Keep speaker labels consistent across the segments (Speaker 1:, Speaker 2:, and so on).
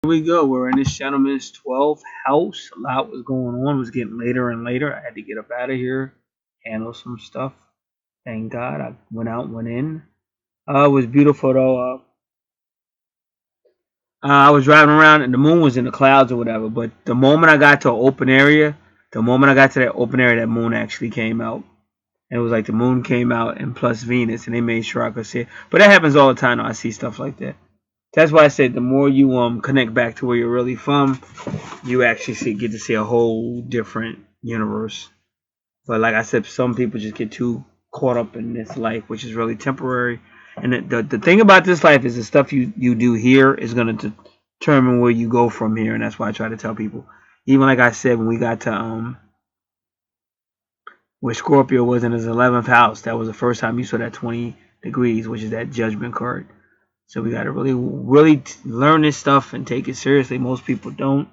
Speaker 1: Here we go. We're in this gentleman's 12th house. A lot was going on. It was getting later and later. I had to get up out of here, handle some stuff. Thank God. I went out, went in. It was beautiful though. I was driving around and the moon was in the clouds or whatever. But the moment I got to an open area, the moment I got to that open area, that moon actually came out. And it was like the moon came out and plus Venus, and they made sure I could see it. But that happens all the time. I see stuff like that. That's why I said the more you connect back to where you're really from, you actually get to see a whole different universe. But like I said, some people just get too caught up in this life, which is really temporary. And the thing about this life is the stuff you do here is going to determine where you go from here. And that's why I try to tell people. Even like I said, when we got to where Scorpio was in his 11th house, that was the first time you saw that 20 degrees, which is that judgment card. So we got to really learn this stuff and take it seriously. Most people don't.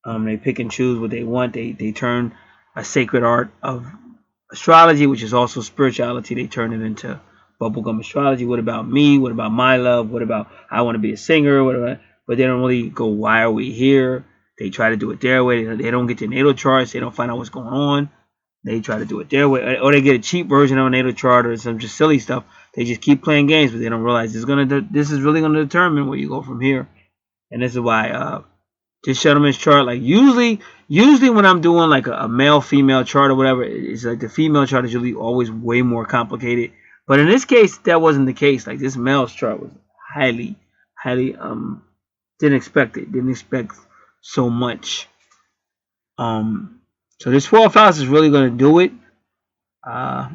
Speaker 1: They pick and choose what they want. They turn a sacred art of astrology, which is also spirituality. They turn it into bubblegum astrology. What about me? What about my love? What about I want to be a singer? But they don't really go, why are we here? They try to do it their way. They don't get their natal charts. They don't find out what's going on. They try to do it their way, or they get a cheap version of a natal chart or some just silly stuff. They just keep playing games, but they don't realize this is really gonna determine where you go from here. And this is why this gentleman's chart, like usually when I'm doing like a male female chart or whatever, it's like the female chart is usually always way more complicated. But in this case, that wasn't the case. Like this male's chart was highly didn't expect it. Didn't expect so much. So this 12th house is really gonna do it. Uh,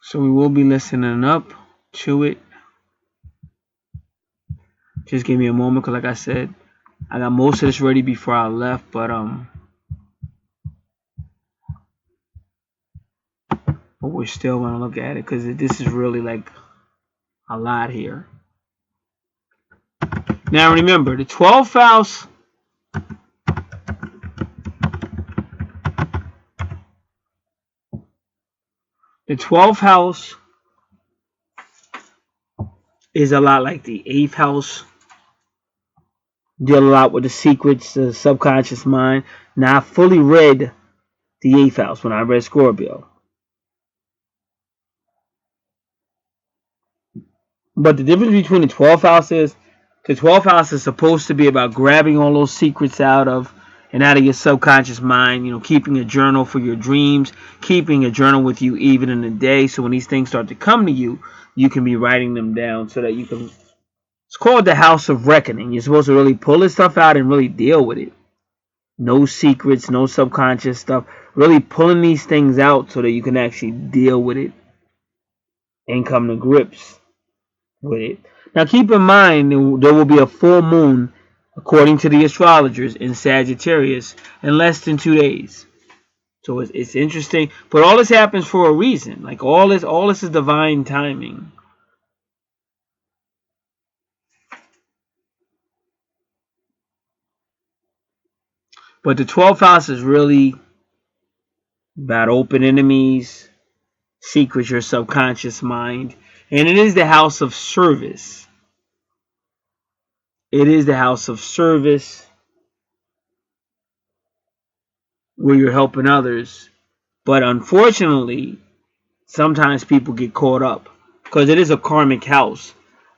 Speaker 1: so we will be listening up to it. Just give me a moment, cause like I said, I got most of this ready before I left, but we're still gonna look at it because this is really like a lot here. Now remember, the 12th house is a lot like the 8th house. Deal a lot with the secrets, the subconscious mind. Now I fully read the 8th house when I read Scorpio, but the difference between the 12th house is the 12th house is supposed to be about grabbing all those secrets out of your subconscious mind, keeping a journal for your dreams, keeping a journal with you even in the day. So when these things start to come to you, you can be writing them down so that you can. It's called the house of reckoning. You're supposed to really pull this stuff out and really deal with it. No secrets, no subconscious stuff. Really pulling these things out so that you can actually deal with it and come to grips with it. Now keep in mind there will be a full moon, according to the astrologers, in Sagittarius in less than 2 days. So it's interesting, but all this happens for a reason. Like all this is divine timing. But the 12th house is really about open enemies, secrets, your subconscious mind, and it is the house of service. It is the house of service where you're helping others. But unfortunately, sometimes people get caught up because it is a karmic house.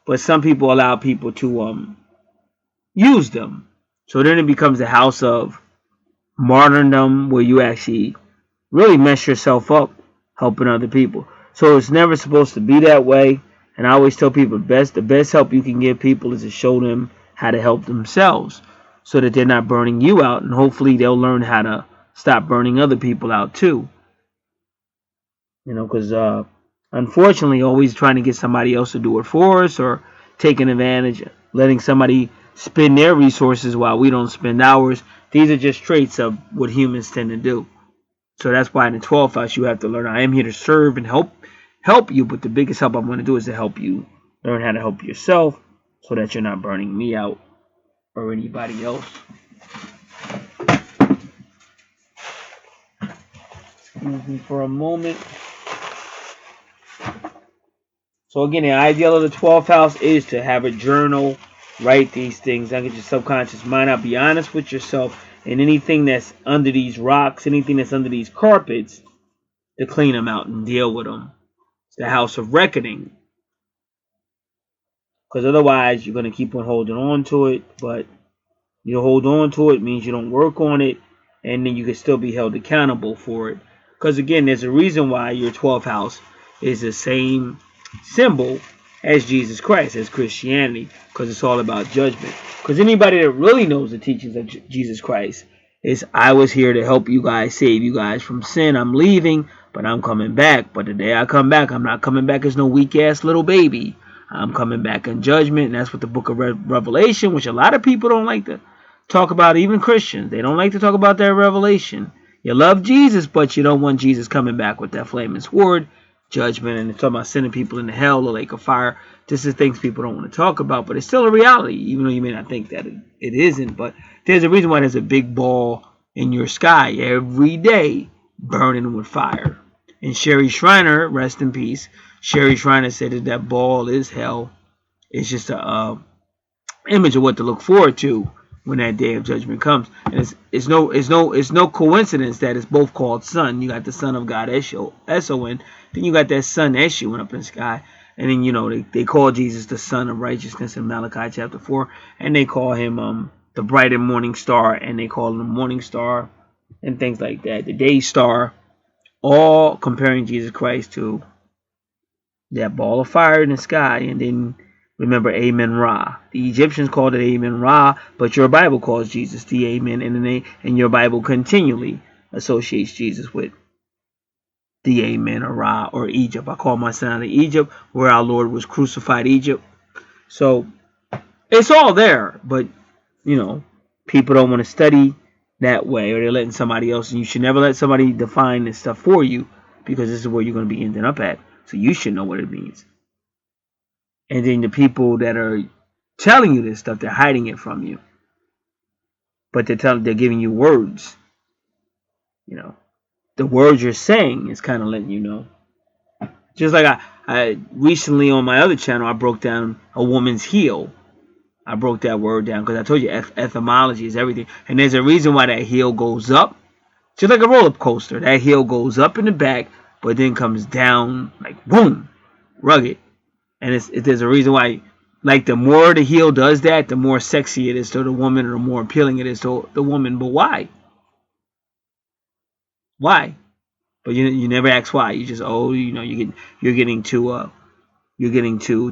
Speaker 1: But some people allow people to use them. So then it becomes a house of martyrdom where you actually really mess yourself up helping other people. So it's never supposed to be that way. And I always tell people the best help you can give people is to show them how to help themselves so that they're not burning you out, and hopefully they'll learn how to stop burning other people out too. Because unfortunately, always trying to get somebody else to do it for us or taking advantage, letting somebody spend their resources while we don't spend ours. These are just traits of what humans tend to do. So that's why in the 12th house you have to learn. I am here to serve and help you, but the biggest help I'm going to do is to help you learn how to help yourself, so that you're not burning me out or anybody else. Excuse me for a moment. So again, the ideal of the 12th house is to have a journal, write these things, not get your subconscious mind out, be honest with yourself, and anything that's under these rocks, anything that's under these carpets, to clean them out and deal with them. It's the house of reckoning, because otherwise you're going to keep on holding on to it, but you hold on to it means you don't work on it, and then you can still be held accountable for it. Because again, there's a reason why your 12th house is the same symbol as Jesus Christ, as Christianity, because it's all about judgment. Because anybody that really knows the teachings of Jesus Christ is, I was here to help you guys, save you guys from sin. I'm leaving, but I'm coming back. But the day I come back, I'm not coming back as no weak ass little baby. I'm coming back in judgment, and that's what the book of Revelation, which a lot of people don't like to talk about, even Christians. They don't like to talk about that revelation. You love Jesus, but you don't want Jesus coming back with that flaming sword, judgment, and it's talking about sending people into hell, the lake of fire. This is things people don't want to talk about, but it's still a reality, even though you may not think that it isn't. But there's a reason why there's a big ball in your sky every day burning with fire. And Sherry Shriner, rest in peace, Sherry Shriner said that that ball is hell. It's just a image of what to look forward to when that day of judgment comes. And it's no coincidence that it's both called sun. You got the Son of God, S-O-N. Then you got that sun S-U up in the sky. And then, you know, they call Jesus the Son of Righteousness in Malachi chapter 4. And they call him the bright and morning star. And they call him the morning star and things like that. The day star. All comparing Jesus Christ to that ball of fire in the sky. And then remember Amen Ra. The Egyptians called it Amen Ra, but your Bible calls Jesus the Amen, and your Bible continually associates Jesus with the Amen or Ra or Egypt. I call my son out of Egypt, where our Lord was crucified, Egypt. So it's all there, but you know, people don't want to study that way, or they're letting somebody else, and you should never let somebody define this stuff for you, because this is where you're going to be ending up at. So you should know what it means. And then the people that are telling you this stuff, they're hiding it from you. But they're giving you words. You know, the words you're saying is kind of letting you know. Just like I recently on my other channel, I broke down a woman's heel. I broke that word down because I told you etymology is everything. And there's a reason why that heel goes up. Just like a roller coaster. That heel goes up in the back, but then comes down like boom, rugged. And there's a reason why, like, the more the heel does that, the more sexy it is to the woman, or the more appealing it is to the woman. But why? Why? But you never ask why. You just, oh, you know, you're getting too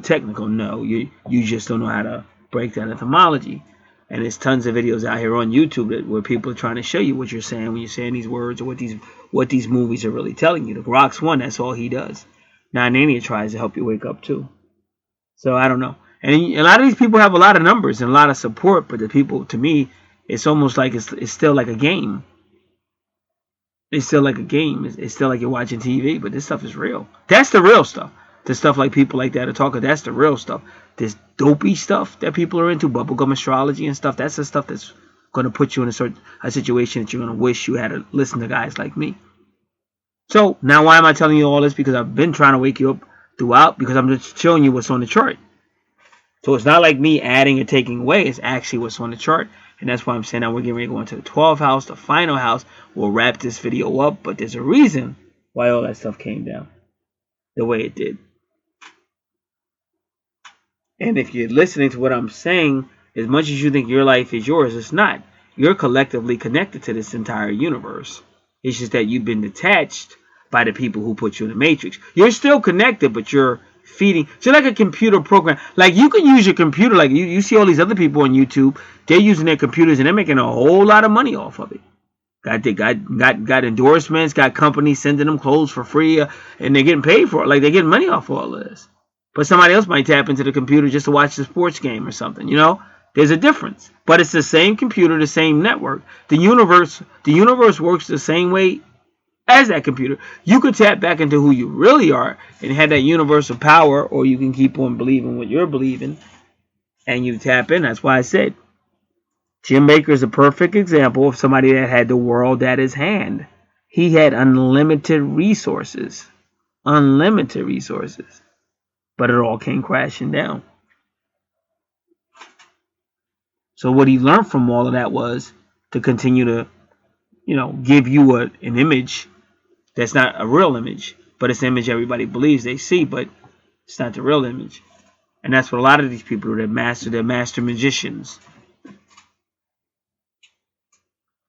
Speaker 1: technical. No, you just don't know how to break down etymology. And there's tons of videos out here on YouTube where people are trying to show you what you're saying when you're saying these words, or what these movies are really telling you. The Rock's one, that's all he does. Now Nania tries to help you wake up too. So I don't know. And a lot of these people have a lot of numbers and a lot of support, but the people, to me, it's almost like it's still like a game. It's still like a game. It's still like you're watching TV, but this stuff is real. That's the real stuff. The stuff like people like that are talking, that's the real stuff. This dopey stuff that people are into, bubblegum astrology and stuff, that's the stuff that's going to put you in a situation that you're going to wish you had to listen to guys like me. So now why am I telling you all this? Because I've been trying to wake you up throughout, because I'm just showing you what's on the chart. So it's not like me adding or taking away. It's actually what's on the chart. And that's why I'm saying now we're getting ready to go into the 12th house, the final house. We'll wrap this video up. But there's a reason why all that stuff came down the way it did. And if you're listening to what I'm saying, as much as you think your life is yours, it's not. You're collectively connected to this entire universe. It's just that you've been detached by the people who put you in the matrix. You're still connected, but you're feeding. So like a computer program. Like you can use your computer. Like you see all these other people on YouTube. They're using their computers and they're making a whole lot of money off of it. Got endorsements. Got companies sending them clothes for free, and they're getting paid for it. Like they're getting money off all of this. But somebody else might tap into the computer just to watch the sports game or something. You know, there's a difference. But it's the same computer, the same network. The universe works the same way as that computer. You could tap back into who you really are and have that universal power, or you can keep on believing what you're believing and you tap in. That's why I said Jim Baker is a perfect example of somebody that had the world at his hand. He had unlimited resources. Unlimited resources. but it all came crashing down. So what he learned from all of that was to continue to, give you an image that's not a real image, but it's an image everybody believes they see, but it's not the real image. And that's what a lot of these people do. They're master magicians.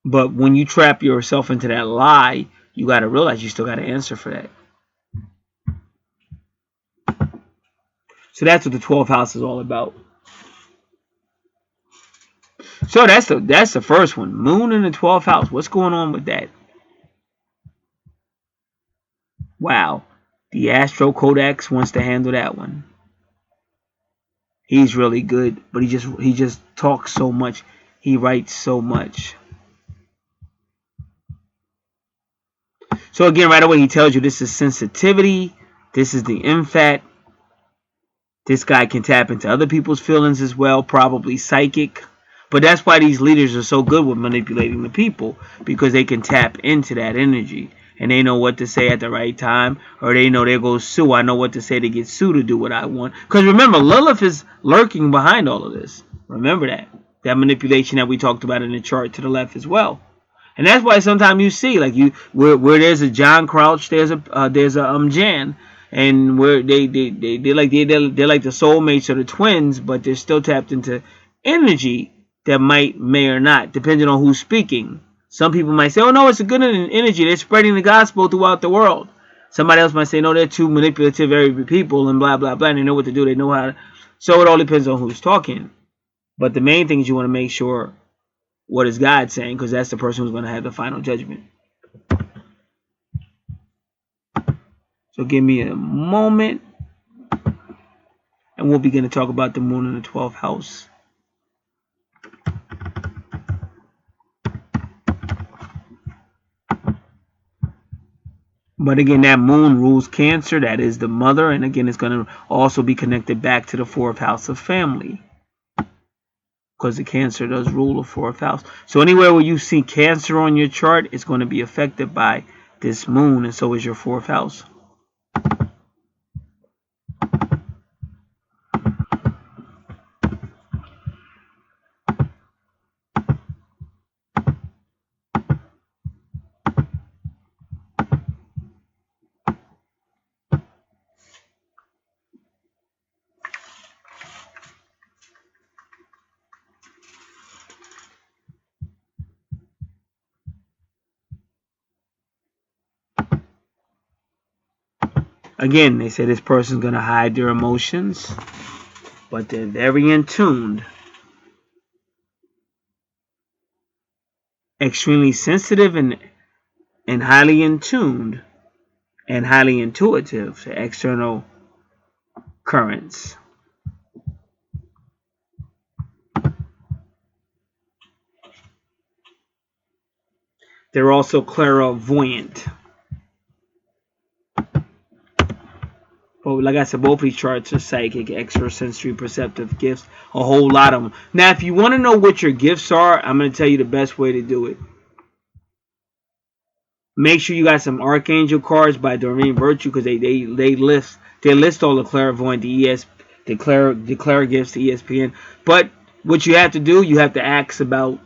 Speaker 1: But when you trap yourself into that lie, you got to realize you still got to answer for that. So that's what the 12th house is all about. So that's the first one. Moon in the 12th house. What's going on with that? Wow. The Astro Codex wants to handle that one. He's really good, but he just talks so much. He writes so much. So again, right away he tells you this is sensitivity. This is the infat. This guy can tap into other people's feelings as well, probably psychic. But that's why these leaders are so good with manipulating the people, because they can tap into that energy. And they know what to say at the right time, or they know there goes Sue. I know what to say to get Sue to do what I want. Because remember, Lilith is lurking behind all of this. Remember that. That manipulation that we talked about in the chart to the left as well. And that's why sometimes you see, like, where there's a John Crouch, there's a Jan, and where they're like the soulmates or the twins, but they're still tapped into energy that may or not, depending on who's speaking. Some people might say, oh no, it's a good energy, they're spreading the gospel throughout the world. Somebody else might say, no, they're too manipulative, very people, and blah blah blah, and they know what to do, they know how to. So it all depends on who's talking. But the main thing is you want to make sure, what is God saying? Because that's the person who's going to have the final judgment. So give me a moment, and we'll begin to talk about the moon in the 12th house. But again, that moon rules Cancer. That is the mother. And again, it's going to also be connected back to the 4th house of family, because the Cancer does rule the 4th house. So anywhere where you see Cancer on your chart, it's going to be affected by this moon, and so is your 4th house. Again, they say this person's going to hide their emotions, but they're very in tuned, extremely sensitive, and highly in tuned, and highly intuitive to external currents. They're also clairvoyant. But like I said, both these charts are psychic, extrasensory, perceptive gifts, a whole lot of them. Now, if you want to know what your gifts are, I'm going to tell you the best way to do it. Make sure you got some Archangel cards by Doreen Virtue, because they list all the clairvoyant, the Claire gifts, the ESPN. But what you have to do, you have to ask about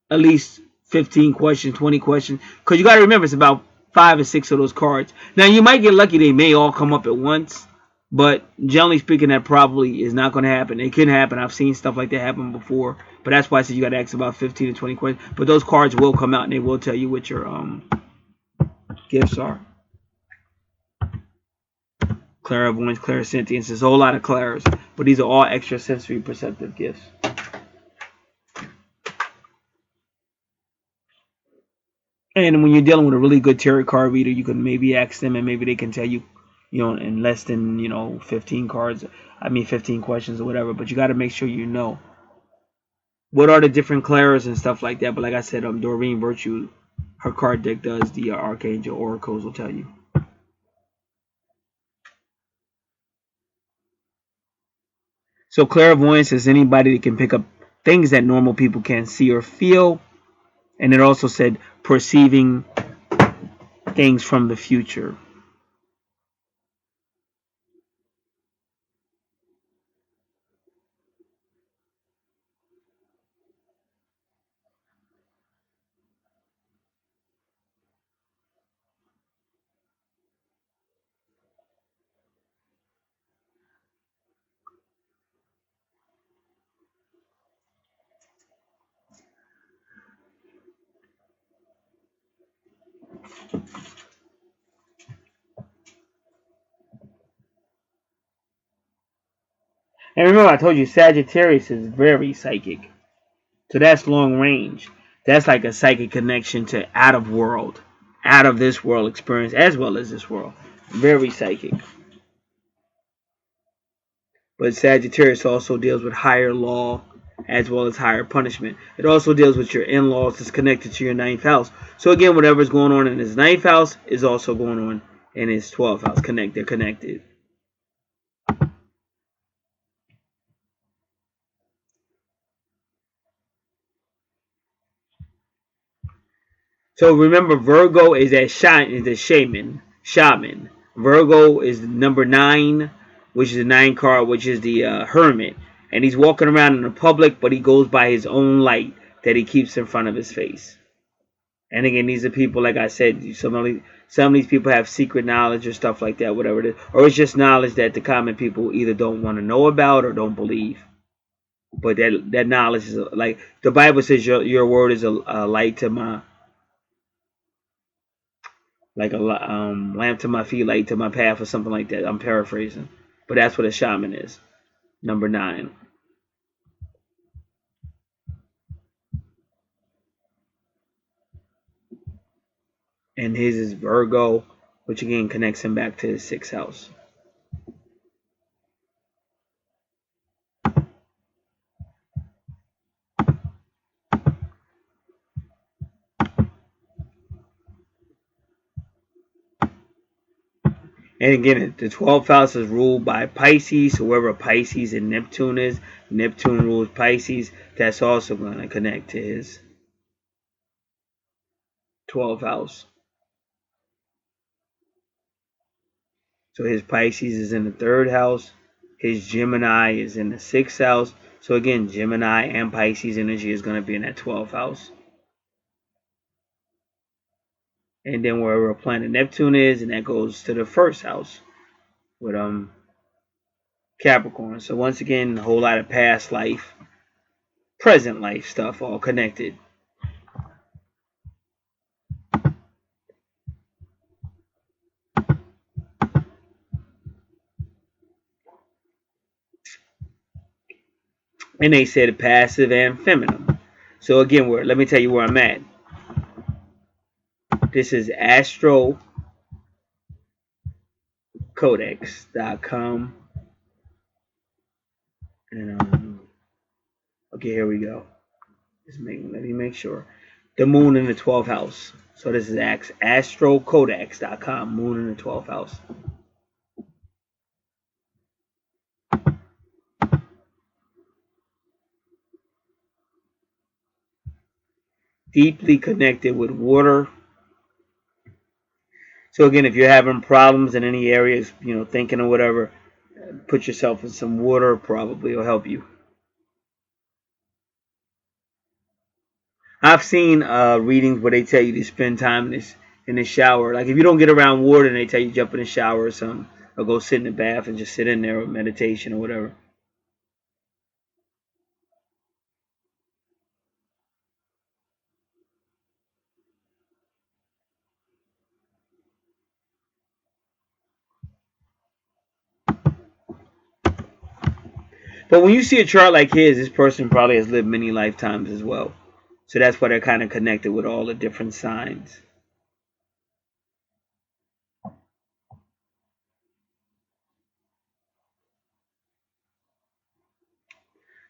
Speaker 1: at least 15 questions, 20 questions, because you got to remember it's about 5 or 6 of those cards. Now you might get lucky; they may all come up at once, but generally speaking, that probably is not going to happen. It can happen. I've seen stuff like that happen before, but that's why I said you got to ask about 15 to 20 questions. But those cards will come out and they will tell you what your gifts are. Clairvoyance, clairsentience, there's a whole lot of clairs, but these are all extrasensory perceptive gifts. And when you're dealing with a really good tarot card reader, you can maybe ask them, and maybe they can tell you, in less than 15 questions or whatever. But you got to make sure you know what are the different clairs and stuff like that. But like I said, Doreen Virtue, her card deck does the Archangel Oracles will tell you. So clairvoyance is anybody that can pick up things that normal people can't see or feel. And it also said perceiving things from the future. And remember, I told you Sagittarius is very psychic. So that's long range. That's like a psychic connection to out of world, out of this world experience as well as this world. Very psychic. But Sagittarius also deals with higher law as well as higher punishment. It also deals with your in-laws. It's connected to your ninth house. So again, whatever's going on in his ninth house is also going on in his 12th house. They're connected. So remember, Virgo is a shaman. Virgo is number 9, which is the 9 card, which is the hermit, and he's walking around in the public, but he goes by his own light that he keeps in front of his face. And again, these are people, like I said, some of these people have secret knowledge or stuff like that, whatever it is, or it's just knowledge that the common people either don't want to know about or don't believe. But that knowledge is like the Bible says, your word is a light to my like a lamp to my feet, light to my path, or something like that. I'm paraphrasing, but that's what a shaman is. Number 9, and his is Virgo, which again connects him back to his 6th house. And again, the 12th house is ruled by Pisces. So wherever Pisces and Neptune is, Neptune rules Pisces. That's also going to connect to his 12th house. So his Pisces is in the 3rd house. His Gemini is in the 6th house. So again, Gemini and Pisces energy is going to be in that 12th house. And then wherever planet Neptune is, and that goes to the 1st house with Capricorn. So once again, a whole lot of past life, present life stuff all connected. And they said passive and feminine. So again, let me tell you where I'm at. This is astrocodex.com. And okay, here we go. Let me make sure. The moon in the 12th house. So this is astrocodex.com. Moon in the 12th house. Deeply connected with water. So again, if you're having problems in any areas, thinking or whatever, put yourself in some water. Probably will help you. I've seen readings where they tell you to spend time in the shower. Like if you don't get around water, and they tell you jump in the shower or something, or go sit in the bath and just sit in there with meditation or whatever. But when you see a chart like his, this person probably has lived many lifetimes as well. So that's why they're kind of connected with all the different signs.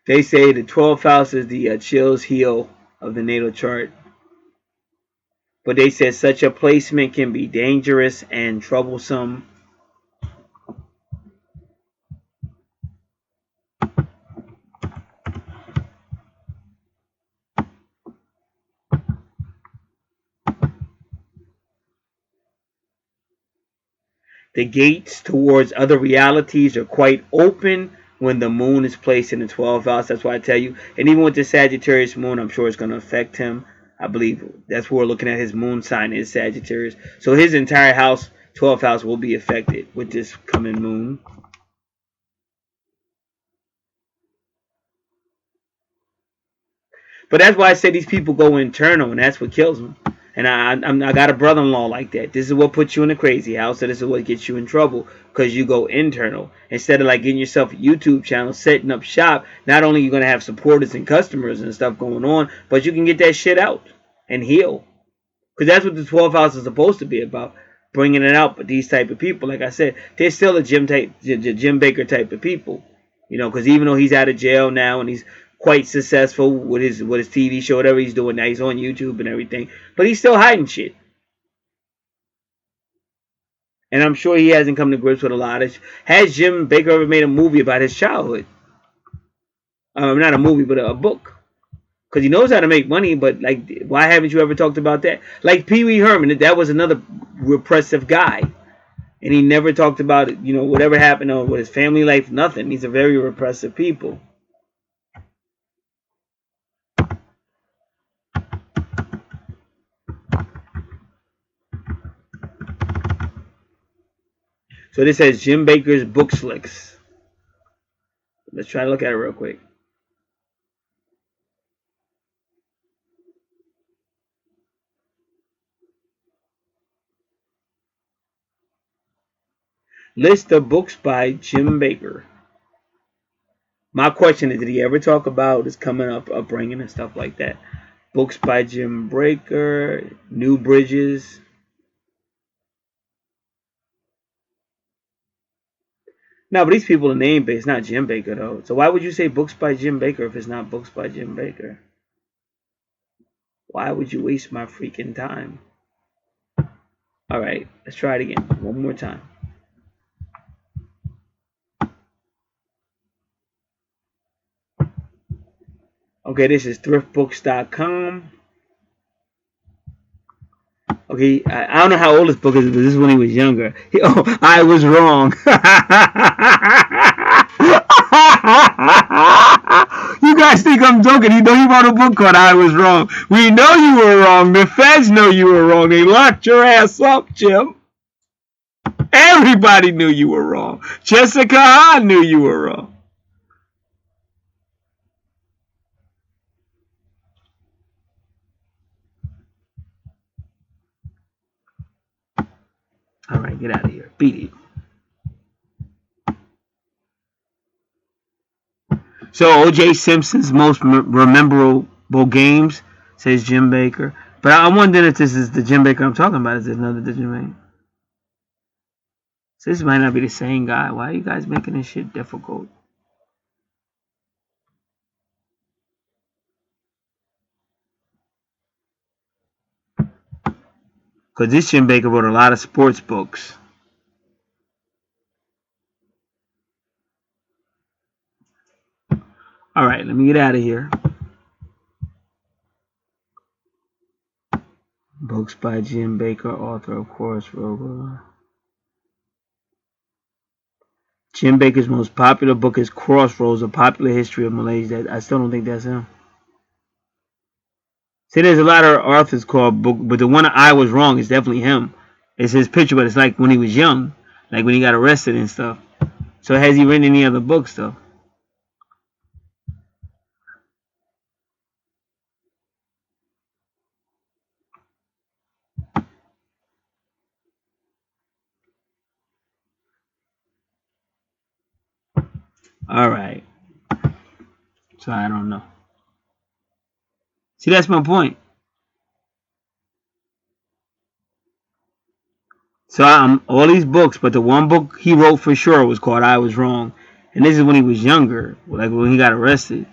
Speaker 1: They say the 12th house is the Achilles heel of the natal chart. But they said such a placement can be dangerous and troublesome. The gates towards other realities are quite open when the moon is placed in the 12th house. That's why I tell you. And even with the Sagittarius moon, I'm sure it's going to affect him. I believe that's what we're looking at. His moon sign is Sagittarius. So his entire house, 12th house, will be affected with this coming moon. But that's why I say these people go internal, and that's what kills them. And I got a brother-in-law like that. This is what puts you in a crazy house, and this is what gets you in trouble because you go internal instead of like getting yourself a YouTube channel, setting up shop. Not only are you gonna have supporters and customers and stuff going on, but you can get that shit out and heal. Because that's what the 12th house is supposed to be about, bringing it out. But these type of people, like I said, they're still a Jim Baker type of people. You know, because even though he's out of jail now and he's quite successful with his TV show, whatever he's doing now, he's on YouTube and everything, but he's still hiding shit. And I'm sure he hasn't come to grips with a lot of. Has Jim Baker ever made a movie about his childhood? Not a movie, but a book. Because he knows how to make money, but like, why haven't you ever talked about that? Like Pee Wee Herman, that was another repressive guy, and he never talked about it. You know, whatever happened with his family life, nothing. These are very repressive people. So this says Jim Baker's book slicks. Let's try to look at it real quick. List of books by Jim Baker. My question is, did he ever talk about his coming up upbringing and stuff like that? Books by Jim Baker, New Bridges. No, but these people are name based, not Jim Baker though. So why would you say books by Jim Baker if it's not books by Jim Baker? Why would you waste my freaking time? Alright, let's try it again. One more time. Okay, this is thriftbooks.com. Okay, I don't know how old this book is, but this is when he was younger. I was wrong. You guys think I'm joking. You know he wrote a book called I Was Wrong. We know you were wrong. The feds know you were wrong. They locked your ass up, Jim. Everybody knew you were wrong. Jessica Hahn knew you were wrong. Alright, get out of here. Beat it. So O.J. Simpson's most memorable games, says Jim Baker. But I'm wondering if this is the Jim Baker I'm talking about. Is it another Jim Baker? So this might not be the same guy. Why are you guys making this shit difficult? Because this Jim Baker wrote a lot of sports books. Alright, let me get out of here. Books by Jim Baker, author of Crossroads. Jim Baker's most popular book is Crossroads, A Popular History of Malaysia. I still don't think that's him. See, there's a lot of authors called book, but the one I Was Wrong is definitely him. It's his picture, but it's like when he was young, like when he got arrested and stuff. So has he written any other books though? Alright. So I don't know. See, that's my point. So all these books, but the one book he wrote for sure was called I Was Wrong. And this is when he was younger, like when he got arrested.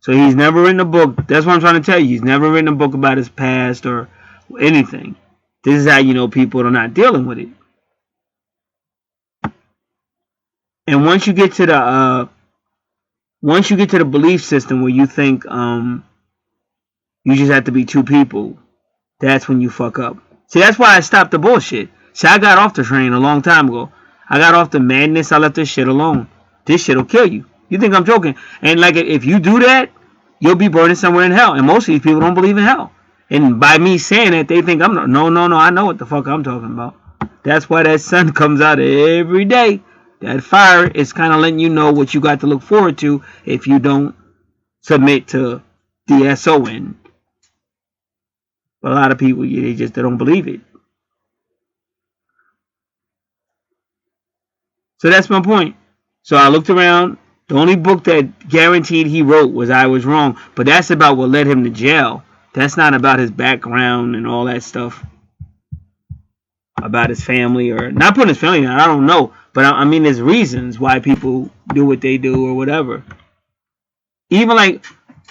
Speaker 1: So he's never written a book. That's what I'm trying to tell you. He's never written a book about his past or anything. This is how you know people are not dealing with it. And once you get to the belief system where you think you just have to be two people, that's when you fuck up. See, that's why I stopped the bullshit. See, I got off the train a long time ago. I got off the madness. I left this shit alone. This shit will kill you. You think I'm joking? And like, if you do that, you'll be burning somewhere in hell. And most of these people don't believe in hell. And by me saying that, they think I'm not. No. I know what the fuck I'm talking about. That's why that sun comes out every day. That fire is kind of letting you know what you got to look forward to if you don't submit to the SON. But a lot of people, they don't believe it. So that's my point. So I looked around. The only book that guaranteed he wrote was I Was Wrong. But that's about what led him to jail. That's not about his background and all that stuff. About his family, or not putting his family down. I don't know. But I mean, there's reasons why people do what they do or whatever. Even like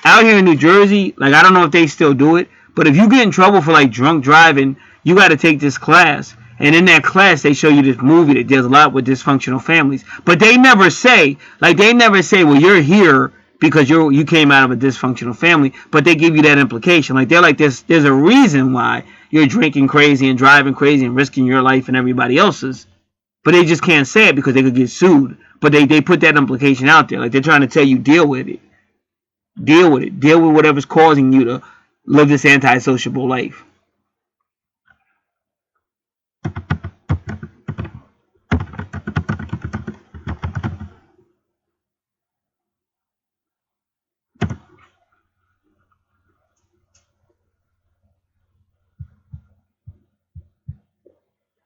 Speaker 1: out here in New Jersey, like I don't know if they still do it, but if you get in trouble for like drunk driving, you got to take this class. And in that class, they show you this movie that deals a lot with dysfunctional families. But they never say, well, you're here because you came out of a dysfunctional family. But they give you that implication. Like they're like, there's a reason why you're drinking crazy and driving crazy and risking your life and everybody else's. But they just can't say it because they could get sued. But they put that implication out there. Like they're trying to tell you, deal with it. Deal with it. Deal with whatever's causing you to live this antisociable life.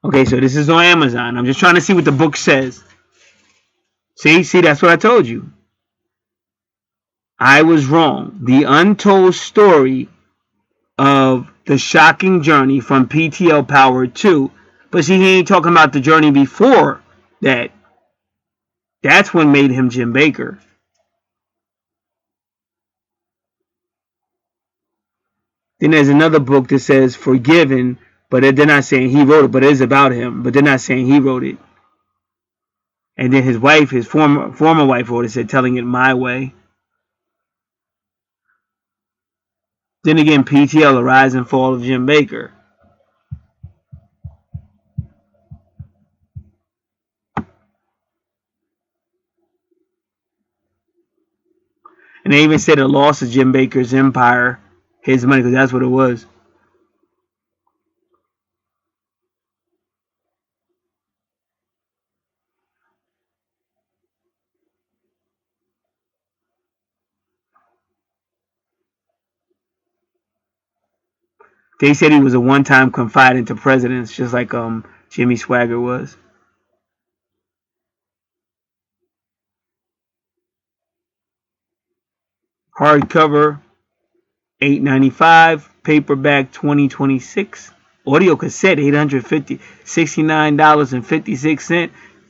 Speaker 1: Okay, so this is on Amazon. I'm just trying to see what the book says. See, that's what I told you. I Was Wrong. The untold story of the shocking journey from PTL Power 2. But see, he ain't talking about the journey before that. That's what made him Jim Bakker. Then there's another book that says Forgiven, but they're not saying he wrote it, but it is about him. But they're not saying he wrote it. And then his wife, his former wife, wrote it, said Telling It My Way. Then again, PTL, The Rise and Fall of Jim Bakker. And they even said the loss of Jim Bakker's empire, his money, because that's what it was. They said he was a one-time confidant to presidents, just like Jimmy Swaggart was. Hardcover, $8.95. Paperback, $20.26. Audio cassette, $69.56.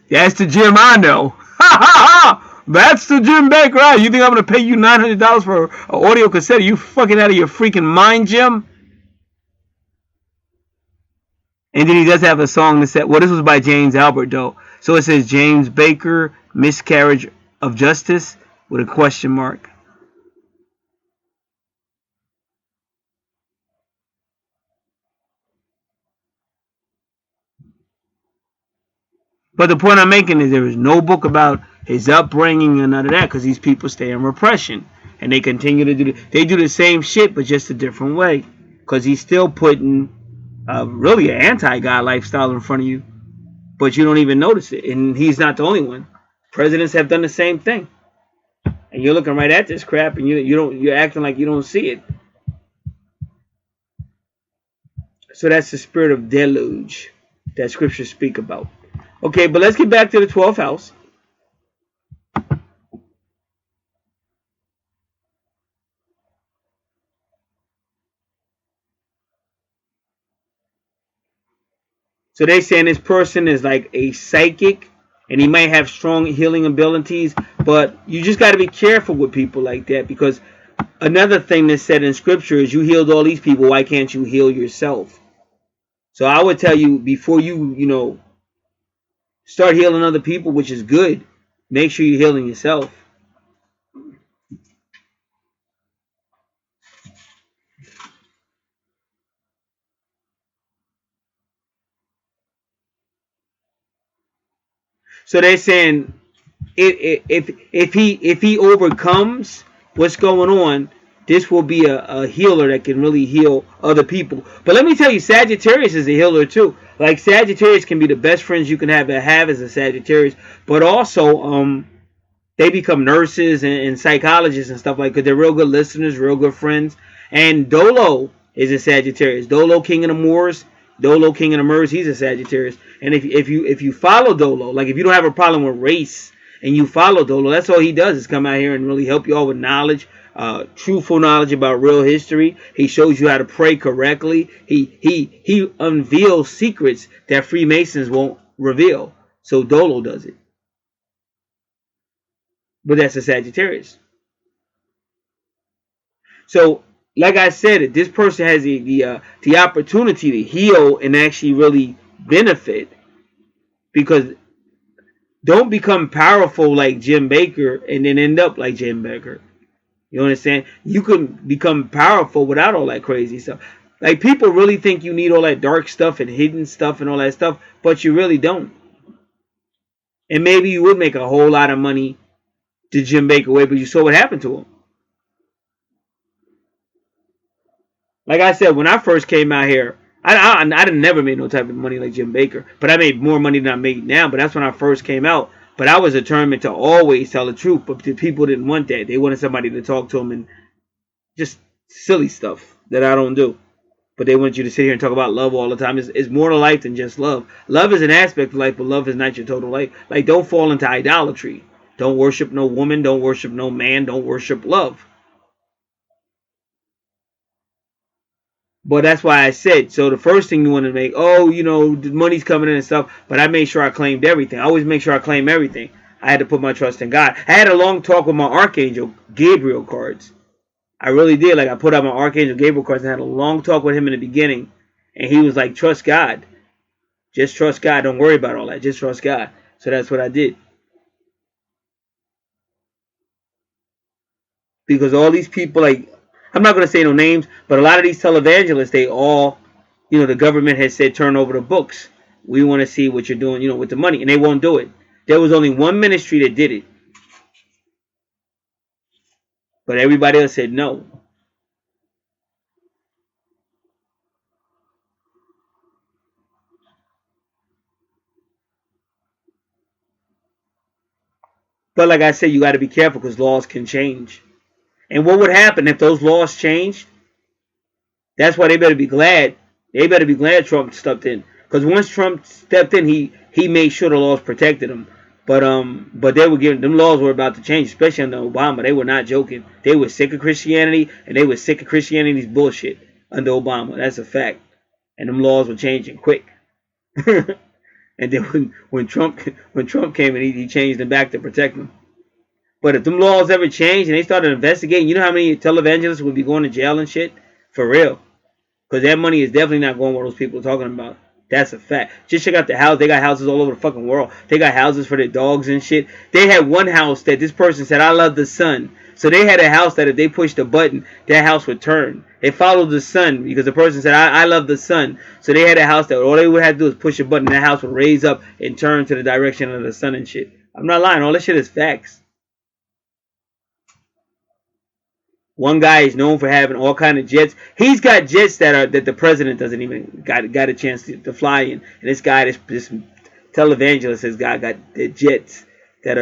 Speaker 1: That's the Jim I know. Ha ha ha! That's the Jim Bakker. You think I'm gonna pay you $900 for an audio cassette? Are you fucking out of your freaking mind, Jim? And then he does have a song that said, well, this was by James Albert, though. So it says James Bakker, Miscarriage of Justice, with a question mark. But the point I'm making is there is no book about his upbringing and none of that, because these people stay in repression. And they continue to do the same shit, but just a different way. Because he's still putting really an anti-God lifestyle in front of you. But you don't even notice it. And he's not the only one. Presidents have done the same thing. And you're looking right at this crap, and you're acting like you don't see it. So that's the spirit of deluge that scriptures speak about. Okay, but let's get back to the 12th house. So they saying this person is like a psychic, and he might have strong healing abilities, but you just got to be careful with people like that, because another thing that's said in scripture is, you healed all these people, why can't you heal yourself? So I would tell you, before you start healing other people, which is good, make sure you're healing yourself. So they're saying, if he overcomes what's going on, this will be a healer that can really heal other people. But let me tell you, Sagittarius is a healer too. Like, Sagittarius can be the best friends you can have as a Sagittarius. But also, they become nurses and psychologists and stuff like that. They're real good listeners, real good friends. And Dolo is a Sagittarius. Dolo, king of the Moors, Dolo, king of the Murs, he's a Sagittarius. And if you follow Dolo, like if you don't have a problem with race and you follow Dolo, that's all he does is come out here and really help you all with knowledge, truthful knowledge about real history. He shows you how to pray correctly. He unveils secrets that Freemasons won't reveal. So Dolo does it. But that's a Sagittarius. So, like I said, if this person has the opportunity to heal and actually really benefit, because don't become powerful like Jim Baker and then end up like Jim Baker. You understand? You can become powerful without all that crazy stuff. Like people really think you need all that dark stuff and hidden stuff and all that stuff, but you really don't. And maybe you would make a whole lot of money the Jim Baker way, but you saw what happened to him. Like I said, when I first came out here, I didn't never made no type of money like Jim Baker, but I made more money than I make now. But that's when I first came out. But I was determined to always tell the truth. But the people didn't want that. They wanted somebody to talk to them and just silly stuff that I don't do. But they want you to sit here and talk about love all the time. It's more to life than just love. Love is an aspect of life, but love is not your total life. Like, don't fall into idolatry. Don't worship no woman. Don't worship no man. Don't worship love. But that's why I said, so the first thing you want to make, oh, the money's coming in and stuff, but I made sure I claimed everything. I always make sure I claim everything. I had to put my trust in God. I had a long talk with my Archangel Gabriel cards. I really did. Like, I put out my Archangel Gabriel cards and had a long talk with him in the beginning. And he was like, trust God. Just trust God. Don't worry about all that. Just trust God. So that's what I did. Because all these people, like, I'm not going to say no names, but a lot of these televangelists, they all, the government has said turn over the books. We want to see what you're doing, with the money. And they won't do it. There was only one ministry that did it. But everybody else said no. But like I said, you got to be careful because laws can change. And what would happen if those laws changed? That's why they better be glad. They better be glad Trump stepped in. Because once Trump stepped in, he made sure the laws protected him. But they were giving them laws were about to change, especially under Obama. They were not joking. They were sick of Christianity, and they were sick of Christianity's bullshit under Obama. That's a fact. And them laws were changing quick. And then when Trump came in, he changed them back to protect them. But if them laws ever changed and they started investigating, you know how many televangelists would be going to jail and shit? For real. Because that money is definitely not going where those people are talking about. That's a fact. Just check out the house. They got houses all over the fucking world. They got houses for their dogs and shit. They had one house that this person said, I love the sun. So they had a house that if they pushed a button, that house would turn. It followed the sun because the person said, I love the sun. So they had a house that all they would have to do is push a button and that house would raise up and turn to the direction of the sun and shit. I'm not lying. All this shit is facts. One guy is known for having all kind of jets. He's got jets that the president doesn't even got a chance to fly in. And this guy, this televangelist, has got the jets that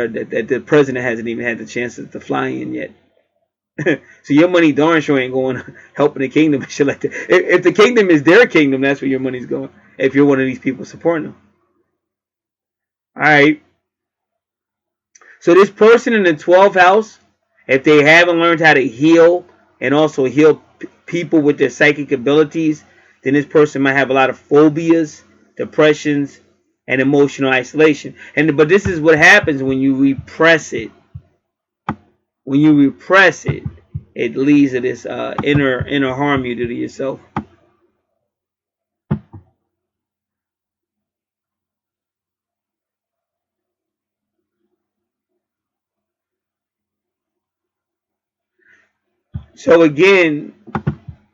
Speaker 1: the president hasn't even had the chance to fly in yet. So your money darn sure ain't going helping the kingdom and shit like that. If the kingdom is their kingdom, that's where your money's going. If you're one of these people supporting them. All right. So this person in the 12th house, if they haven't learned how to heal and also heal people with their psychic abilities, then this person might have a lot of phobias, depressions, and emotional isolation. But this is what happens when you repress it. When you repress it, it leads to this inner harm you do to yourself. So again,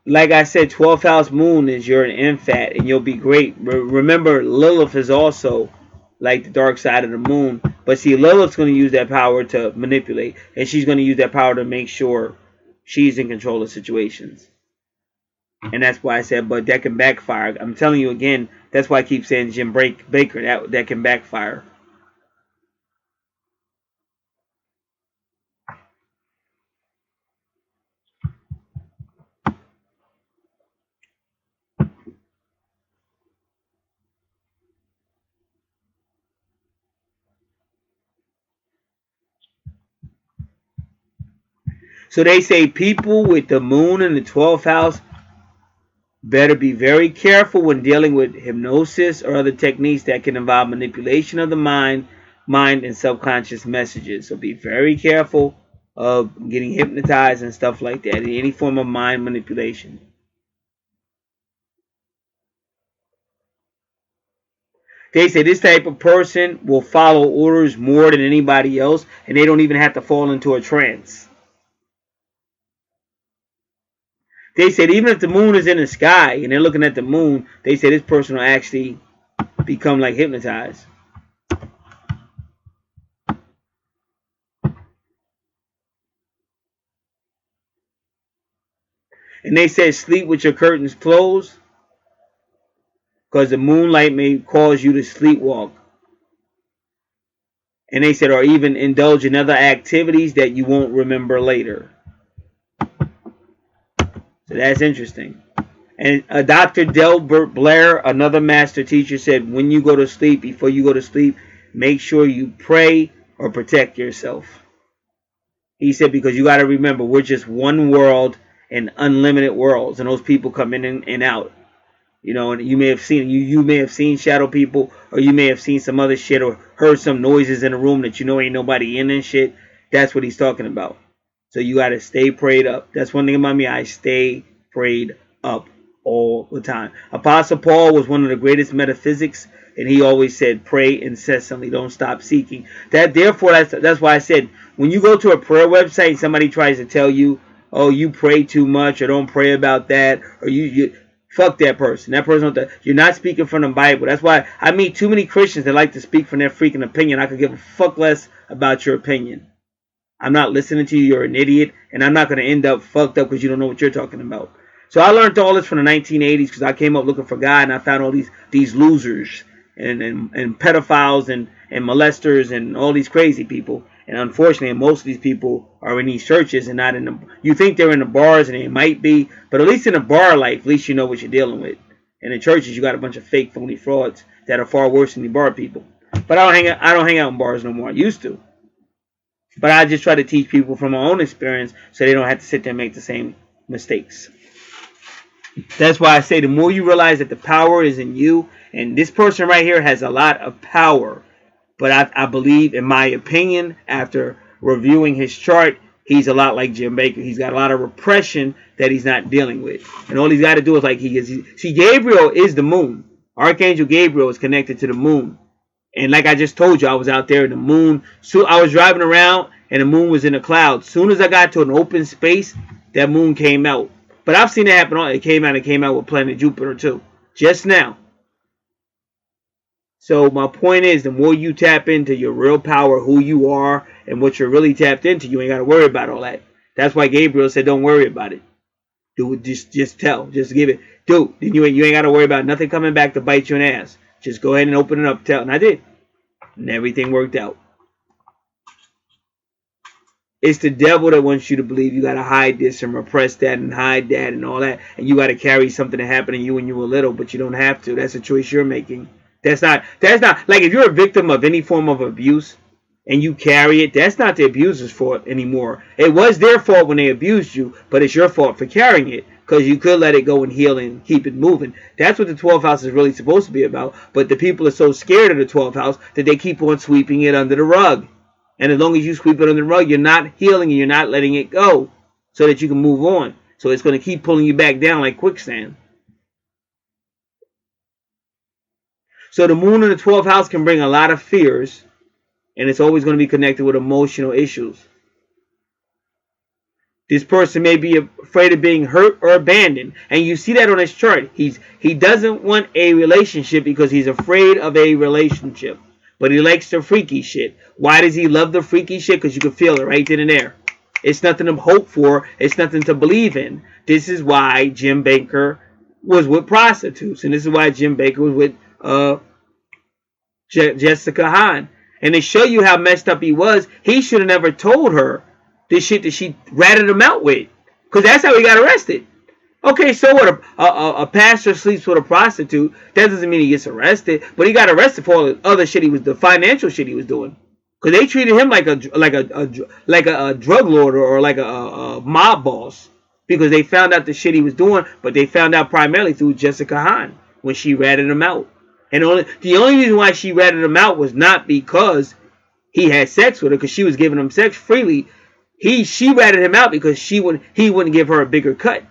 Speaker 1: like I said, 12th house moon is you're an infat and you'll be great. Remember, Lilith is also like the dark side of the moon. But see, Lilith's going to use that power to manipulate. And she's going to use that power to make sure she's in control of situations. And that's why I said, but that can backfire. I'm telling you again, that's why I keep saying Jim Baker. That can backfire. So they say people with the moon in the 12th house better be very careful when dealing with hypnosis or other techniques that can involve manipulation of the mind and subconscious messages. So be very careful of getting hypnotized and stuff like that, any form of mind manipulation. They say this type of person will follow orders more than anybody else, and they don't even have to fall into a trance. They said even if the moon is in the sky and they're looking at the moon, they say this person will actually become like hypnotized. And they said sleep with your curtains closed because the moonlight may cause you to sleepwalk. And they said or even indulge in other activities that you won't remember later. So that's interesting. And Dr. Delbert Blair, another master teacher, said when you go to sleep, before you go to sleep, make sure you pray or protect yourself. He said because you got to remember we're just one world and unlimited worlds, and those people come in and out. You know, and you may have seen you may have seen shadow people, or you may have seen some other shit, or heard some noises in the room that you know ain't nobody in and shit. That's what he's talking about. So you got to stay prayed up. That's one thing about me. I stay prayed up all the time. Apostle Paul was one of the greatest metaphysics, and he always said, "Pray incessantly. Don't stop seeking." That's why I said when you go to a prayer website, and somebody tries to tell you, "Oh, you pray too much," or "Don't pray about that," or you fuck that person. That person, you're not speaking from the Bible. That's why I meet too many Christians that like to speak from their freaking opinion. I could give a fuck less about your opinion. I'm not listening to you. You're an idiot, and I'm not going to end up fucked up because you don't know what you're talking about. So I learned all this from the 1980s because I came up looking for God, and I found all these losers and pedophiles and molesters and all these crazy people. And unfortunately, most of these people are in these churches and not in the. You think they're in the bars, and they might be, but at least in the bar life, at least you know what you're dealing with. And in churches, you got a bunch of fake, phony frauds that are far worse than the bar people. But I don't hang out in bars no more. I used to. But I just try to teach people from my own experience so they don't have to sit there and make the same mistakes. That's why I say the more you realize that the power is in you, and this person right here has a lot of power. But I believe, in my opinion, after reviewing his chart, he's a lot like Jim Baker. He's got a lot of repression that he's not dealing with. And all he's got to do is like see, Gabriel is the moon. Archangel Gabriel is connected to the moon. And like I just told you, I was out there in the moon. So I was driving around and the moon was in the clouds. Soon as I got to an open space, that moon came out. But I've seen it happen. It came out with planet Jupiter too. Just now. So my point is, the more you tap into your real power, who you are, and what you're really tapped into, you ain't got to worry about all that. That's why Gabriel said, don't worry about it. Do it. Just tell. Just give it. Dude, then you ain't got to worry about nothing coming back to bite you in the ass. Just go ahead and open it up. Tell. And I did. And everything worked out. It's the devil that wants you to believe you got to hide this and repress that and hide that and all that. And you got to carry something that happened to you when you were little, but you don't have to. That's a choice you're making. That's not like if you're a victim of any form of abuse and you carry it, that's not the abuser's fault anymore. It was their fault when they abused you, but it's your fault for carrying it because you could let it go and heal and keep it moving. That's what the 12th house is really supposed to be about. But the people are so scared of the 12th house that they keep on sweeping it under the rug. And as long as you sweep it under the rug, you're not healing and you're not letting it go so that you can move on. So it's going to keep pulling you back down like quicksand. So the moon in the 12th house can bring a lot of fears, and it's always going to be connected with emotional issues. This person may be afraid of being hurt or abandoned, and you see that on his chart. He doesn't want a relationship because he's afraid of a relationship, but he likes the freaky shit. Why does he love the freaky shit? Because you can feel it right then and there. It's nothing to hope for. It's nothing to believe in. This is why Jim Baker was with prostitutes, and this is why Jim Baker was with Jessica Hahn. And they show you how messed up he was. He should have never told her this shit that she ratted him out with, because that's how he got arrested. Okay, so what? A pastor sleeps with a prostitute. That doesn't mean he gets arrested, but he got arrested for all the other shit he was, the financial shit he was doing. because they treated him like a drug lord or like a mob boss because they found out the shit he was doing, but they found out primarily through Jessica Hahn when she ratted him out. And the only reason why she ratted him out was not because he had sex with her, because she was giving him sex freely. She ratted him out because he wouldn't give her a bigger cut.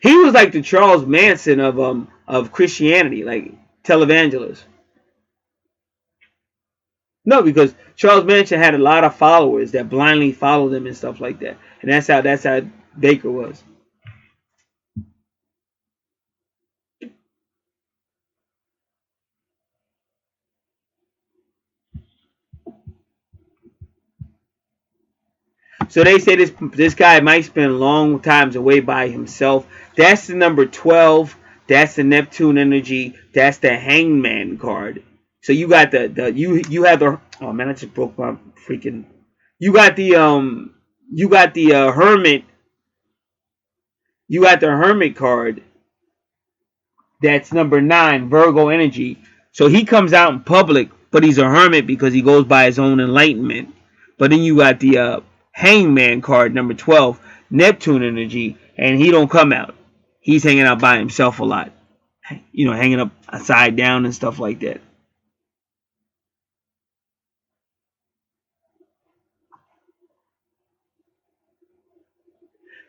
Speaker 1: He was like the Charles Manson of Christianity, like televangelist. No, because Charles Manson had a lot of followers that blindly followed him and stuff like that, and that's how Baker was. So they say this guy might spend long times away by himself. That's the number 12. That's the Neptune energy. That's the Hangman card. So you got you have the, oh man, I just broke my freaking, you got the Hermit. You got the Hermit card. That's number 9, Virgo energy. So he comes out in public, but he's a hermit because he goes by his own enlightenment. But then you got the Hangman card, number 12, Neptune energy, and he don't come out. He's hanging out by himself a lot. You know, hanging up upside down and stuff like that.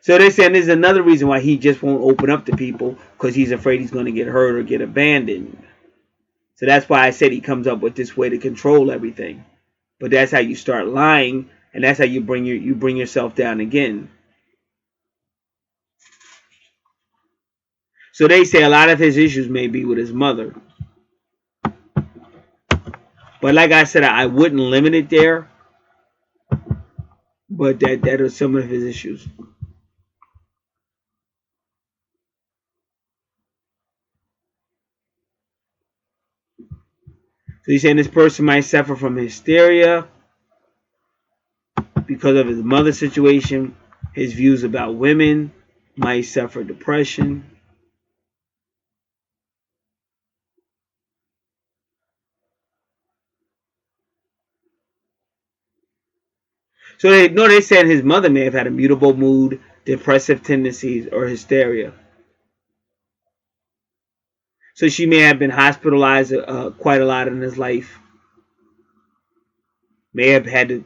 Speaker 1: So they're saying there's another reason why he just won't open up to people, because he's afraid he's going to get hurt or get abandoned. So that's why I said he comes up with this way to control everything. But that's how you start lying, and that's how you bring yourself down again. So they say a lot of his issues may be with his mother. But like I said, I wouldn't limit it there. But that are some of his issues. So he's saying this person might suffer from hysteria because of his mother situation. His views about women might suffer depression. So they said his mother may have had a mutable mood, depressive tendencies, or hysteria. So she may have been hospitalized quite a lot in his life. May have had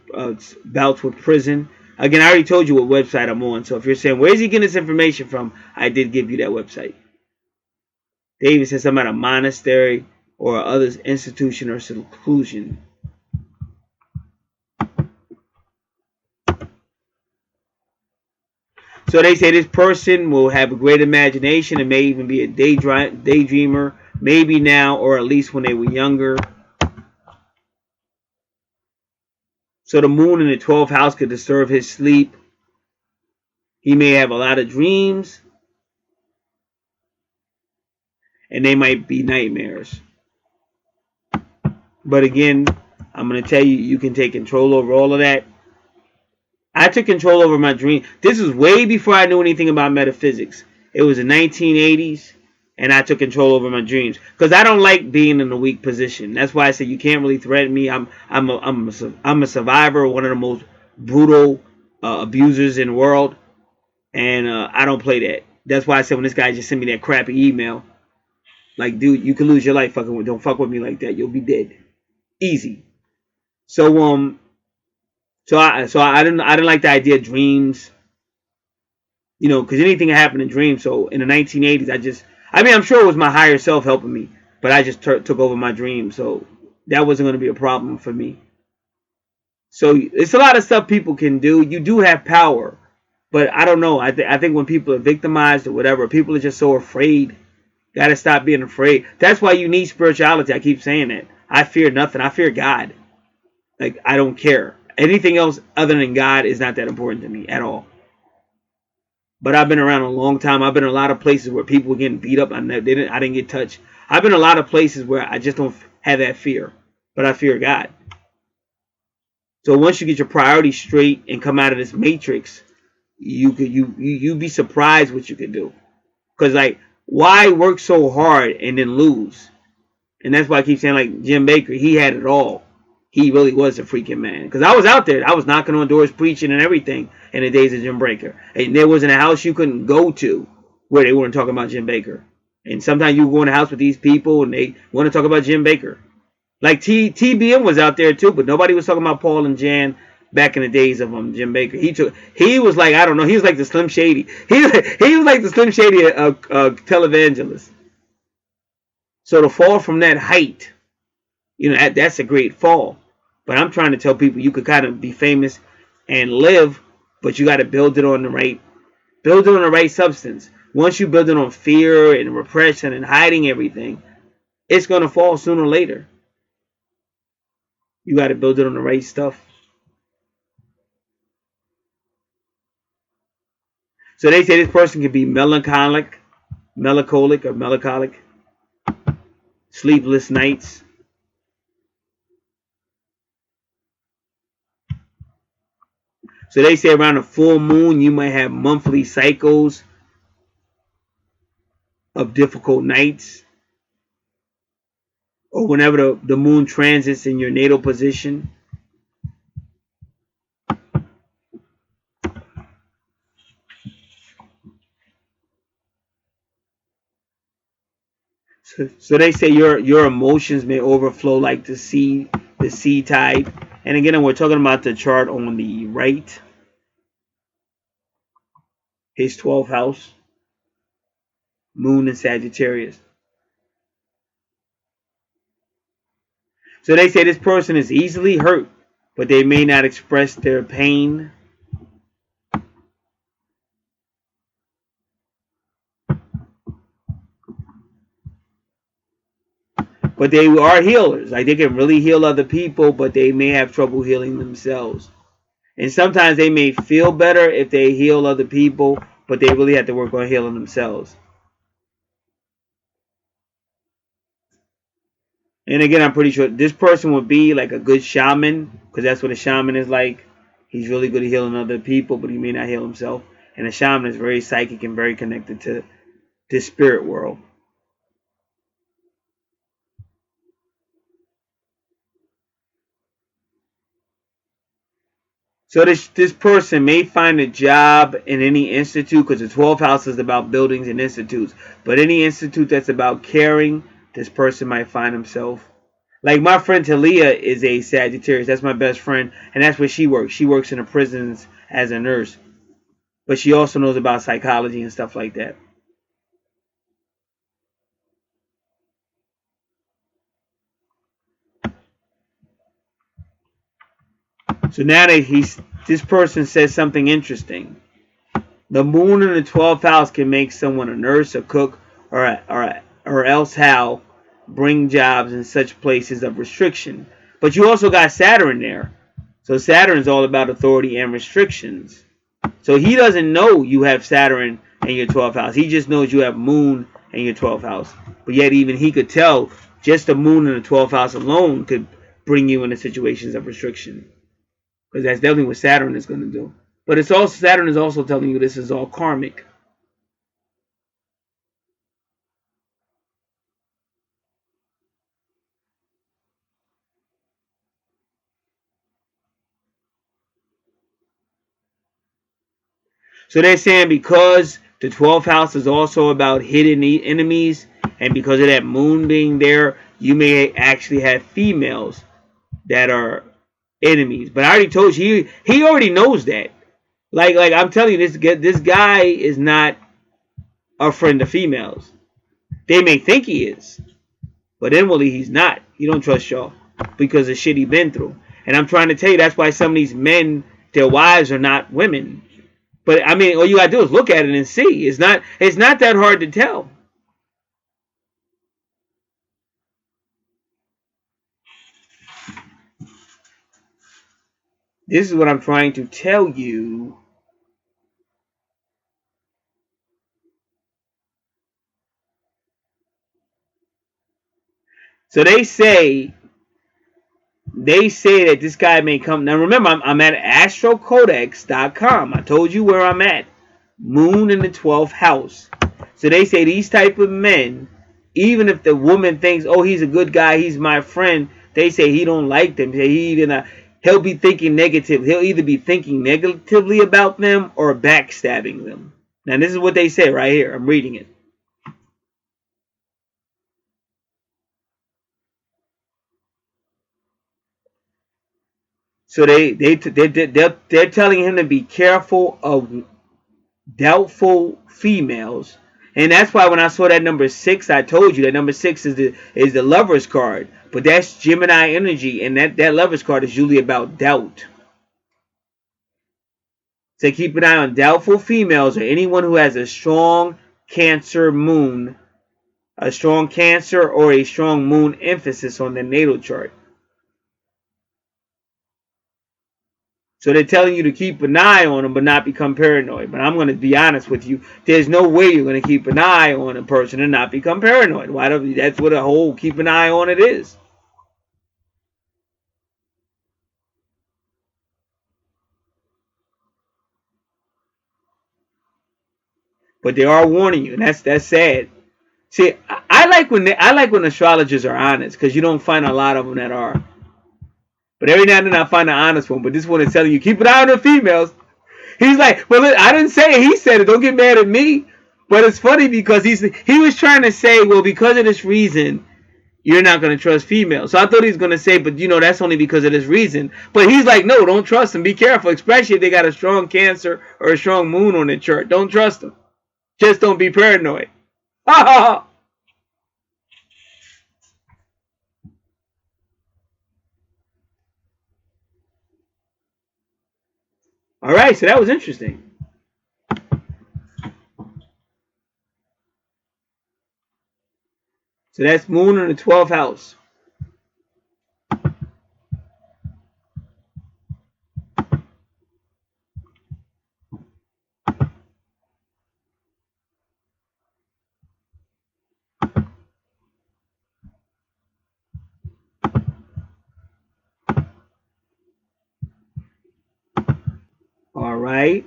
Speaker 1: bouts with prison. Again, I already told you what website I'm on. So if you're saying, where's he getting this information from? I did give you that website. They even said something about a monastery or other institution or seclusion. So they say this person will have a great imagination and may even be a daydreamer, maybe now or at least when they were younger. So the moon in the 12th house could disturb his sleep. He may have a lot of dreams, and they might be nightmares. But again, I'm going to tell you, you can take control over all of that. I took control over my dream. This was way before I knew anything about metaphysics. It was the 1980s, and I took control over my dreams because I don't like being in a weak position. That's why I said you can't really threaten me. I'm a survivor, one of the most brutal abusers in the world, and I don't play that. That's why I said when this guy just sent me that crappy email, like, dude, you can lose your life fucking with. Don't fuck with me like that. You'll be dead, easy. So I didn't like the idea of dreams, you know, because anything can happen in dreams. So in the 1980s, I'm sure it was my higher self helping me, but I just took over my dreams. So that wasn't going to be a problem for me. So it's a lot of stuff people can do. You do have power, but I don't know. I think when people are victimized or whatever, people are just so afraid. Got to stop being afraid. That's why you need spirituality. I keep saying that. I fear nothing. I fear God. Like, I don't care. Anything else other than God is not that important to me at all. But I've been around a long time. I've been in a lot of places where people were getting beat up. I didn't get touched. I've been in a lot of places where I just don't have that fear. But I fear God. So once you get your priorities straight and come out of this matrix, you'd be surprised what you can do. Because like Why work so hard and then lose? And that's why I keep saying, like Jim Baker, he had it all. He really was a freaking man. Because I was out there. I was knocking on doors, preaching and everything in the days of Jim Baker. And there wasn't a house you couldn't go to where they weren't talking about Jim Baker. And sometimes you go in a house with these people and they want to talk about Jim Baker. Like TBM was out there too, but nobody was talking about Paul and Jan back in the days of Jim Baker. He was like, I don't know, he was like the Slim Shady. He was like the Slim Shady televangelist. So to fall from that height, that's a great fall. But I'm trying to tell people you could kind of be famous and live, but you got to build it on the right substance. Once you build it on fear and repression and hiding everything, it's going to fall sooner or later. You got to build it on the right stuff. So they say this person can be melancholic, sleepless nights. So they say around a full moon, you might have monthly cycles of difficult nights. Or whenever the moon transits in your natal position. So they say your emotions may overflow like the sea tide. And again, we're talking about the chart on the right. His 12th house. Moon in Sagittarius. So they say this person is easily hurt, but they may not express their pain. But they are healers. Like they can really heal other people, but they may have trouble healing themselves. And sometimes they may feel better if they heal other people, but they really have to work on healing themselves. And again, I'm pretty sure this person would be like a good shaman, because that's what a shaman is like. He's really good at healing other people, but he may not heal himself. And a shaman is very psychic and very connected to the spirit world. So this person may find a job in any institute, because the 12th house is about buildings and institutes. But any institute that's about caring, this person might find himself. Like my friend Talia is a Sagittarius. That's my best friend, and that's where she works. She works in the prisons as a nurse, but she also knows about psychology and stuff like that. So now that this person says something interesting. The moon in the 12th house can make someone a nurse, a cook, or else how bring jobs in such places of restriction. But you also got Saturn there. So Saturn is all about authority and restrictions. So he doesn't know you have Saturn in your 12th house. He just knows you have moon in your 12th house. But yet even he could tell just the moon in the 12th house alone could bring you into situations of restriction. Because that's definitely what Saturn is going to do. But it's also Saturn is also telling you this is all karmic. So they're saying because the 12th house is also about hidden enemies, and because of that moon being there, you may actually have females that are enemies. But I already told you, he already knows that. Like I'm telling you, this guy is not a friend of females. They may think he is, but inwardly he's not. He don't trust y'all because of shit he been through. And I'm trying to tell you, that's why some of these men, their wives are not women. But I mean, all you gotta do is look at it and see. It's not that hard to tell. This is what I'm trying to tell you. So they say that this guy may come. Now remember, I'm at astrocodex.com. I told you where I'm at. Moon in the 12th house. So they say these type of men, even if the woman thinks, oh, he's a good guy, he's my friend, they say he don't like them. He'll be thinking negative. He'll either be thinking negatively about them or backstabbing them. Now this is what they say right here. I'm reading it. So they're telling him to be careful of doubtful females. And that's why when I saw that number 6, I told you that number 6 is the lover's card. But that's Gemini energy, and that lover's card is usually about doubt. So keep an eye on doubtful females or anyone who has a strong Cancer moon, a strong Cancer or a strong moon emphasis on the natal chart. So they're telling you to keep an eye on them, but not become paranoid. But I'm going to be honest with you. There's no way you're going to keep an eye on a person and not become paranoid. Why don't? That's what a whole keep an eye on it is. But they are warning you, and that's sad. See, I like when astrologers are honest, because you don't find a lot of them that are. But every now and then I find an honest one. But this one is telling you keep an eye on the females. He's like, well, I didn't say it. He said it. Don't get mad at me. But it's funny because he was trying to say, well, because of this reason, you're not going to trust females. So I thought he was going to say, but that's only because of this reason. But he's like, no, don't trust them. Be careful, especially if they got a strong Cancer or a strong moon on their chart. Don't trust them. Just don't be paranoid. All right, so that was interesting. So that's moon in the 12th house. All right.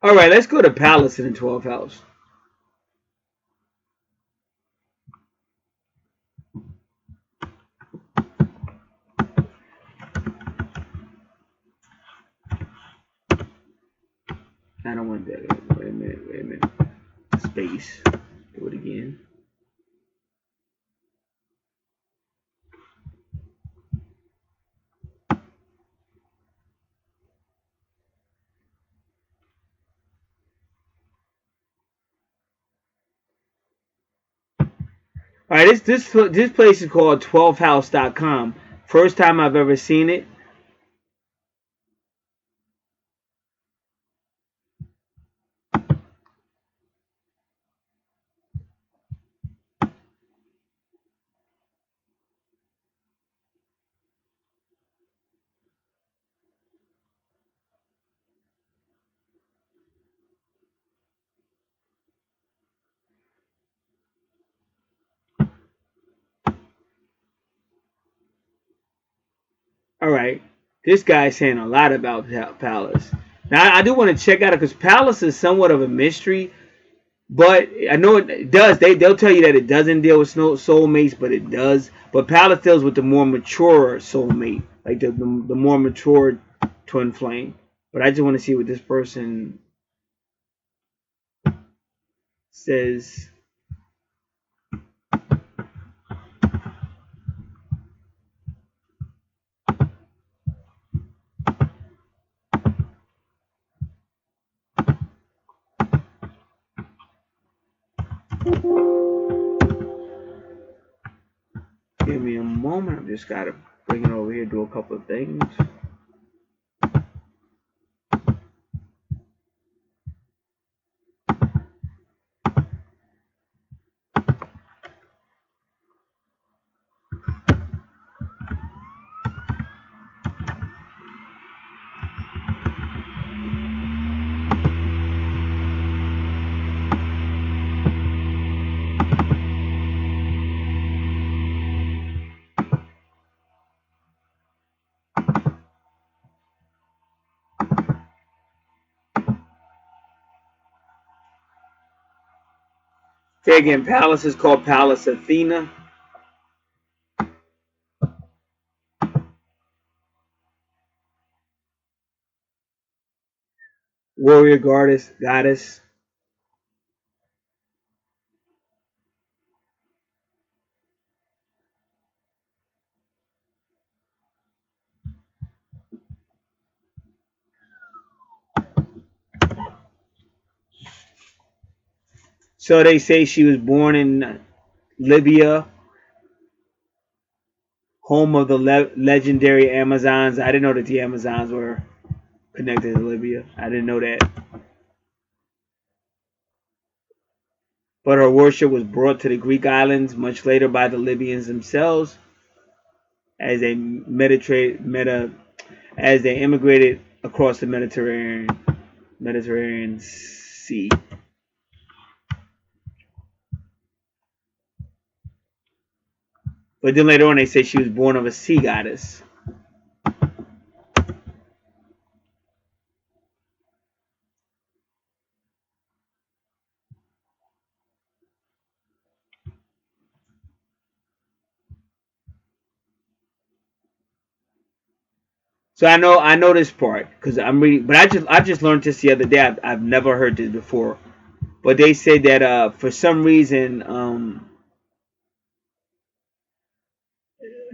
Speaker 1: All right, let's go to Palace in the 12th house. I don't want that. Wait a minute. Space. Do it again. All right, this place is called 12house.com. First time I've ever seen it. All right, this guy's saying a lot about Palace. Now I do want to check out it because Palace is somewhat of a mystery, but I know it does. They'll tell you that it doesn't deal with soulmates, but it does. But Palace deals with the more mature soulmate, like the more mature twin flame. But I just want to see what this person says. Give me a moment. I've just got to bring it over here, do a couple of things. Say again, Pallas is called Pallas Athena, warrior goddess. So they say she was born in Libya, home of the legendary Amazons. I didn't know that the Amazons were connected to Libya. I didn't know that. But her worship was brought to the Greek islands much later by the Libyans themselves as they as they immigrated across the Mediterranean Sea. But then later on they say she was born of a sea goddess. So I know this part because I'm reading, but I just learned this the other day. I've never heard this before, but they say that for some reason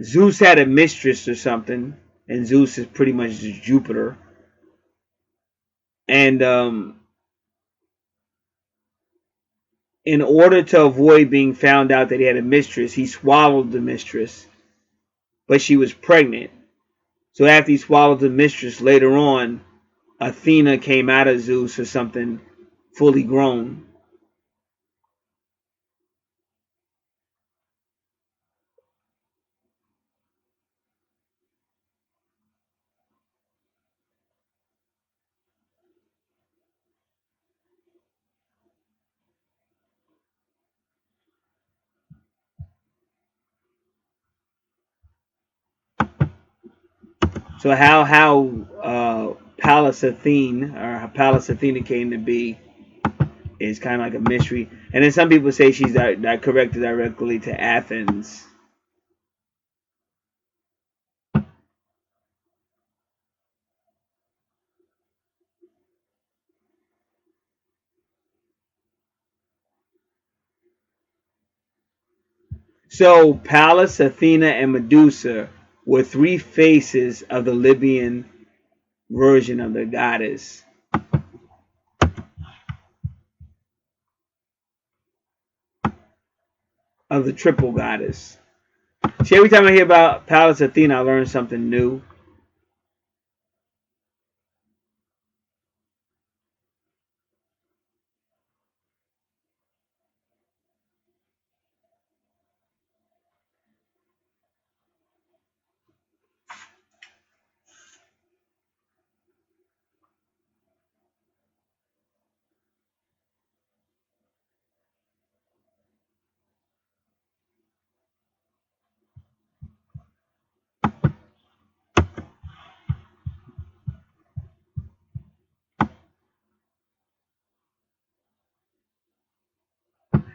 Speaker 1: Zeus had a mistress or something, and Zeus is pretty much just Jupiter, and in order to avoid being found out that he had a mistress, he swallowed the mistress, but she was pregnant. So after he swallowed the mistress, later on, Athena came out of Zeus or something, fully grown. So how Pallas Athene or Pallas Athena came to be is kind of like a mystery. And then some people say she's that corrected directly to Athens. So Pallas, Athena, and Medusa were three faces of the Libyan version of the goddess, of the triple goddess. See, every time I hear about Pallas Athena, I learn something new.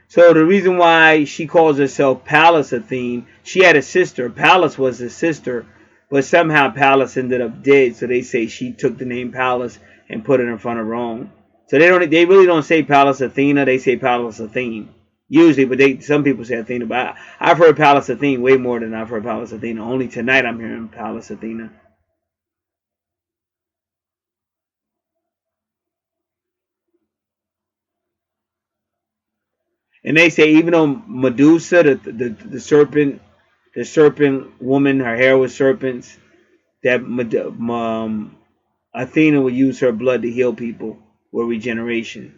Speaker 1: So the reason why she calls herself Pallas Athene, she had a sister. Pallas was his sister, but somehow Pallas ended up dead. So they say she took the name Pallas and put it in front of her own. So they really don't say Pallas Athena. They say Pallas Athene usually, but some people say Athena. But I've heard Pallas Athene way more than I've heard Pallas Athena. Only tonight I'm hearing Pallas Athena. And they say even though Medusa, the serpent woman, her hair was serpents. That Athena would use her blood to heal people with regeneration.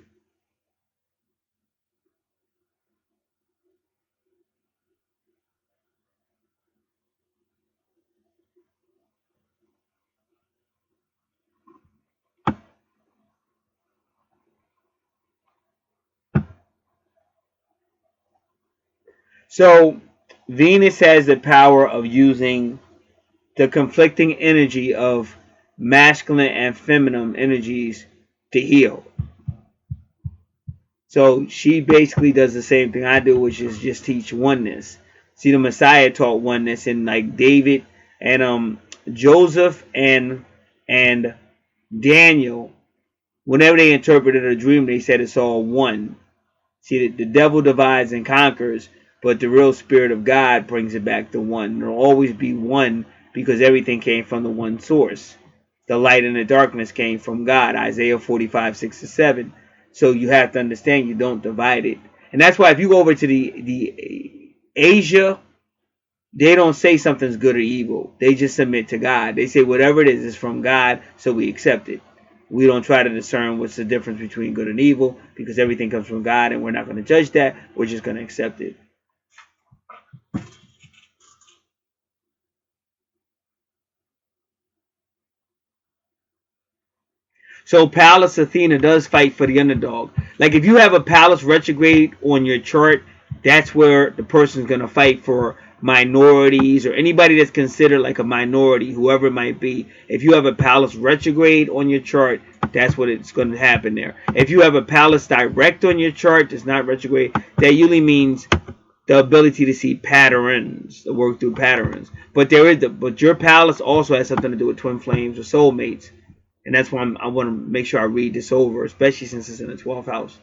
Speaker 1: So Venus has the power of using the conflicting energy of masculine and feminine energies to heal. So she basically does the same thing I do, which is just teach oneness. See, the Messiah taught oneness, and like David and Joseph and Daniel, whenever they interpreted a dream, they said it's all one. See, the devil divides and conquers, but the real spirit of God brings it back to one. There'll always be one because everything came from the one source. The light and the darkness came from God. Isaiah 45:6-7. So you have to understand you don't divide it. And that's why if you go over to the Asia, they don't say something's good or evil. They just submit to God. They say whatever it is from God, so we accept it. We don't try to discern what's the difference between good and evil because everything comes from God and we're not going to judge that. We're just going to accept it. So Pallas Athena does fight for the underdog. Like if you have a Pallas retrograde on your chart, that's where the person's gonna fight for minorities or anybody that's considered like a minority, whoever it might be. If you have a Pallas retrograde on your chart, that's what it's going to happen there. If you have a Pallas direct on your chart, that's not retrograde, that usually means the ability to see patterns, to work through patterns. But your Pallas also has something to do with twin flames or soulmates. And that's why I want to make sure I read this over, especially since it's in the 12th house.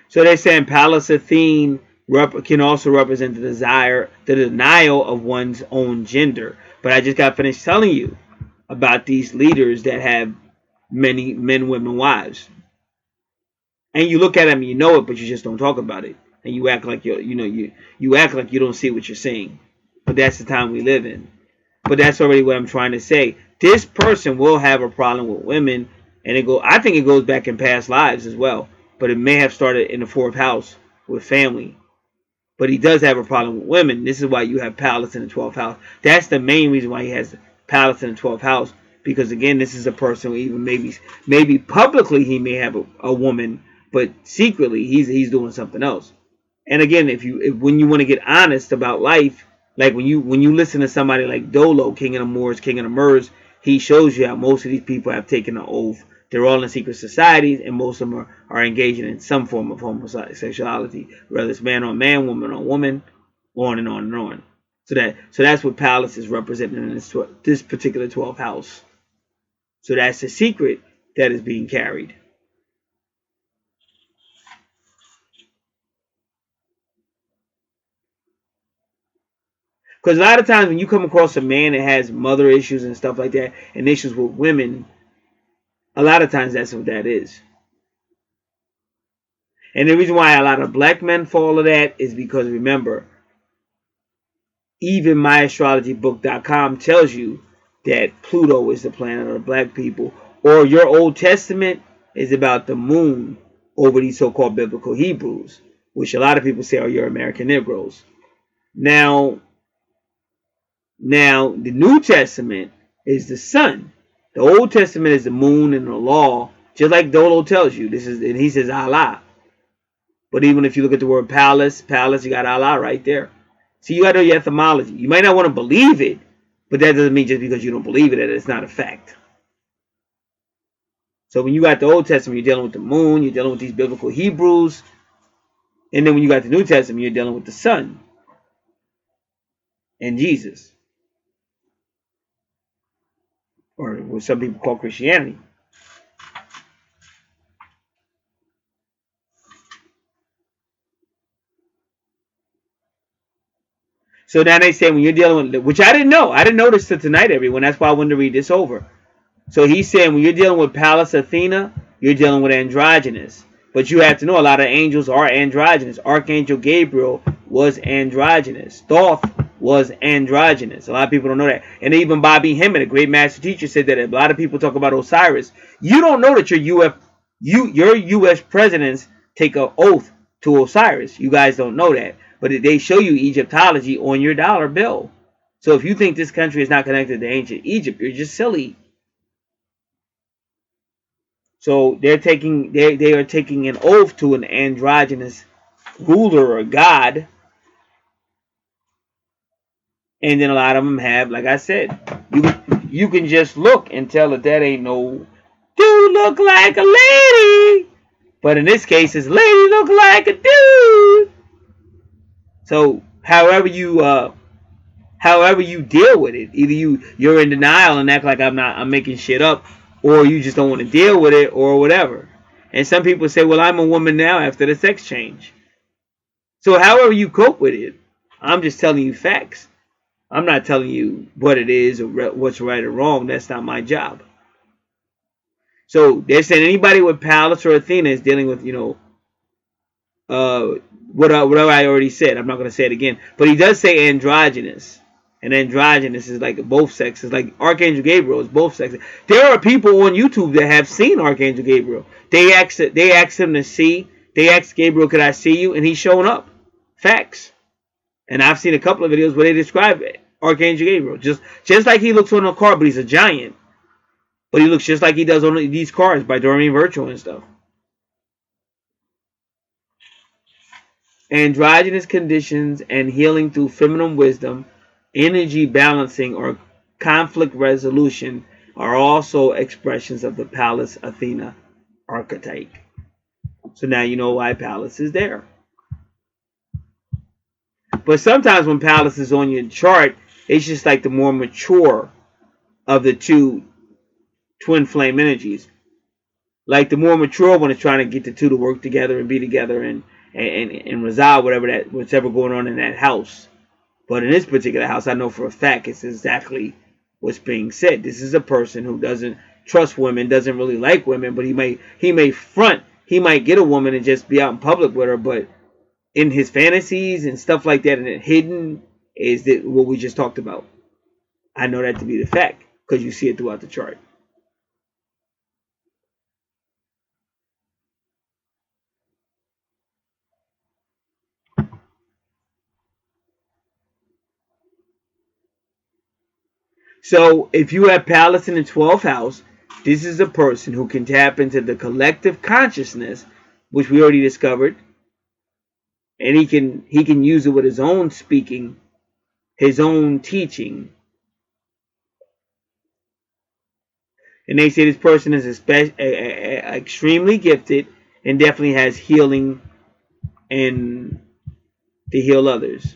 Speaker 1: So they're saying Pallas Athene can also represent the denial of one's own gender. But I just got finished telling you about these leaders that have many men, women, wives. And you look at them, you know it, but you just don't talk about it. And you act like you act like you don't see what you're seeing. But that's the time we live in. But that's already what I'm trying to say. This person will have a problem with women, and I think it goes back in past lives as well. But it may have started in the 4th house with family. But he does have a problem with women. This is why you have Pallas in the 12th house. That's the main reason why he has Pallas in the 12th house. Because again, this is a person who even maybe publicly he may have a woman, but secretly he's doing something else. And again, when you want to get honest about life, like when you listen to somebody like Dolo, King of the Moors, King of the Murs, he shows you how most of these people have taken an oath. They're all in secret societies, and most of them are engaging in some form of homosexuality, whether it's man on man, woman on woman, on and on and on. So that's what Pallas is representing in this particular 12th house. So that's the secret that is being carried. Because a lot of times when you come across a man that has mother issues and stuff like that, and issues with women, a lot of times that's what that is. And the reason why a lot of black men fall to that is because remember, even myastrologybook.com tells you that Pluto is the planet of the black people, or your Old Testament is about the moon over these so-called biblical Hebrews, which a lot of people say are your American Negroes. Now, the New Testament is the sun. The Old Testament is the moon and the law, just like Dolo tells you. And he says Allah. But even if you look at the word palace, you got Allah right there. See, you got to know your etymology. You might not want to believe it, but that doesn't mean just because you don't believe it that it's not a fact. So when you got the Old Testament, you're dealing with the moon, you're dealing with these biblical Hebrews, and then when you got the New Testament, you're dealing with the sun and Jesus, or what some people call Christianity. So now they say when you're dealing with, which I didn't know this till tonight, everyone. That's why I wanted to read this over. So he's saying when you're dealing with Pallas Athena, you're dealing with androgynous. But you have to know a lot of angels are androgynous. Archangel Gabriel was androgynous. Thoth was androgynous. A lot of people don't know that. And even Bobby Hemmett, a great master teacher, said that a lot of people talk about Osiris. You don't know that your U.S. presidents take an oath to Osiris. You guys don't know that. But they show you Egyptology on your dollar bill. So if you think this country is not connected to ancient Egypt, you're just silly. So they are taking an oath to an androgynous ruler or god, and then a lot of them have, like I said, you can just look and tell that ain't no dude look like a lady, but in this case, it's lady look like a dude. So however you deal with it, either you're in denial and act like I'm making shit up, or you just don't want to deal with it or whatever. And some people say, well, I'm a woman now after the sex change. So however you cope with it, I'm just telling you facts. I'm not telling you what it is or what's right or wrong. That's not my job. So they're saying anybody with Pallas or Athena is dealing with, whatever I already said. I'm not going to say it again. But he does say androgynous. And androgynous is like both sexes. Like Archangel Gabriel is both sexes. There are people on YouTube that have seen Archangel Gabriel. They asked him to see. They asked Gabriel, could I see you? And he's showing up. Facts. And I've seen a couple of videos where they describe Archangel Gabriel. Just like he looks on a car, but he's a giant. But he looks just like he does on these cars by Doreen Virtual and stuff. Androgynous conditions and healing through feminine wisdom, energy balancing, or conflict resolution are also expressions of the Pallas Athena archetype. So now you know why Pallas is there. But sometimes when Pallas is on your chart, it's just like the more mature of the two twin flame energies. Like the more mature one is trying to get the two to work together and be together and resolve what's ever going on in that house. But in this particular house, I know for a fact it's exactly what's being said. This is a person who doesn't trust women, doesn't really like women, but he may front. He might get a woman and just be out in public with her, but in his fantasies and stuff like that, and it hidden is that what we just talked about. I know that to be the fact because you see it throughout the chart. So if you have Pallas in the 12th house, this is a person who can tap into the collective consciousness, which we already discovered, and he can use it with his own speaking, his own teaching. And they say this person is extremely gifted and definitely has healing and to heal others.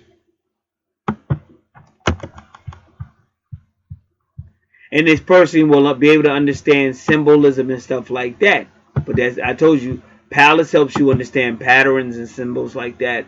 Speaker 1: And this person will not be able to understand symbolism and stuff like that. But as I told you, Pallas helps you understand patterns and symbols like that.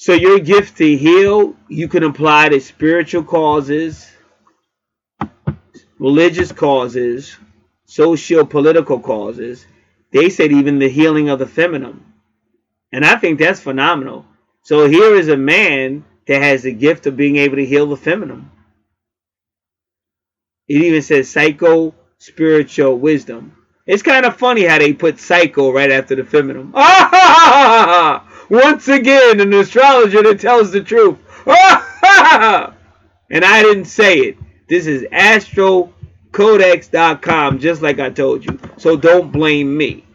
Speaker 1: So your gift to heal, you can apply to spiritual causes, religious causes, socio-political causes. They said even the healing of the feminine. And I think that's phenomenal. So here is a man that has the gift of being able to heal the feminine. It even says psycho spiritual wisdom. It's kind of funny how they put psycho right after the feminine. Once again, an astrologer that tells the truth. And I didn't say it. This is astrocodex.com, just like I told you. So don't blame me.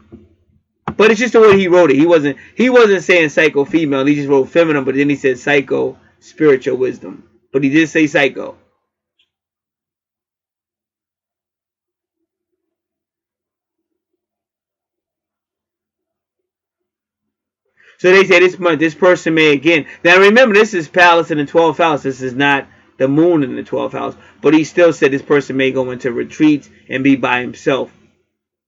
Speaker 1: But it's just the way he wrote it. He wasn't saying psycho female. He just wrote feminine, but then he said psycho spiritual wisdom. But he did say psycho. So they say this person may again. Now remember, this is Pallas in the 12th house. This is not the moon in the 12th house. But he still said this person may go into retreats and be by himself.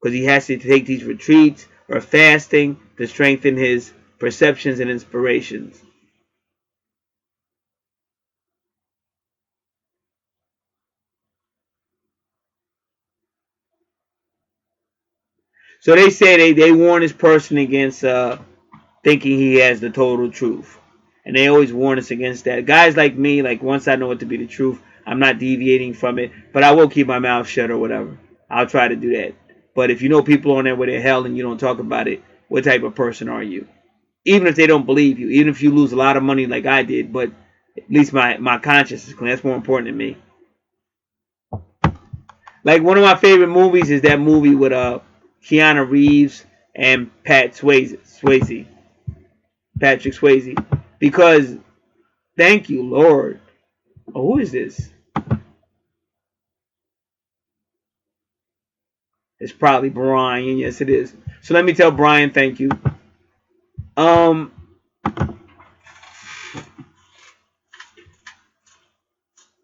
Speaker 1: because he has to take these retreats or fasting to strengthen his perceptions and inspirations. So they say they warn this person against thinking he has the total truth. And they always warn us against that. Guys like me, like once I know it to be the truth, I'm not deviating from it, but I will keep my mouth shut or whatever. I'll try to do that. But if you know people on there with their hell and you don't talk about it, what type of person are you? Even if they don't believe you, even if you lose a lot of money like I did, but at least my conscience is clean. That's more important than me. Like one of my favorite movies is that movie with Keanu Reeves and Patrick Swayze, because thank you, Lord. Oh, who is this? It's probably Brian. Yes, it is. So let me tell Brian thank you. Um,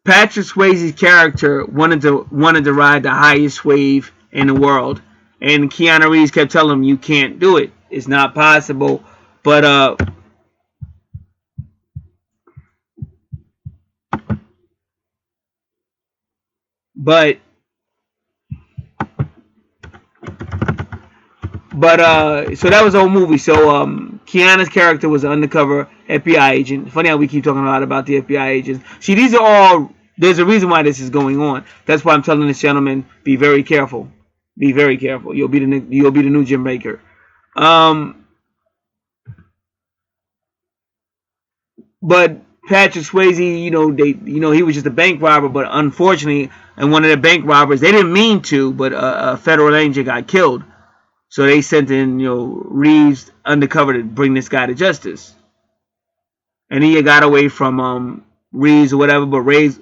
Speaker 1: Patrick Swayze's character wanted to ride the highest wave in the world, and Keanu Reeves kept telling him, "You can't do it. It's not possible." But but so that was the whole movie. So Keanu's character was an undercover FBI agent. Funny how we keep talking a lot about the FBI agents. See, these are all. There's a reason why this is going on. That's why I'm telling this gentleman, be very careful. Be very careful. You'll be the new Jim Baker. Um, but Patrick Swayze, he was just a bank robber. But unfortunately, and one of the bank robbers, they didn't mean to, but a federal agent got killed. So they sent in, Reeves undercover to bring this guy to justice. And he got away from Reeves or whatever, but Reeves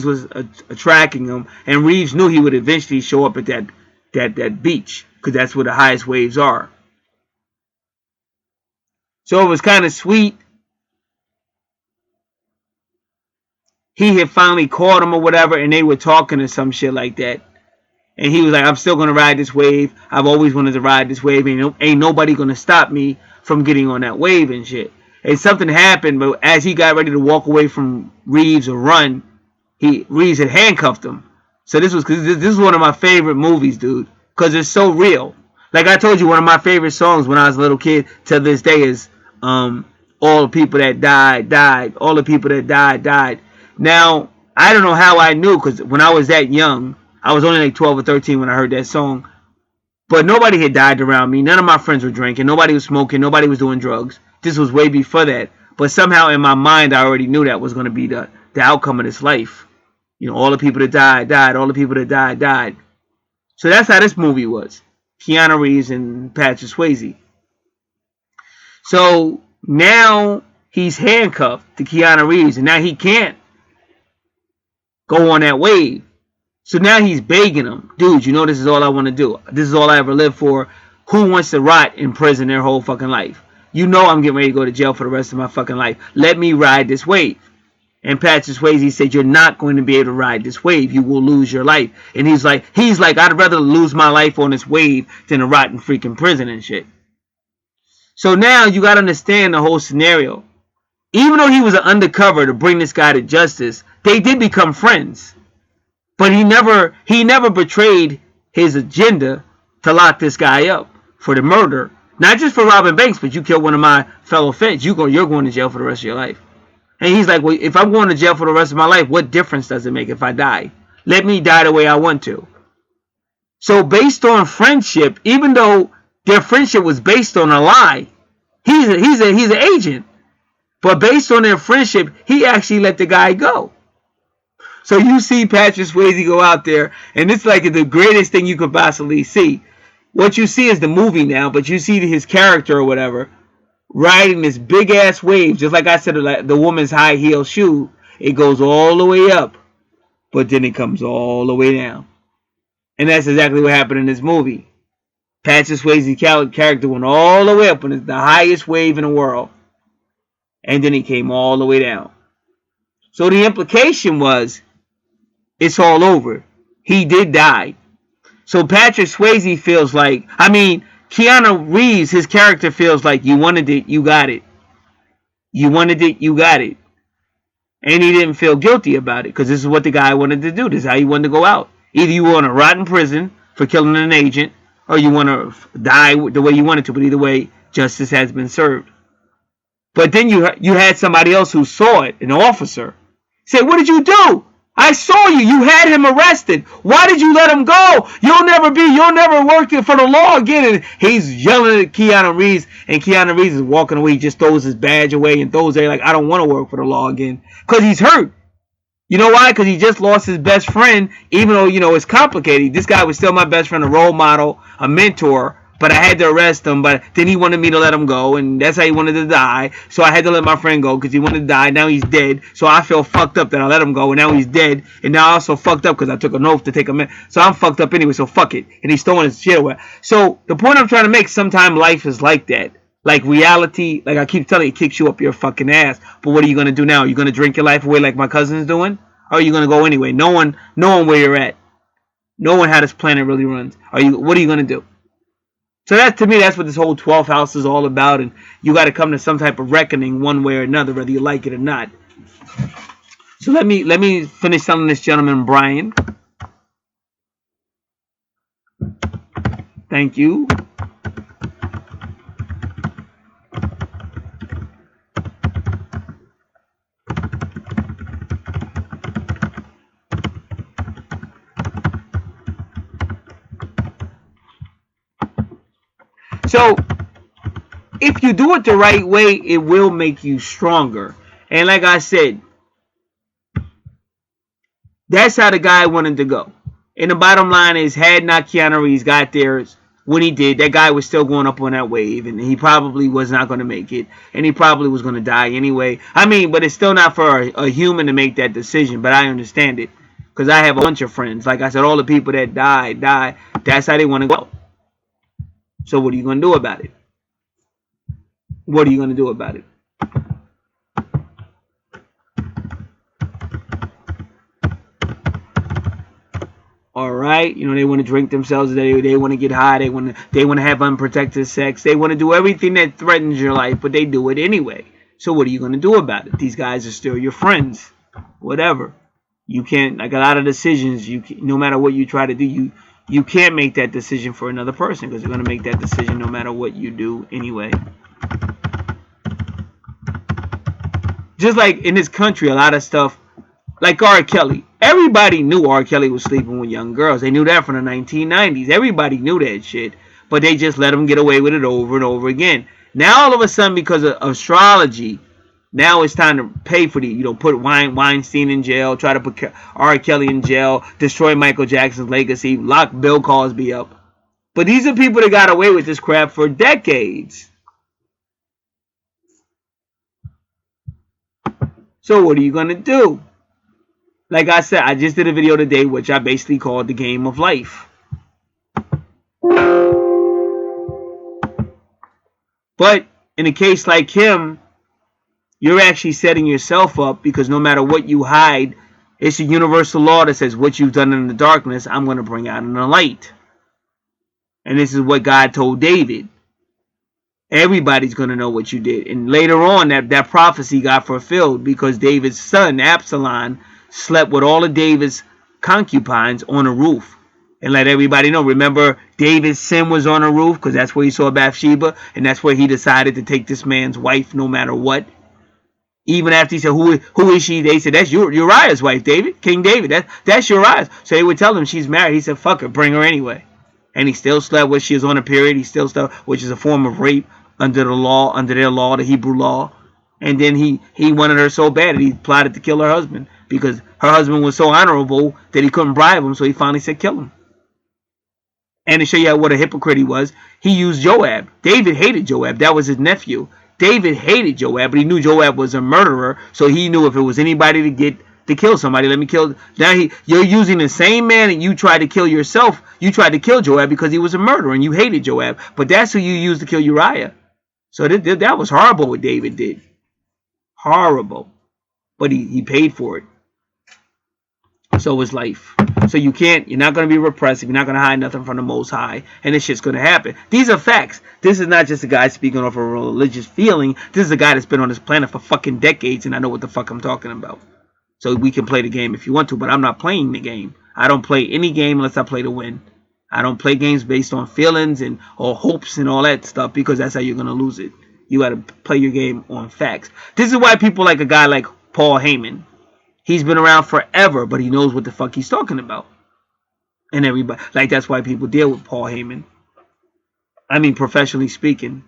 Speaker 1: was tracking him, and Reeves knew he would eventually show up at that beach because that's where the highest waves are. So it was kind of sweet. He had finally caught him or whatever, and they were talking or some shit like that. And he was like, "I'm still gonna ride this wave. I've always wanted to ride this wave. Ain't nobody gonna stop me from getting on that wave and shit." And something happened, but as he got ready to walk away from Reeves or run, Reeves had handcuffed him. So this is one of my favorite movies, dude, because it's so real. Like I told you, one of my favorite songs when I was a little kid to this day is "All the People That Died." All the people that died. Now I don't know how I knew, because when I was that young, I was only like 12 or 13 when I heard that song. But nobody had died around me. None of my friends were drinking. Nobody was smoking. Nobody was doing drugs. This was way before that. But somehow in my mind, I already knew that was going to be the outcome of this life. All the people that died. All the people that died. So that's how this movie was. Keanu Reeves and Patrick Swayze. So now he's handcuffed to Keanu Reeves, and now he can't go on that wave. So now he's begging him, "Dude, this is all I want to do. This is all I ever lived for. Who wants to rot in prison their whole fucking life? I'm getting ready to go to jail for the rest of my fucking life. Let me ride this wave." And Patrick Swayze said, "You're not going to be able to ride this wave. You will lose your life." And he's like, "I'd rather lose my life on this wave than to rot in freaking prison and shit." So now you got to understand the whole scenario. Even though he was an undercover to bring this guy to justice, they did become friends. But he never betrayed his agenda to lock this guy up for the murder. Not just for robbing banks, but you killed one of my fellow feds. You're going to jail for the rest of your life. And he's like, "Well, if I'm going to jail for the rest of my life, what difference does it make if I die? Let me die the way I want to." So based on friendship, even though their friendship was based on a lie, he's an agent. But based on their friendship, he actually let the guy go. So you see Patrick Swayze go out there, and it's like the greatest thing you could possibly see. What you see is the movie now, but you see his character or whatever riding this big ass wave, just like I said, like the woman's high heel shoe. It goes all the way up, but then it comes all the way down. And that's exactly what happened in this movie. Patrick Swayze's character went all the way up on the highest wave in the world, and then he came all the way down. So the implication was, it's all over. He did die. So Patrick Swayze feels like, I mean, Keanu Reeves, his character feels like you wanted it, you got it. You wanted it, you got it. And he didn't feel guilty about it because this is what the guy wanted to do. This is how he wanted to go out. Either you want to rot in prison for killing an agent or you want to die the way you wanted to. But either way, justice has been served. But then you had somebody else who saw it, an officer, say, "What did you do? I saw you. You had him arrested. Why did you let him go? You'll never work for the law again." And he's yelling at Keanu Reeves, and Keanu Reeves is walking away. He just throws his badge away and throws it like, "I don't want to work for the law again," because he's hurt. You know why? Because he just lost his best friend, even though, it's complicated. This guy was still my best friend, a role model, a mentor, but I had to arrest him. But then he wanted me to let him go, and that's how he wanted to die. So I had to let my friend go because he wanted to die. Now he's dead. So I feel fucked up that I let him go, and now he's dead. And now I also fucked up because I took an oath to take him in. So I'm fucked up anyway, so fuck it. And he's throwing his shit away. So the point I'm trying to make, sometimes life is like that. Like reality, like I keep telling you, it kicks you up your fucking ass. But what are you going to do now? Are you going to drink your life away like my cousin's doing? Or are you going to go anyway? No one where you're at. No one how this planet really runs. What are you going to do? So that, to me, that's what this whole 12th house is all about. And you got to come to some type of reckoning one way or another, whether you like it or not. So let me finish telling this gentleman, Brian. Thank you. So, if you do it the right way, it will make you stronger. And like I said, that's how the guy wanted to go. And the bottom line is, had not Keanu Reeves got there when he did, that guy was still going up on that wave, and he probably was not going to make it, and he probably was going to die anyway. I mean, but it's still not for a human to make that decision, but I understand it, because I have a bunch of friends. Like I said, all the people that died, that's how they want to go. So what are you going to do about it? What are you going to do about it? All right, they want to drink themselves. They want to get high. They want to have unprotected sex. They want to do everything that threatens your life, but they do it anyway. So what are you going to do about it? These guys are still your friends. Whatever. You can't, like a lot of decisions, no matter what you try to do, you can't make that decision for another person because they're going to make that decision no matter what you do anyway. Just like in this country, a lot of stuff, like R. Kelly. Everybody knew R. Kelly was sleeping with young girls. They knew that from the 1990s. Everybody knew that shit. But they just let him get away with it over and over again. Now, all of a sudden, because of astrology, now it's time to pay for put Weinstein in jail, try to put R. Kelly in jail, destroy Michael Jackson's legacy, lock Bill Cosby up. But these are people that got away with this crap for decades. So what are you going to do? Like I said, I just did a video today which I basically called the game of life. But in a case like him, you're actually setting yourself up because no matter what you hide, it's a universal law that says what you've done in the darkness, I'm going to bring out in the light. And this is what God told David. Everybody's going to know what you did. And later on, that prophecy got fulfilled because David's son, Absalom, slept with all of David's concubines on a roof. And let everybody know. Remember, David's sin was on a roof because that's where he saw Bathsheba. And that's where he decided to take this man's wife no matter what. Even after he said, who is she? They said, that's Uriah's wife, David. King David. That's Uriah's. So they would tell him she's married. He said, fuck her. Bring her anyway. And he still slept with. She was on a period. He still slept, which is a form of rape under the law, under their law, the Hebrew law. And then he wanted her so bad that he plotted to kill her husband because her husband was so honorable that he couldn't bribe him. So he finally said, kill him. And to show you what a hypocrite he was, he used Joab. David hated Joab. That was his nephew. David hated Joab, but he knew Joab was a murderer. So he knew if it was anybody to kill somebody, let me kill. Now you're using the same man that you tried to kill yourself. You tried to kill Joab because he was a murderer and you hated Joab. But that's who you used to kill Uriah. So that was horrible what David did. Horrible. But he paid for it. So is life. So you're not going to be repressive. You're not going to hide nothing from the Most High. And this shit's going to happen. These are facts. This is not just a guy speaking off a religious feeling. This is a guy that's been on this planet for fucking decades, and I know what the fuck I'm talking about. So we can play the game if you want to, but I'm not playing the game. I don't play any game unless I play to win. I don't play games based on feelings and or hopes and all that stuff, because that's how you're going to lose it. You got to play your game on facts. This is why people like a guy like Paul Heyman. He's been around forever, but he knows what the fuck he's talking about. And everybody, like, that's why people deal with Paul Heyman. I mean, professionally speaking.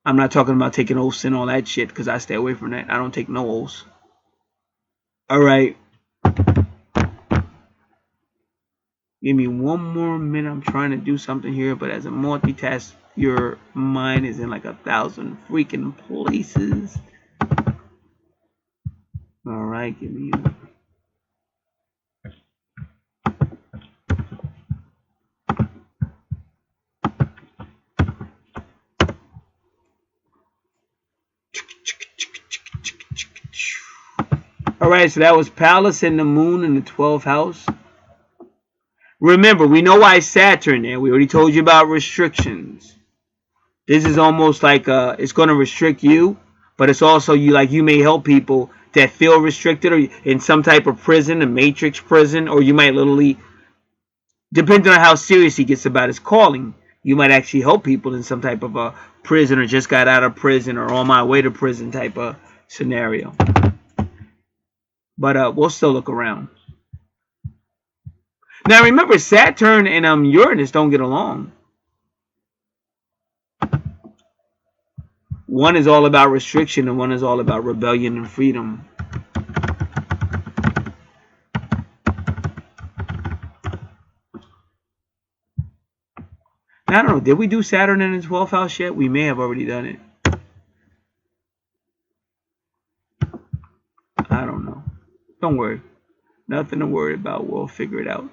Speaker 1: I'm not talking about taking oaths and all that shit, because I stay away from that. I don't take no oaths. Alright. Give me one more minute. I'm trying to do something here, but as a multitask, your mind is in like 1,000 freaking places. Alright, give me... Alright, so that was Palace and the Moon in the 12th house. Remember, we know why Saturn there. We already told you about restrictions. This is almost like it's going to restrict you, but it's also you may help people that feel restricted or in some type of prison, a matrix prison, or you might literally, depending on how serious he gets about his calling, you might actually help people in some type of a prison or just got out of prison or on my way to prison type of scenario. But we'll still look around. Now remember, Saturn and Uranus don't get along. One is all about restriction and one is all about rebellion and freedom. Now, I don't know, did we do Saturn in the 12th house yet? We may have already done it. I don't know. Don't worry. Nothing to worry about. We'll figure it out.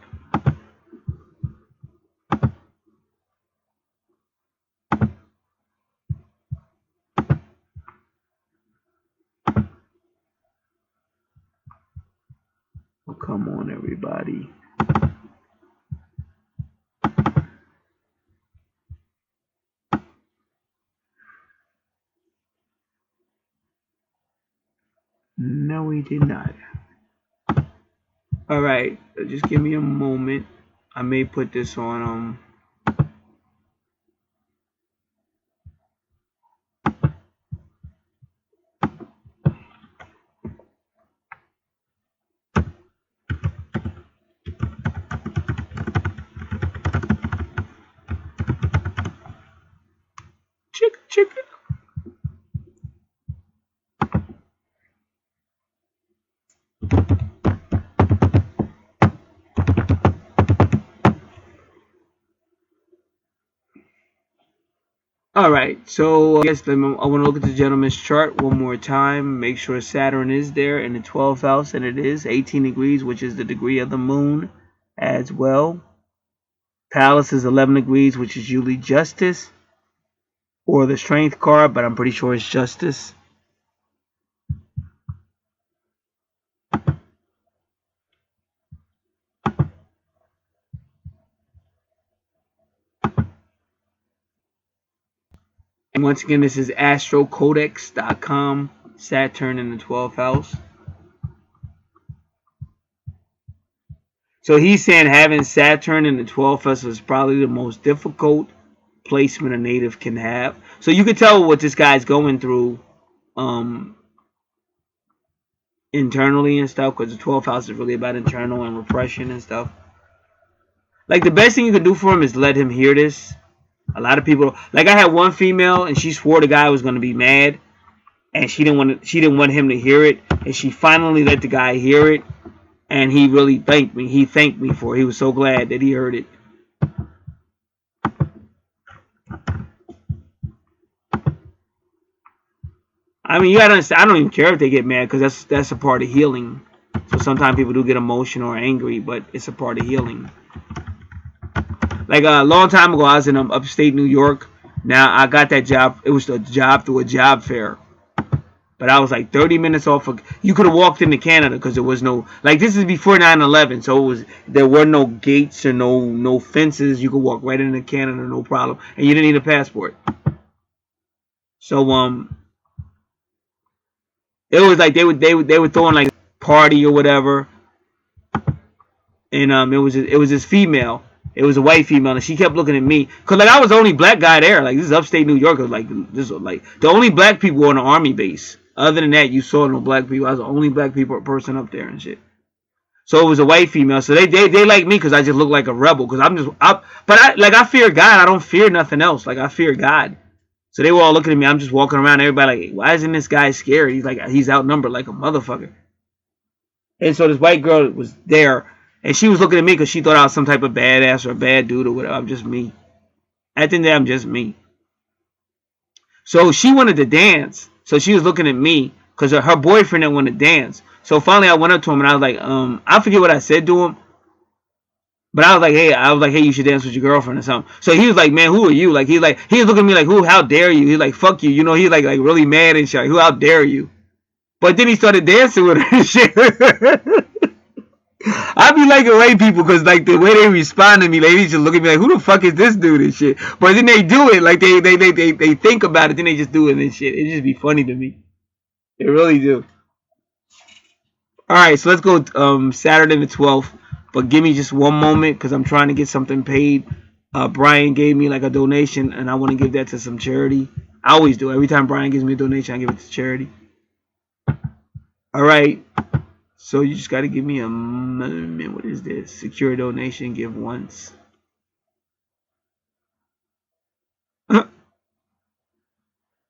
Speaker 1: Oh, come on, everybody. No, we did not. Alright, just give me a moment. I may put this on chicken. Alright, so I guess I want to look at the gentleman's chart one more time. Make sure Saturn is there in the 12th house, and it is 18 degrees, which is the degree of the moon as well. Palace is 11 degrees, which is usually justice or the strength card, but I'm pretty sure it's justice. And once again, this is astrocodex.com, Saturn in the 12th house. So he's saying having Saturn in the 12th house is probably the most difficult placement a native can have. So you can tell what this guy's going through internally and stuff, because the 12th house is really about internal and repression and stuff. Like, the best thing you can do for him is let him hear this. A lot of people, like, I had one female and she swore the guy was going to be mad, and she didn't want him to hear it, and she finally let the guy hear it, and he really thanked me. He thanked me for it. He was so glad that he heard it. I mean, you gotta understand, I don't even care if they get mad, because that's a part of healing. So sometimes people do get emotional or angry, but it's a part of healing. Like a long time ago, I was in upstate New York. Now I got that job. It was a job through a job fair. But I was like 30 minutes off. You could have walked into Canada because there was no, like, this is before 9/11, so there were no gates or no fences. You could walk right into Canada, no problem, and you didn't need a passport. So it was like they were throwing like party or whatever, and it was this female. It was a white female, and she kept looking at me because like I was the only black guy there. Like, this is upstate New York. It was like this was like the only black people were on the army base. Other than that, you saw no black people. I was the only black people person up there and shit. So it was a white female. So they like me because I just look like a rebel. Because I fear God. I don't fear nothing else. Like, I fear God. So they were all looking at me. I'm just walking around. Everybody like, why isn't this guy scared? He's outnumbered like a motherfucker. And so this white girl was there, and she was looking at me because she thought I was some type of badass or a bad dude or whatever. I'm just me. At the end of the day, I'm just me. So she wanted to dance. So she was looking at me because her boyfriend didn't want to dance. So finally, I went up to him and I was like, I forget what I said to him, but I was like, hey, you should dance with your girlfriend or something. So he was like, man, who are you? Like, he was looking at me like, who? How dare you? He's like, fuck you. You know, he's like really mad and shit. Like, who? How dare you? But then he started dancing with her and shit. I be liking white people because like the way they respond to me, like, they just look at me like, who the fuck is this dude and shit. But then they do it, like they think about it, then they just do it and shit. It just be funny to me. They really do. All right, so let's go Saturday the 12th. But give me just one moment because I'm trying to get something paid. Brian gave me like a donation, and I want to give that to some charity. I always do. Every time Brian gives me a donation, I give it to charity. All right. So you just got to give me a moment. What is this? Secure donation. Give once.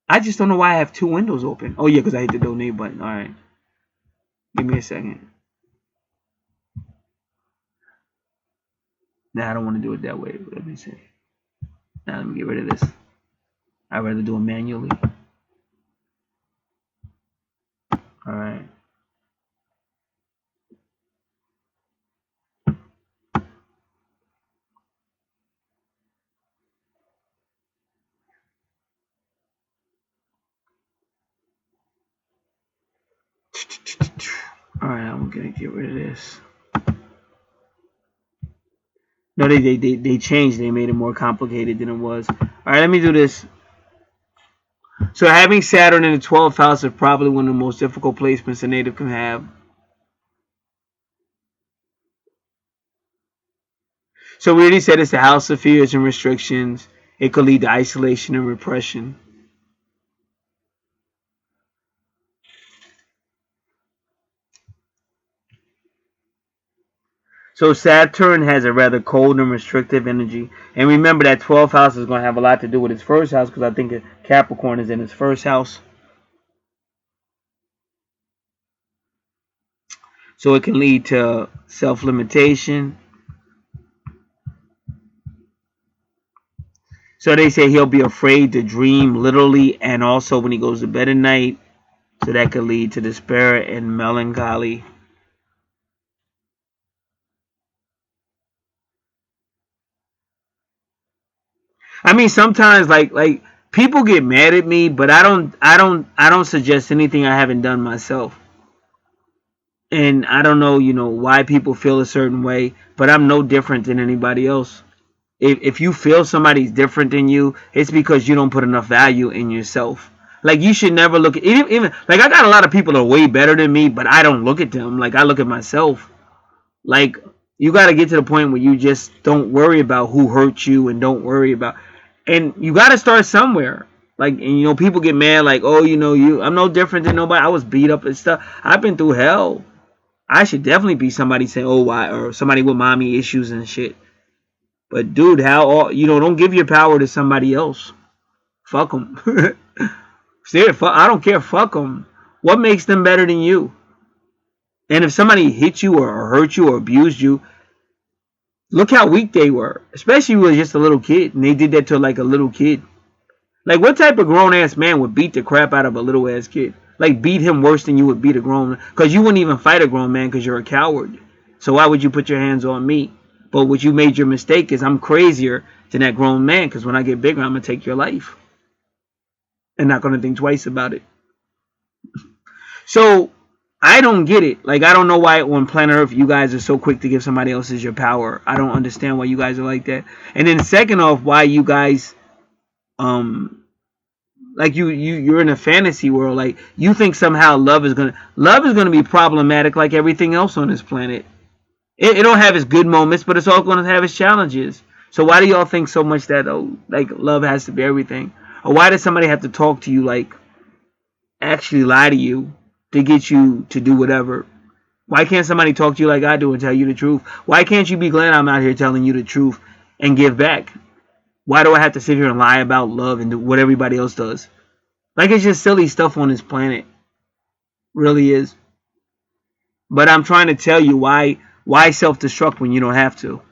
Speaker 1: I just don't know why I have two windows open. Oh, yeah, because I hit the donate button. All right. Give me a second. Nah, I don't want to do it that way. Let me see. Now let me get rid of this. I'd rather do it manually. All right. All right, I'm gonna get rid of this. No, they changed. They made it more complicated than it was. All right, let me do this. So having Saturn in the 12th house is probably one of the most difficult placements a native can have. So we already said it's the house of fears and restrictions. It could lead to isolation and repression. So Saturn has a rather cold and restrictive energy. And remember that 12th house is going to have a lot to do with its first house because I think Capricorn is in its first house. So it can lead to self-limitation. So they say he'll be afraid to dream literally and also when he goes to bed at night. So that could lead to despair and melancholy. I mean, sometimes like people get mad at me, but I don't suggest anything I haven't done myself. And I don't know, why people feel a certain way, but I'm no different than anybody else. If you feel somebody's different than you, it's because you don't put enough value in yourself. Like, you should never look at even like I got a lot of people that are way better than me, but I don't look at them. Like, I look at myself. Like, you got to get to the point where you just don't worry about who hurt you and don't worry about, and you got to start somewhere. Like, and people get mad like, oh, I'm no different than nobody. I was beat up and stuff. I've been through hell. I should definitely be somebody saying, oh, why, or somebody with mommy issues and shit. But dude, don't give your power to somebody else. Fuck them. I don't care. Fuck them. What makes them better than you? And if somebody hit you or hurt you or abused you, look how weak they were. Especially when just a little kid, and they did that to like a little kid. Like, what type of grown ass man would beat the crap out of a little ass kid? Like, beat him worse than you would beat a grown, because you wouldn't even fight a grown man because you're a coward. So why would you put your hands on me? But what you made your mistake is I'm crazier than that grown man, because when I get bigger, I'm going to take your life. And not going to think twice about it. So I don't get it. Like, I don't know why on planet Earth you guys are so quick to give somebody else's your power. I don't understand why you guys are like that. And then second off, why you guys um like you're in a fantasy world. Like, you think somehow love is gonna be problematic like everything else on this planet. It'll have its good moments, but it's all gonna have its challenges. So why do y'all think so much that, oh, like, love has to be everything? Or why does somebody have to talk to you, like, actually lie to you to get you to do whatever? Why can't somebody talk to you like I do and tell you the truth? Why can't you be glad I'm out here telling you the truth and give back? Why do I have to sit here and lie about love and do what everybody else does? Like, it's just silly stuff on this planet. Really is. But I'm trying to tell you why self-destruct when you don't have to.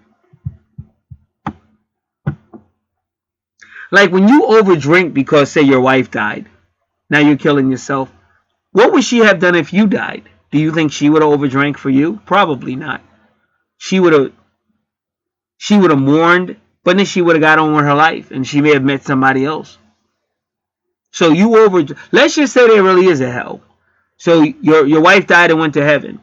Speaker 1: Like, when you overdrink because, say, your wife died, now you're killing yourself. What would she have done if you died? Do you think she would have overdrank for you? Probably not. She would have mourned, but then she would have got on with her life, and she may have met somebody else. So let's just say there really is a hell. So your wife died and went to heaven,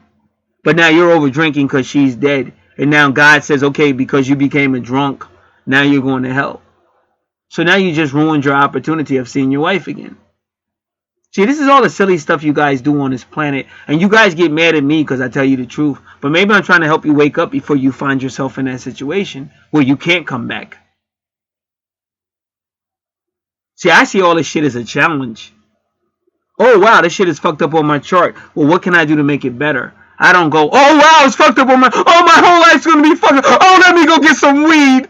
Speaker 1: but now you're over drinking because she's dead, and now God says, okay, because you became a drunk, now you're going to hell. So now you just ruined your opportunity of seeing your wife again. See, this is all the silly stuff you guys do on this planet, and you guys get mad at me because I tell you the truth. But maybe I'm trying to help you wake up before you find yourself in that situation where you can't come back. See, I see all this shit as a challenge. Oh wow, this shit is fucked up on my chart. Well, what can I do to make it better? I don't go, oh wow, it's fucked up on my, oh, my whole life's gonna be fucked up. Oh, let me go get some weed.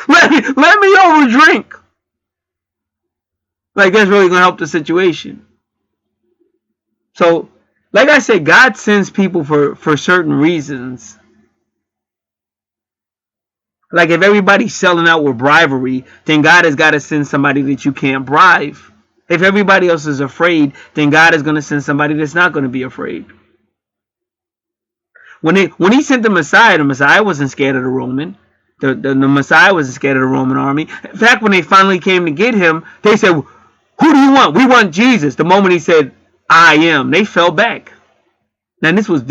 Speaker 1: Let me overdrink. Like, that's really gonna help the situation. So, like I said, God sends people for certain reasons. Like, if everybody's selling out with bribery, then God has got to send somebody that you can't bribe. If everybody else is afraid, then God is going to send somebody that's not going to be afraid. When he sent the Messiah wasn't scared of the Roman. The Messiah wasn't scared of the Roman army. In fact, when they finally came to get him, they said, who do you want? We want Jesus. The moment he said, I am, they fell back. Now this was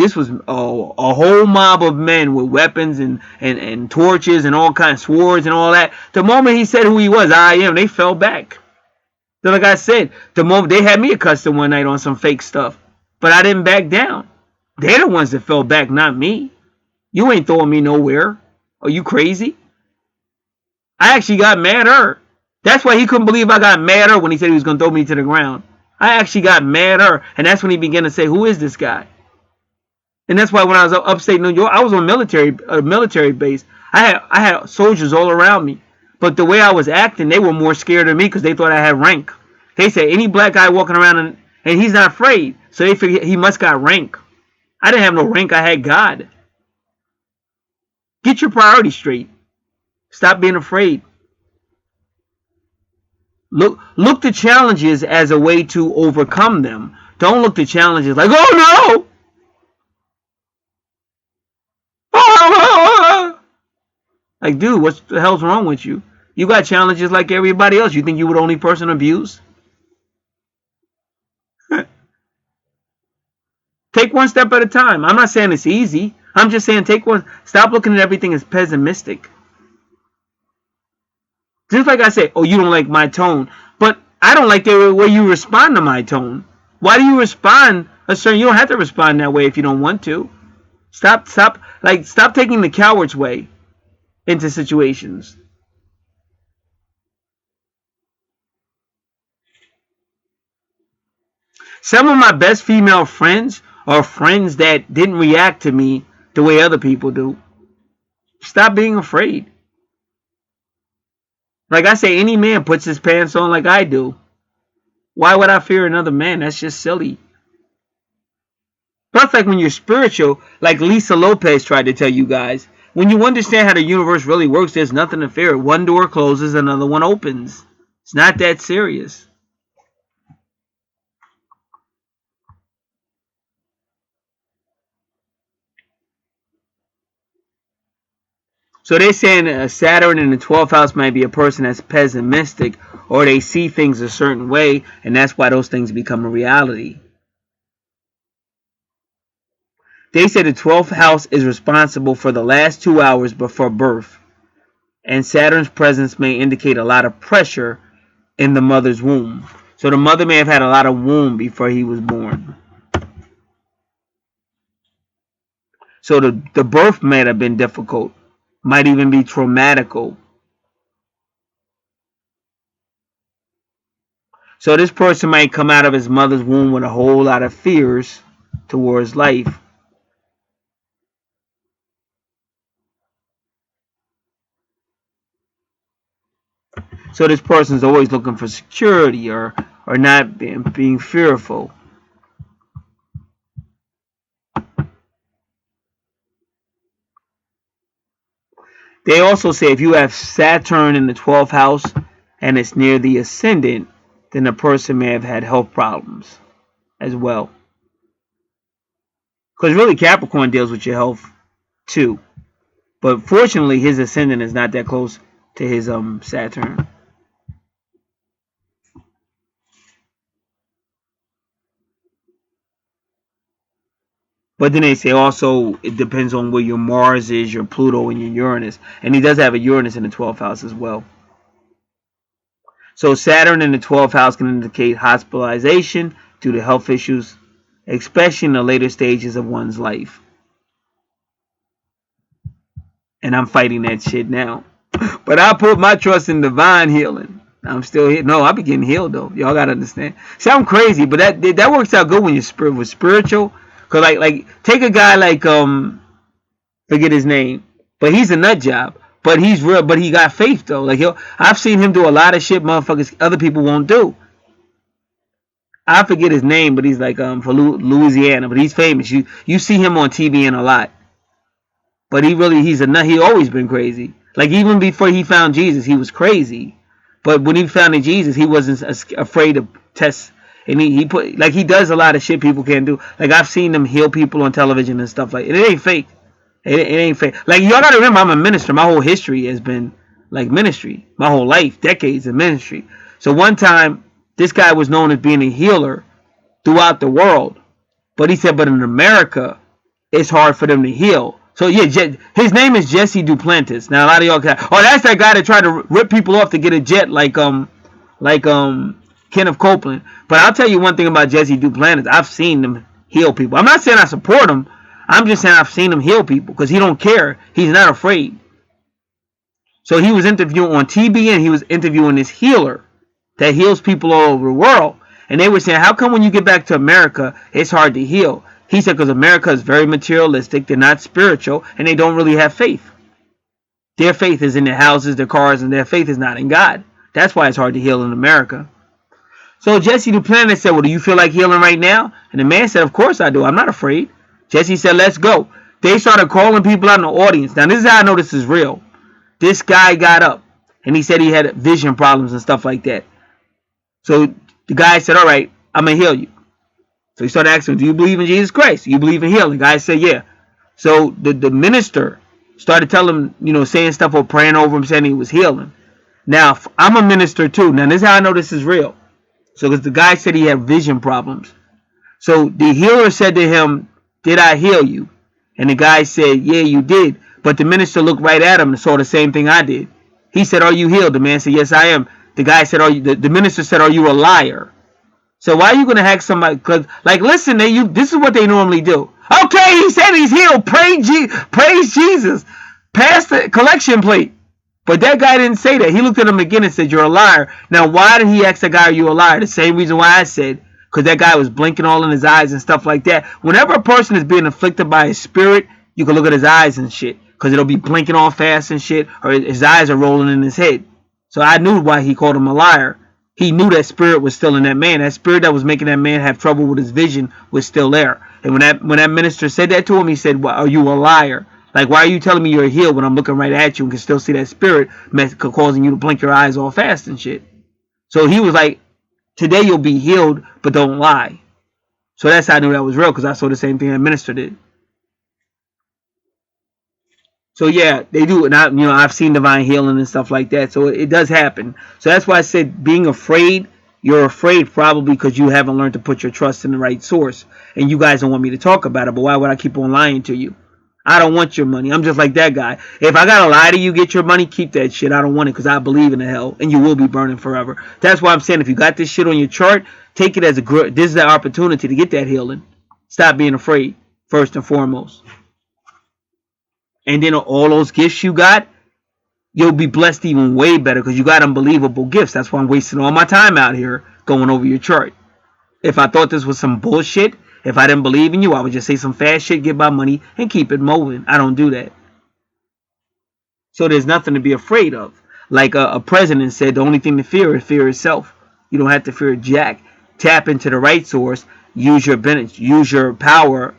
Speaker 1: a whole mob of men with weapons and torches and all kinds of swords and all that. The moment he said who he was, I am, they fell back. So like I said, the moment they had me accustomed one night on some fake stuff, but I didn't back down. They're the ones that fell back, not me. You ain't throwing me nowhere. Are you crazy? I actually got madder. That's why he couldn't believe I got madder when he said he was going to throw me to the ground. I actually got madder, and that's when he began to say, who is this guy? And that's why when I was upstate New York, I was on a military base. I had soldiers all around me, but the way I was acting, they were more scared of me because they thought I had rank. They said any black guy walking around and he's not afraid, so they figured he must got rank. I didn't have no rank. I had God. Get your priorities straight. Stop being afraid. Look the challenges as a way to overcome them. Don't look the challenges like, oh no, oh, like, dude, what the hell's wrong with you? You got challenges like everybody else. You think you were the only person abused? Take one step at a time. I'm not saying it's easy. I'm just saying take one. Stop looking at everything as pessimistic. Just like I say, oh, you don't like my tone, but I don't like the way you respond to my tone. Why do you respond a certain? You don't have to respond that way if you don't want to. Stop taking the coward's way into situations. Some of my best female friends are friends that didn't react to me the way other people do. Stop being afraid. Like I say, any man puts his pants on like I do. Why would I fear another man? That's just silly. Plus, like when you're spiritual, like Lisa Lopez tried to tell you guys, when you understand how the universe really works, there's nothing to fear. One door closes, another one opens. It's not that serious. So they're saying Saturn in the 12th house might be a person that's pessimistic, or they see things a certain way, and that's why those things become a reality. They say the 12th house is responsible for the last 2 hours before birth, and Saturn's presence may indicate a lot of pressure in the mother's womb. So the mother may have had a lot of womb before he was born. So the birth might have been difficult, might even be traumatical. So this person might come out of his mother's womb with a whole lot of fears towards life. So this person's always looking for security, or not being fearful. They also say if you have Saturn in the 12th house and it's near the ascendant, then the person may have had health problems as well. Because really Capricorn deals with your health too. But fortunately his ascendant is not that close to his Saturn. But then they say also it depends on where your Mars is, your Pluto, and your Uranus. And he does have a Uranus in the 12th house as well. So Saturn in the 12th house can indicate hospitalization due to health issues, especially in the later stages of one's life. And I'm fighting that shit now. But I put my trust in divine healing. I'm still here. No, I be getting healed though. Y'all gotta understand. See, I'm crazy, but that works out good when you're with spiritual. Cause like take a guy like forget his name, but he's a nut job. But he's real. But he got faith though. Like I've seen him do a lot of shit motherfuckers other people won't do. I forget his name, but he's like for Louisiana, but he's famous. You see him on TV a lot. But he's a nut. He always been crazy. Like even before he found Jesus, he was crazy. But when he found Jesus, he wasn't afraid to test. And he does a lot of shit people can't do. Like I've seen him heal people on television and stuff like it. It ain't fake. It ain't fake. Like y'all gotta remember, I'm a minister. My whole history has been like ministry. My whole life, decades of ministry. So one time, this guy was known as being a healer throughout the world. But he said, but in America, it's hard for them to heal. So yeah, his name is Jesse Duplantis. Now a lot of y'all that's that guy that tried to rip people off to get a jet like Kenneth Copeland. But I'll tell you one thing about Jesse Duplantis. I've seen him heal people. I'm not saying I support him. I'm just saying I've seen him heal people because he don't care. He's not afraid. So he was interviewing on TBN. He was interviewing this healer that heals people all over the world. And they were saying, how come when you get back to America, it's hard to heal? He said, because America is very materialistic. They're not spiritual. And they don't really have faith. Their faith is in their houses, their cars, and their faith is not in God. That's why it's hard to heal in America. So Jesse Duplantis said, well, do you feel like healing right now? And the man said, of course I do. I'm not afraid. Jesse said, let's go. They started calling people out in the audience. Now, this is how I know this is real. This guy got up, and he said he had vision problems and stuff like that. So the guy said, all right, I'm going to heal you. So he started asking him, do you believe in Jesus Christ? Do you believe in healing? The guy said, yeah. So the minister started telling him, saying stuff or praying over him, saying he was healing. Now, I'm a minister too. Now, this is how I know this is real. So because the guy said he had vision problems. So the healer said to him, did I heal you? And the guy said, yeah, you did. But the minister looked right at him and saw the same thing I did. He said, are you healed? The man said, yes, I am. The guy said, the minister said, are you a liar? So why are you going to hack somebody? Because, listen, this is what they normally do. Okay, he said he's healed. Praise Jesus. Pass the collection plate. But that guy didn't say that. He looked at him again and said, you're a liar. Now, why did he ask that guy, are you a liar? The same reason why I said, because that guy was blinking all in his eyes and stuff like that. Whenever a person is being afflicted by a spirit, you can look at his eyes and shit. Because it'll be blinking all fast and shit. Or his eyes are rolling in his head. So I knew why he called him a liar. He knew that spirit was still in that man. That spirit that was making that man have trouble with his vision was still there. And when that minister said that to him, he said, well, are you a liar? Like, why are you telling me you're healed when I'm looking right at you and can still see that spirit causing you to blink your eyes all fast and shit? So he was like, today you'll be healed, but don't lie. So that's how I knew that was real, because I saw the same thing that minister did. So yeah, they do, and I've seen divine healing and stuff like that. So it does happen. So that's why I said being afraid. You're afraid probably because you haven't learned to put your trust in the right source, and you guys don't want me to talk about it. But why would I keep on lying to you? I don't want your money. I'm just like that guy. If I gotta lie to you, get your money, keep that shit. I don't want it because I believe in the hell, and you will be burning forever. That's why I'm saying if you got this shit on your chart, take it as a good. This is the opportunity to get that healing. Stop being afraid first and foremost. And then all those gifts you got, you'll be blessed even way better because you got unbelievable gifts. That's why I'm wasting all my time out here going over your chart. If I thought this was some bullshit, if I didn't believe in you, I would just say some fast shit, get my money, and keep it moving. I don't do that. So there's nothing to be afraid of. Like a president said, the only thing to fear is fear itself. You don't have to fear jack. Tap into the right source, use your power,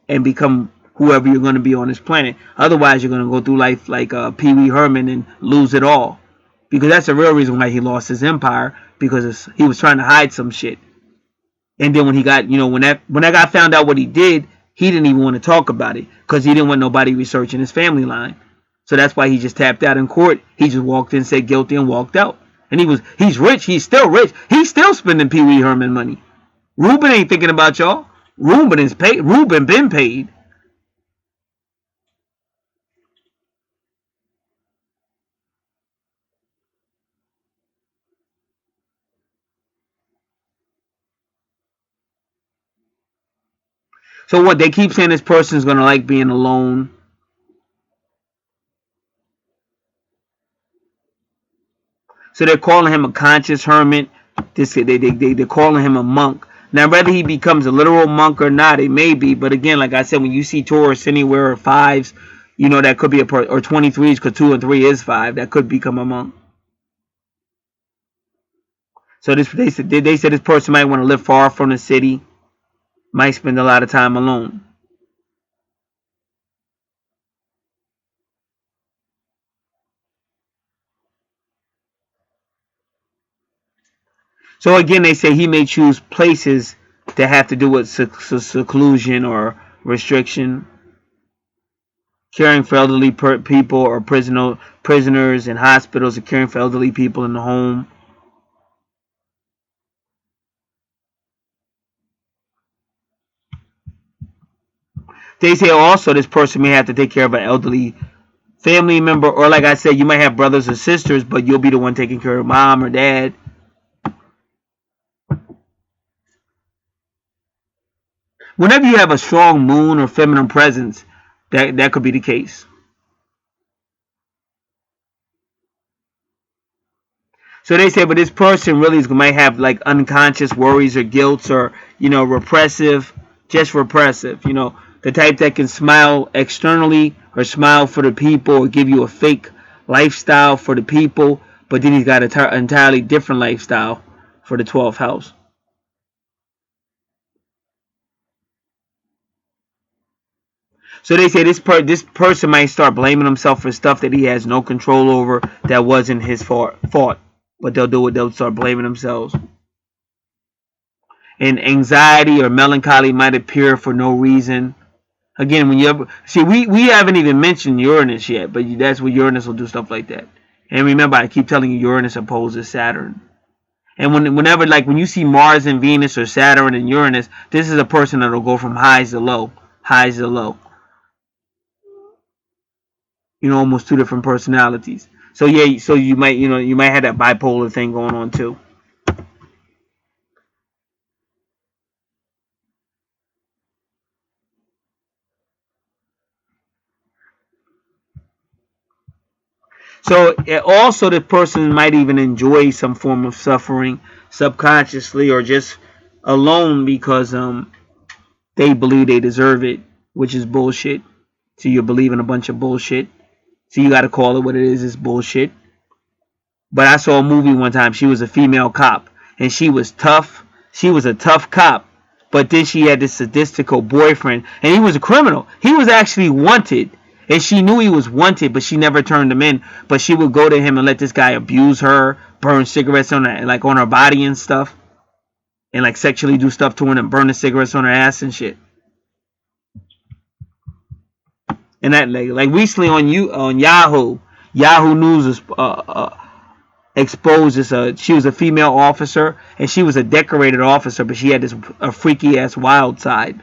Speaker 1: and become whoever you're going to be on this planet. Otherwise, you're going to go through life like Pee Wee Herman and lose it all. Because that's the real reason why he lost his empire, because he was trying to hide some shit. And then when he got, when that guy found out what he did, he didn't even want to talk about it because he didn't want nobody researching his family line. So that's why he just tapped out in court. He just walked in, said guilty, and walked out. And he's rich. He's still rich. He's still spending Pee Wee Herman money. Ruben ain't thinking about y'all. Ruben is paid. Ruben been paid. So what? They keep saying this person's gonna like being alone. So they're calling him a conscious hermit. They're calling him a monk. Now, whether he becomes a literal monk or not, it may be. But again, like I said, when you see Taurus anywhere or fives, that could be or 23s, because 2 and 3 is 5. That could become a monk. So they said this person might want to live far from the city, might spend a lot of time alone. So again, they say he may choose places that have to do with seclusion or restriction, caring for elderly people or prisoners in hospitals, or caring for elderly people in the home. They say also this person may have to take care of an elderly family member, or like I said, you might have brothers or sisters, but you'll be the one taking care of mom or dad. Whenever you have a strong moon or feminine presence, that could be the case. So they say, but this person really might have like unconscious worries or guilt, or repressive, just repressive. The type that can smile externally or smile for the people or give you a fake lifestyle for the people, but then he's got an entirely different lifestyle for the 12th house. So they say this person might start blaming himself for stuff that he has no control over, that wasn't his fault. But they'll do it. They'll start blaming themselves. And anxiety or melancholy might appear for no reason. Again, when you ever see, we haven't even mentioned Uranus yet, but that's where Uranus will do stuff like that. And remember, I keep telling you, Uranus opposes Saturn. And whenever, like when you see Mars and Venus or Saturn and Uranus, this is a person that'll go from highs to low, highs to low. Almost two different personalities. So yeah, so you might have that bipolar thing going on too. So also the person might even enjoy some form of suffering subconsciously, or just alone because they believe they deserve it, which is bullshit. So you're believing a bunch of bullshit. So you got to call it what it is. It's bullshit. But I saw a movie one time. She was a female cop, and she was tough. She was a tough cop. But then she had this sadistical boyfriend, and he was a criminal. He was actually wanted, and she knew he was wanted, but she never turned him in. But she would go to him and let this guy abuse her, burn cigarettes on her, like on her body and stuff, and like sexually do stuff to her and burn the cigarettes on her ass and shit. And that like recently on Yahoo News is, exposed this. She was a female officer, and she was a decorated officer, but she had this a freaky ass wild side.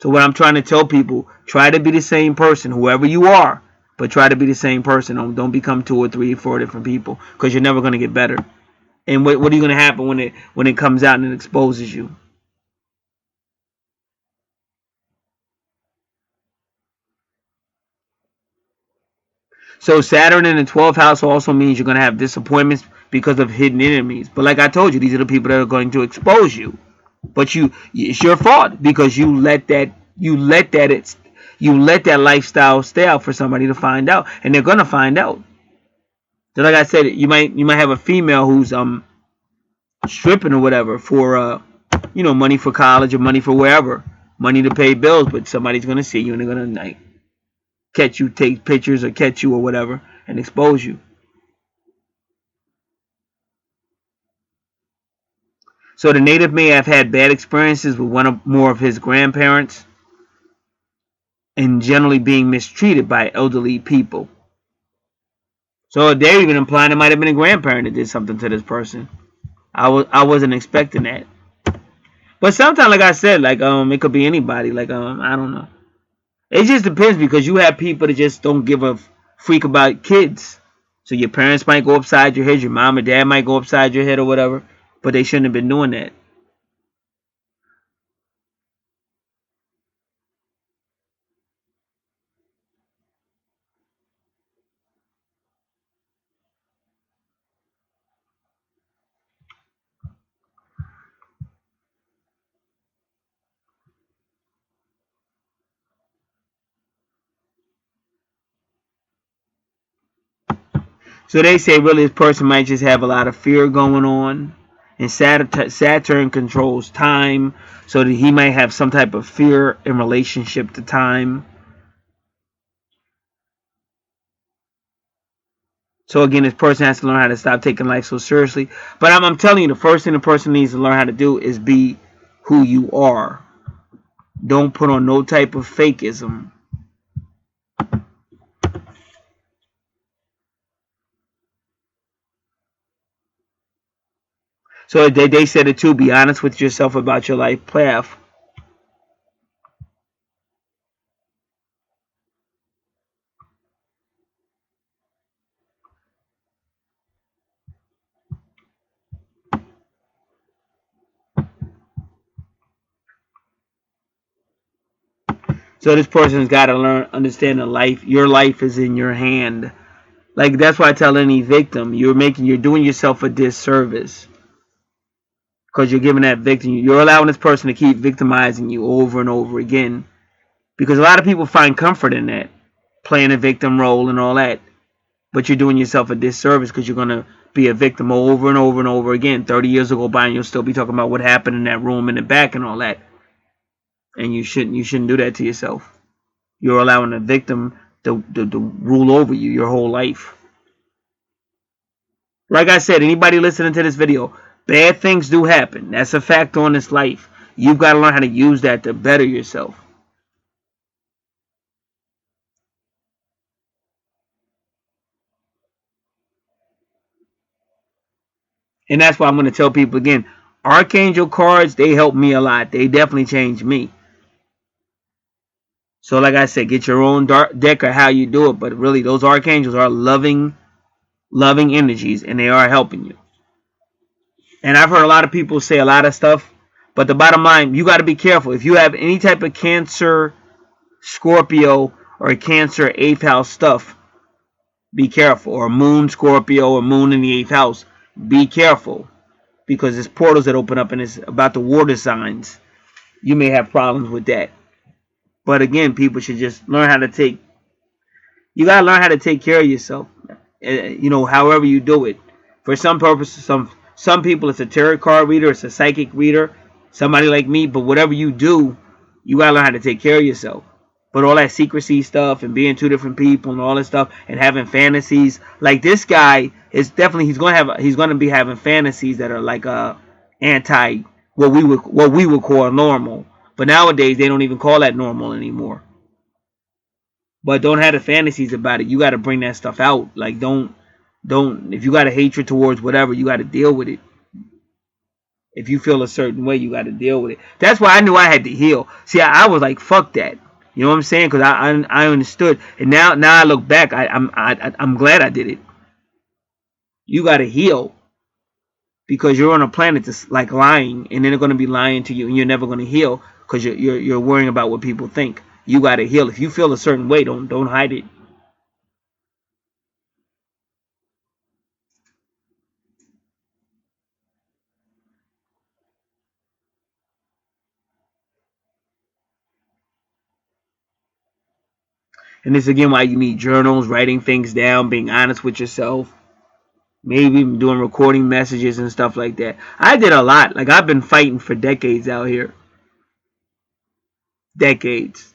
Speaker 1: So what I'm trying to tell people, try to be the same person, whoever you are, but try to be the same person. Don't become 2 or 3 or 4 different people, because you're never gonna get better. And what are you gonna happen when it comes out and it exposes you? So Saturn in the 12th house also means you're going to have disappointments because of hidden enemies. But like I told you, these are the people that are going to expose you. But it's your fault because you let that lifestyle stay out for somebody to find out, and they're going to find out. So like I said, you might have a female who's stripping or whatever for money for college or money for wherever, money to pay bills, but somebody's going to see you and they're going to like catch you, take pictures or catch you or whatever and expose you. So the native may have had bad experiences with one or more of his grandparents and generally being mistreated by elderly people. So they're even implying it might have been a grandparent that did something to this person. I wasn't expecting that. But sometimes, like I said, like it could be anybody. Like I don't know. It just depends because you have people that just don't give a freak about kids. So your parents might go upside your head, your mom or dad might go upside your head or whatever, but they shouldn't have been doing that. So they say really this person might just have a lot of fear going on. And Saturn controls time, so that he might have some type of fear in relationship to time. So again, this person has to learn how to stop taking life so seriously. But I'm telling you, the first thing the person needs to learn how to do is be who you are. Don't put on no type of fakeism. So they said it too. Be honest with yourself about your life path. So this person's got to understand that your life is in your hand. Like that's why I tell any victim, you're doing yourself a disservice because you're giving that victim, you're allowing this person to keep victimizing you over and over again. Because a lot of people find comfort in that, playing a victim role and all that. But you're doing yourself a disservice because you're gonna be a victim over and over and over again. 30 years will go by and you'll still be talking about what happened in that room in the back and all that. And you shouldn't do that to yourself. You're allowing a victim to rule over you your whole life. Like I said, anybody listening to this video, bad things do happen. That's a fact on this life. You've got to learn how to use that to better yourself. And that's why I'm going to tell people again, Archangel cards, they help me a lot. They definitely changed me. So like I said, get your own deck or how you do it. But really, those Archangels are loving energies, and they are helping you. And I've heard a lot of people say a lot of stuff. But the bottom line, you got to be careful. If you have any type of Cancer, Scorpio, or Cancer 8th house stuff, be careful. Or Moon Scorpio or Moon in the 8th house, be careful. Because there's portals that open up and it's about the water signs. You may have problems with that. But again, people should just learn how to you gotta learn how to take care of yourself. However you do it. For some purposes, some people it's a tarot card reader, it's a psychic reader, somebody like me. But whatever you do, you gotta learn how to take care of yourself. But all that secrecy stuff and being 2 different people and all that stuff and having fantasies, like this guy is definitely he's gonna be having fantasies that are like anti what we would call normal. But nowadays they don't even call that normal anymore. but don't have the fantasies about it. You got to bring that stuff out. Like don't if you got a hatred towards whatever, you got to deal with it. If you feel a certain way, you got to deal with it. That's why I knew I had to heal. See, I was like, fuck that. You know what I'm saying? Because I understood, and now I look back, I'm glad I did it. You got to heal because you're on a planet that's like lying, and then they're going to be lying to you, and you're never going to heal because you're worrying about what people think. You got to heal. If you feel a certain way, don't hide it. And this again why you need journals, writing things down, being honest with yourself, maybe doing recording messages and stuff like that. I did a lot. Like I've been fighting for decades out here. Decades.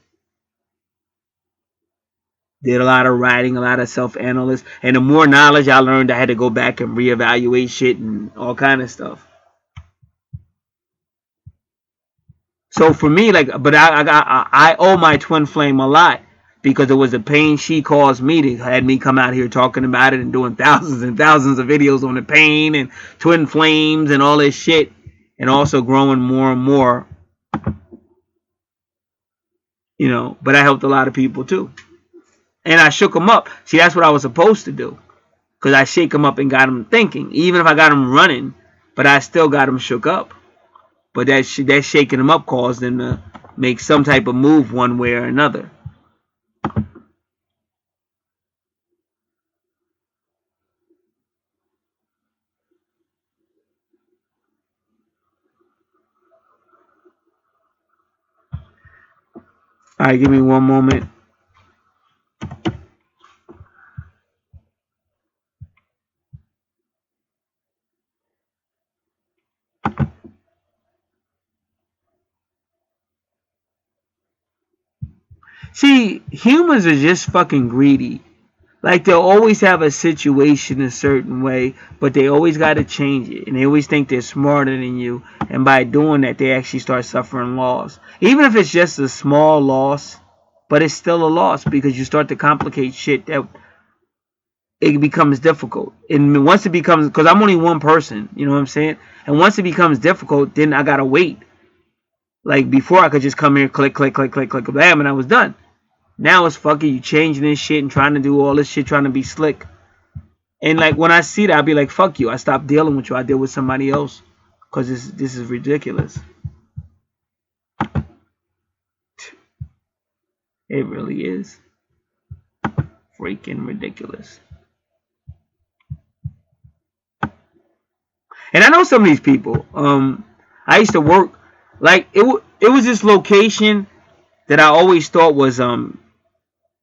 Speaker 1: Did a lot of writing, a lot of self-analysis, and the more knowledge I learned, I had to go back and reevaluate shit and all kind of stuff. So for me, like, but I owe my twin flame a lot because it was the pain she caused me that had me come out here talking about it and doing thousands and thousands of videos on the pain and twin flames and all this shit, and also growing more and more, you know. But I helped a lot of people too, and I shook them up. See, that's what I was supposed to do, because I shake them up and got them thinking. Even if I got them running, but I still got them shook up. But that shaking them up caused them to make some type of move one way or another. All right, give me one moment. See, humans are just fucking greedy. Like they'll always have a situation a certain way, but they always got to change it, and they always think they're smarter than you. And by doing that, they actually start suffering loss, even if it's just a small loss. But it's still a loss because you start to complicate shit that it becomes difficult. And once it becomes, because I'm only one person, you know what I'm saying? And once it becomes difficult, then I gotta wait. Like before, I could just come here, click, click, click, click, click, bam, and I was done. Now it's fucking you changing this shit and trying to do all this shit, trying to be slick. And like when I see that, I'll be like, fuck you. I stopped dealing with you. I deal with somebody else because this is ridiculous. It really is freaking ridiculous. And I know some of these people. I used to work like it was this location that I always thought was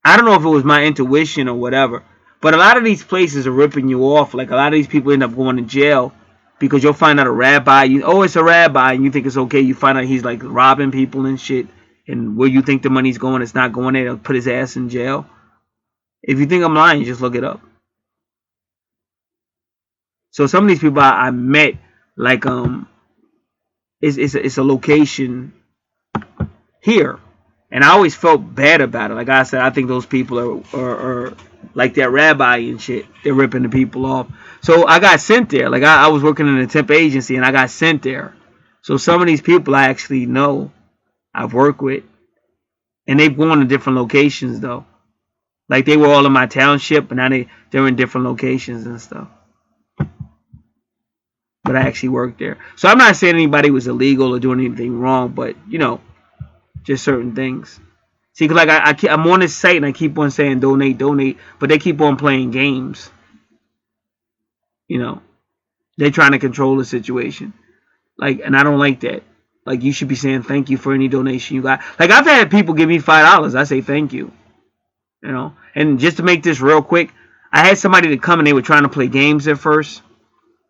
Speaker 1: I don't know if it was my intuition or whatever, but a lot of these places are ripping you off. Like a lot of these people end up going to jail because you'll find out a rabbi. It's a rabbi, and you think it's okay. You find out he's like robbing people and shit, and where you think the money's going, it's not going there. They'll put his ass in jail. If you think I'm lying, just look it up. So some of these people I met, like it's a location here, and I always felt bad about it. Like I said, I think those people are like that rabbi and shit. They're ripping the people off. So I got sent there. Like I was working in a temp agency, and I got sent there. So some of these people I actually know, I've worked with, and they've gone to different locations though. Like they were all in my township, but now they're in different locations and stuff. But I actually worked there. So I'm not saying anybody was illegal or doing anything wrong, but you know, just certain things. See, cause like I'm on this site and I keep on saying donate, donate, but they keep on playing games. You know, they're trying to control the situation. Like, and I don't like that. Like, you should be saying thank you for any donation you got. Like, I've had people give me $5. I say thank you. You know, and just to make this real quick, I had somebody to come and they were trying to play games at first.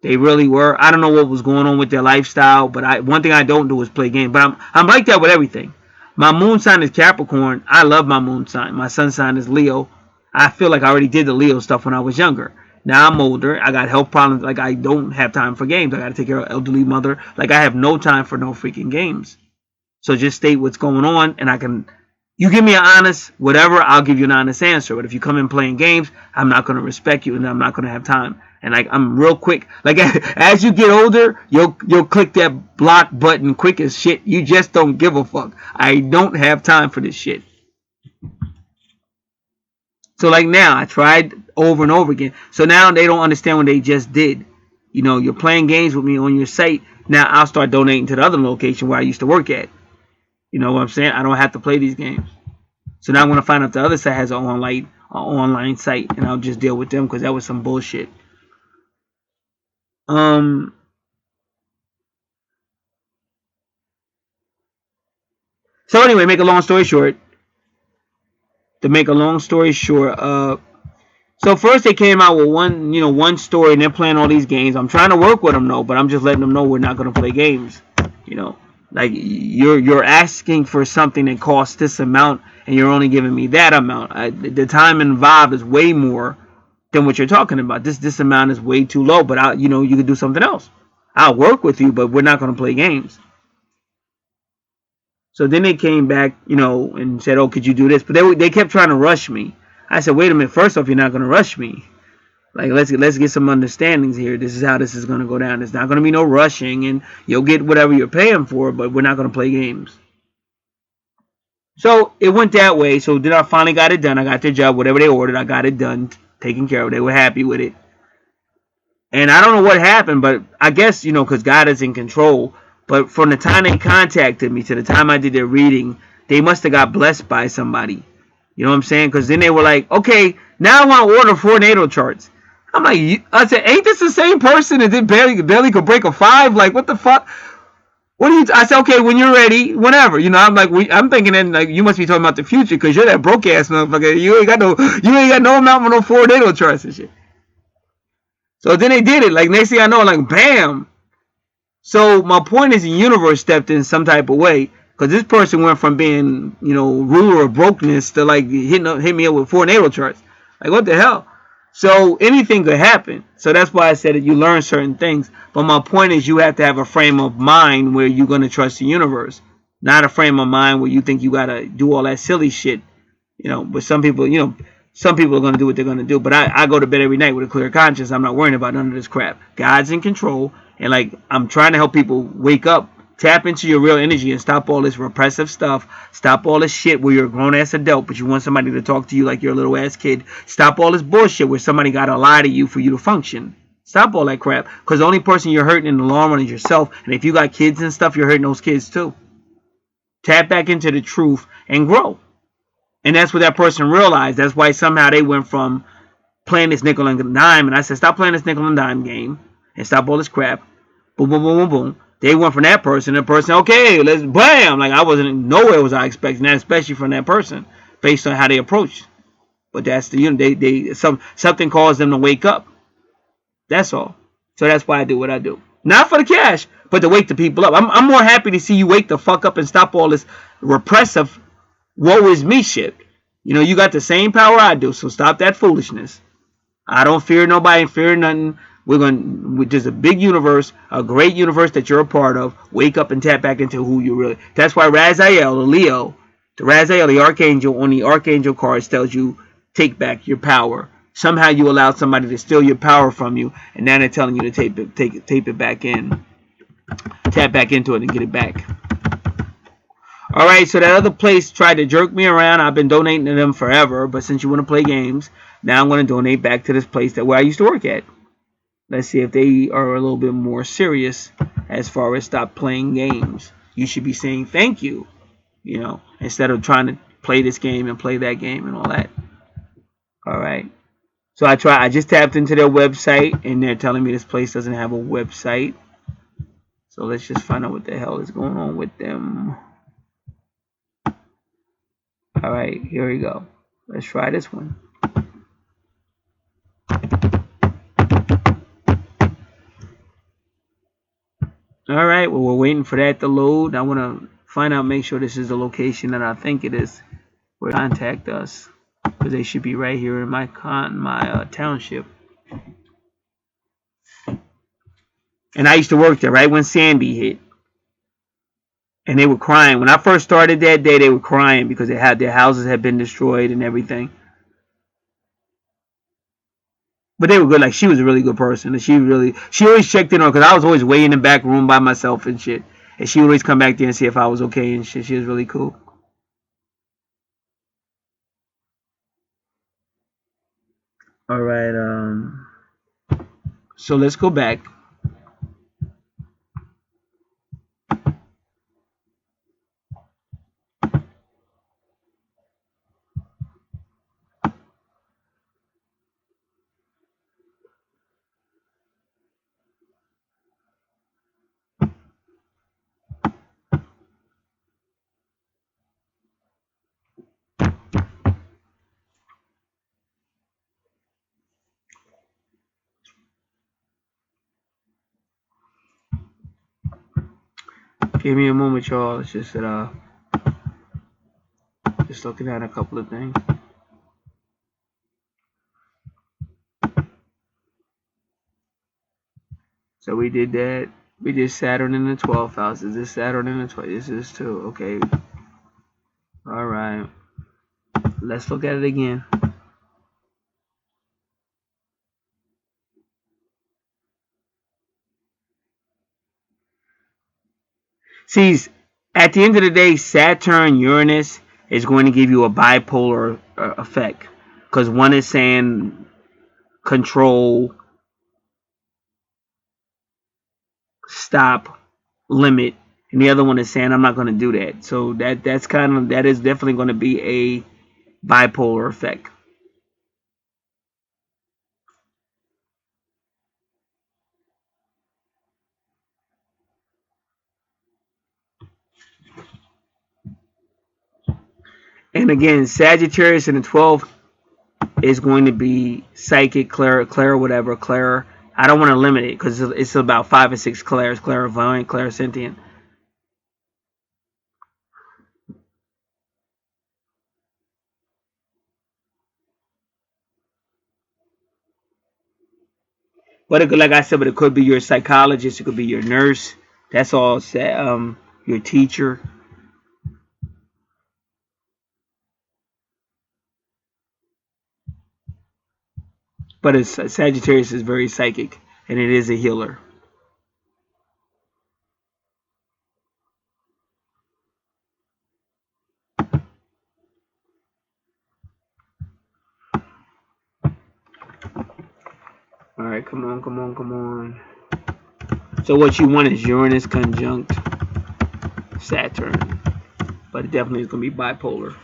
Speaker 1: They really were. I don't know what was going on with their lifestyle, but one thing I don't do is play games. But I'm like that with everything. My moon sign is Capricorn. I love my moon sign. My sun sign is Leo. I feel like I already did the Leo stuff when I was younger. Now I'm older. I got health problems. Like I don't have time for games. I got to take care of an elderly mother. Like I have no time for no freaking games. So just state what's going on, and I can You give me an honest whatever, I'll give you an honest answer. But if you come in playing games, I'm not going to respect you, and I'm not going to have time. And like, I'm real quick. Like, as you get older, you'll click that block button quick as shit. You just don't give a fuck. I don't have time for this shit. So like now, I tried over and over again. So now they don't understand what they just did. You know, you're playing games with me on your site. Now I'll start donating to the other location where I used to work at. You know what I'm saying? I don't have to play these games. So now I'm gonna find out the other side has an online site, and I'll just deal with them because that was some bullshit. So anyway, make a long story short. So first they came out with one story, and they're playing all these games. I'm trying to work with them though, but I'm just letting them know we're not gonna play games. You know, like you're asking for something that costs this amount, and you're only giving me that amount. The time involved is way more than what you're talking about. This amount is way too low, but you could do something else. I'll work with you, but we're not gonna play games. So then they came back, and said, "Oh, could you do this?" But they kept trying to rush me. I said, "Wait a minute. First off, you're not going to rush me. Like, let's get some understandings here. This is how this is going to go down. There's not going to be no rushing, and you'll get whatever you're paying for, but we're not going to play games." So it went that way. So then I finally got it done. I got their job, whatever they ordered, I got it done, taken care of. They were happy with it. And I don't know what happened, but I guess, because God is in control. But from the time they contacted me to the time I did their reading, they must have got blessed by somebody. You know what I'm saying? Because then they were like, okay, now I want to order 4 natal charts. I'm like, I said, ain't this the same person that did barely could break a 5? Like, what the fuck? I said, okay, when you're ready, whenever. I'm like, I'm thinking then, like, you must be talking about the future because you're that broke ass motherfucker. You ain't got no amount for no 4 natal charts and shit. So then they did it. Like, next thing I know, like, bam. So my point is the universe stepped in some type of way. Because this person went from being, ruler of brokenness to, like, hit me up with 4 natal charts. Like, what the hell? So anything could happen. So that's why I said that you learn certain things. But my point is you have to have a frame of mind where you're going to trust the universe. Not a frame of mind where you think you got to do all that silly shit. But some people are going to do what they're going to do. But I go to bed every night with a clear conscience. I'm not worrying about none of this crap. God's in control. And, like, I'm trying to help people wake up. Tap into your real energy and stop all this repressive stuff. Stop all this shit where you're a grown-ass adult, but you want somebody to talk to you like you're a little-ass kid. Stop all this bullshit where somebody got to lie to you for you to function. Stop all that crap. Because the only person you're hurting in the long run is yourself. And if you got kids and stuff, you're hurting those kids too. Tap back into the truth and grow. And that's what that person realized. That's why somehow they went from playing this nickel and dime. And I said, stop playing this nickel and dime game. And stop all this crap. Boom, boom, boom, boom, boom. They went from that person to the person, okay, let's bam. Like, I wasn't, nowhere was I expecting that, especially from that person, based on how they approached. But that's something caused them to wake up. That's all. So that's why I do what I do. Not for the cash, but to wake the people up. I'm more happy to see you wake the fuck up and stop all this repressive, woe is me shit. You got the same power I do, so stop that foolishness. I don't fear nobody, fear nothing. There's a big universe, a great universe that you're a part of. Wake up and tap back into who you really. That's why Raziel, the archangel on the archangel cards tells you take back your power. Somehow you allowed somebody to steal your power from you, and now they're telling you to tape it back in, tap back into it and get it back. All right, so that other place tried to jerk me around. I've been donating to them forever, but since you want to play games, now I'm going to donate back to this place where I used to work at. Let's see if they are a little bit more serious as far as stop playing games. You should be saying thank you, instead of trying to play this game and play that game and all that. All right. So I just tapped into their website, and they're telling me this place doesn't have a website. So let's just find out what the hell is going on with them. All right, here we go. Let's try this one. All right, well, we're waiting for that to load. I want to find out, make sure this is the location that I think it is. Where contact us, because they should be right here in my township. And I used to work there right when Sandy hit. and they were crying. When I first started that day, they were crying because they had their houses had been destroyed and everything. But they were good. Like, she was a really good person, and she always checked in on, because I was always way in the back room by myself and shit, and she would always come back there and see if I was okay and shit. She was really cool. All right. So let's go back. Give me a moment, y'all. It's just that just looking at a couple of things. So we did that. We did Saturn in the 12th house. Is this Saturn in the 12th? This is too. Okay. All right. Let's look at it again. See, at the end of the day, Saturn, Uranus is going to give you a bipolar effect. Because one is saying control, stop, limit, and the other one is saying I'm not going to do that. So that is definitely going to be a bipolar effect. And again, Sagittarius in the 12th is going to be psychic, Claire, whatever, Claire. I don't want to limit it because it's about 5 or 6 Claires, clairvoyant, clairsentient. But it could, like I said, but it could be your psychologist, it could be your nurse. That's all. Your teacher. But it's Sagittarius is very psychic, and it is a healer. All right, come on, come on, come on. So what you want is Uranus conjunct Saturn, but it definitely is going to be bipolar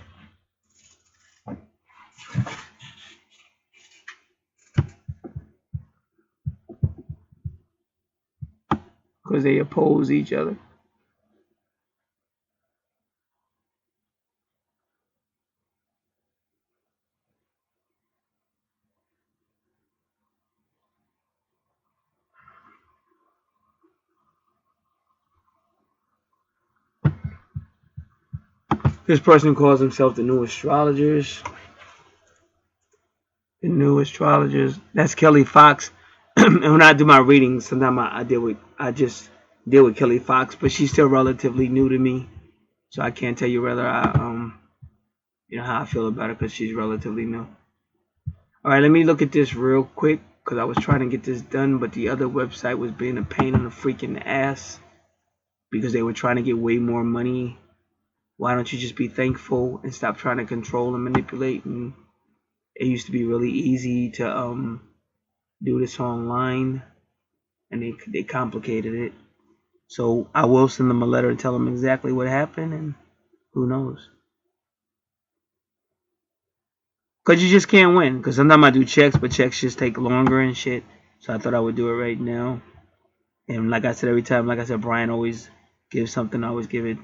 Speaker 1: because they oppose each other. This person calls himself the new astrologers. The new astrologers. That's Kelly Fox. And when I do my readings, sometimes I just deal with Kelly Fox, but she's still relatively new to me, so I can't tell you whether how I feel about her because she's relatively new. All right, let me look at this real quick because I was trying to get this done, but the other website was being a pain in the freaking ass because they were trying to get way more money. Why don't you just be thankful and stop trying to control and manipulate? And it used to be really easy to do this online, and they complicated it. So I will send them a letter and tell them exactly what happened, and who knows? Because you just can't win. Because sometimes I do checks, but checks just take longer and shit. So I thought I would do it right now. And like I said, every time, like I said, Brian always gives something. I always give it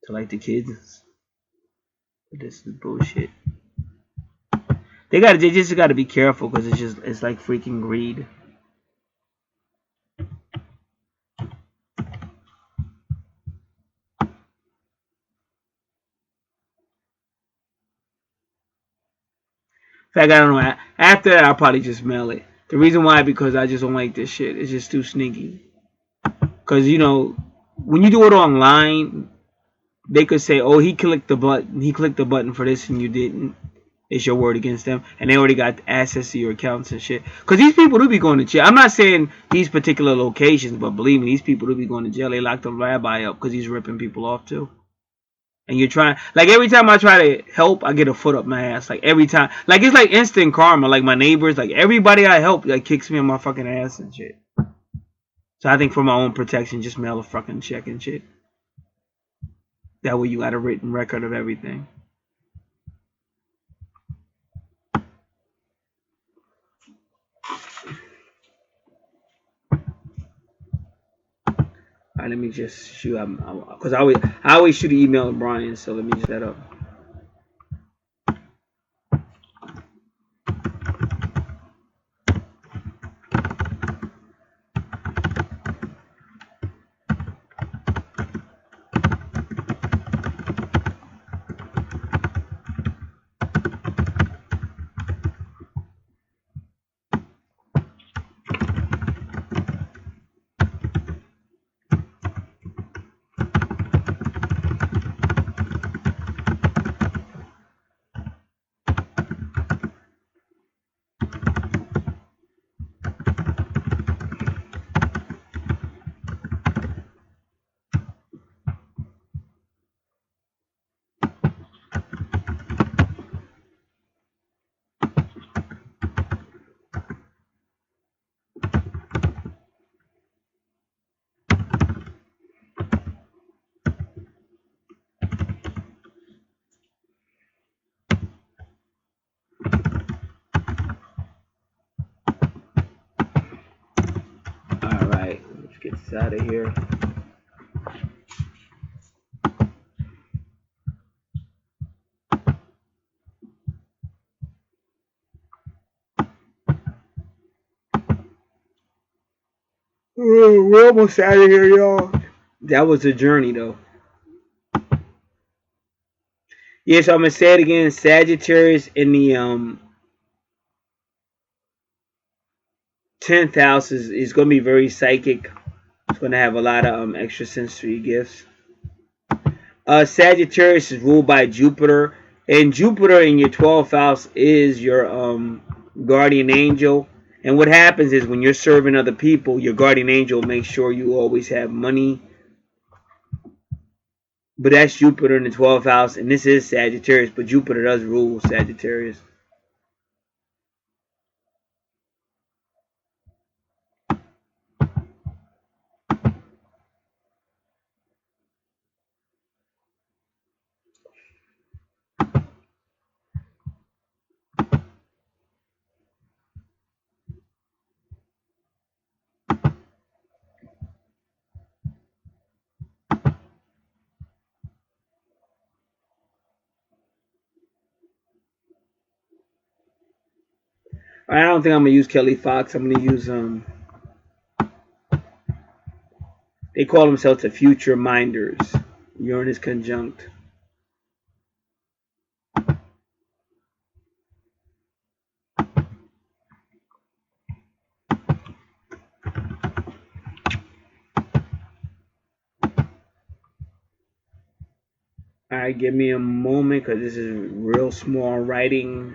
Speaker 1: to like the kids. But this is bullshit. They just gotta be careful because it's like freaking greed. In fact, I don't know. After that, I'll probably just mail it. The reason why, because I just don't like this shit. It's just too sneaky. Because, when you do it online, they could say, "Oh, he clicked the button. He clicked the button for this, and you didn't." It's your word against them, and they already got access to your accounts and shit. Because these people do be going to jail. I'm not saying these particular locations, but believe me, these people do be going to jail. They locked the rabbi up because he's ripping people off too. And you're trying, like every time I try to help, I get a foot up my ass. Like every time, like it's like instant karma. Like my neighbors, like everybody I help, like kicks me on my fucking ass and shit. So I think for my own protection, just mail a fucking check and shit. That way you got a written record of everything. All right, let me just shoot. Because I always shoot an email to Brian. So let me just that up. All right, let's get this out of here. We're almost out of here, y'all. That was a journey, though. Yeah, so I'm gonna say it again. Sagittarius in the 10th house is gonna be very psychic. It's gonna have a lot of extrasensory gifts. Sagittarius is ruled by Jupiter, and Jupiter in your 12th house is your guardian angel. And what happens is when you're serving other people, your guardian angel makes sure you always have money. But that's Jupiter in the 12th house, and this is Sagittarius, but Jupiter does rule Sagittarius. I don't think I'm gonna use Kelly Fox. I'm gonna use they call themselves the Future Minders. Uranus conjunct. All right, give me a moment because this is real small writing.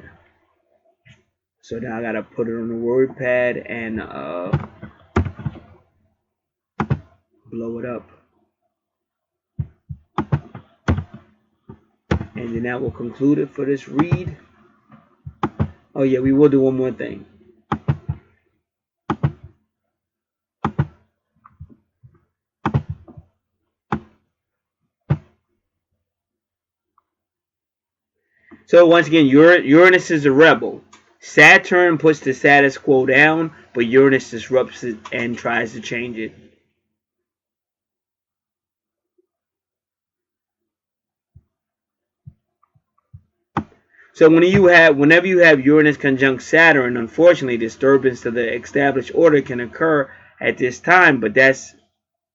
Speaker 1: So now I gotta put it on the word pad and blow it up. And then that will conclude it for this read. Oh yeah, we will do one more thing. So once again, Uranus is a rebel. Saturn puts the status quo down, but Uranus disrupts it and tries to change it. So whenever you have Uranus conjunct Saturn, unfortunately, disturbance to the established order can occur at this time. But that's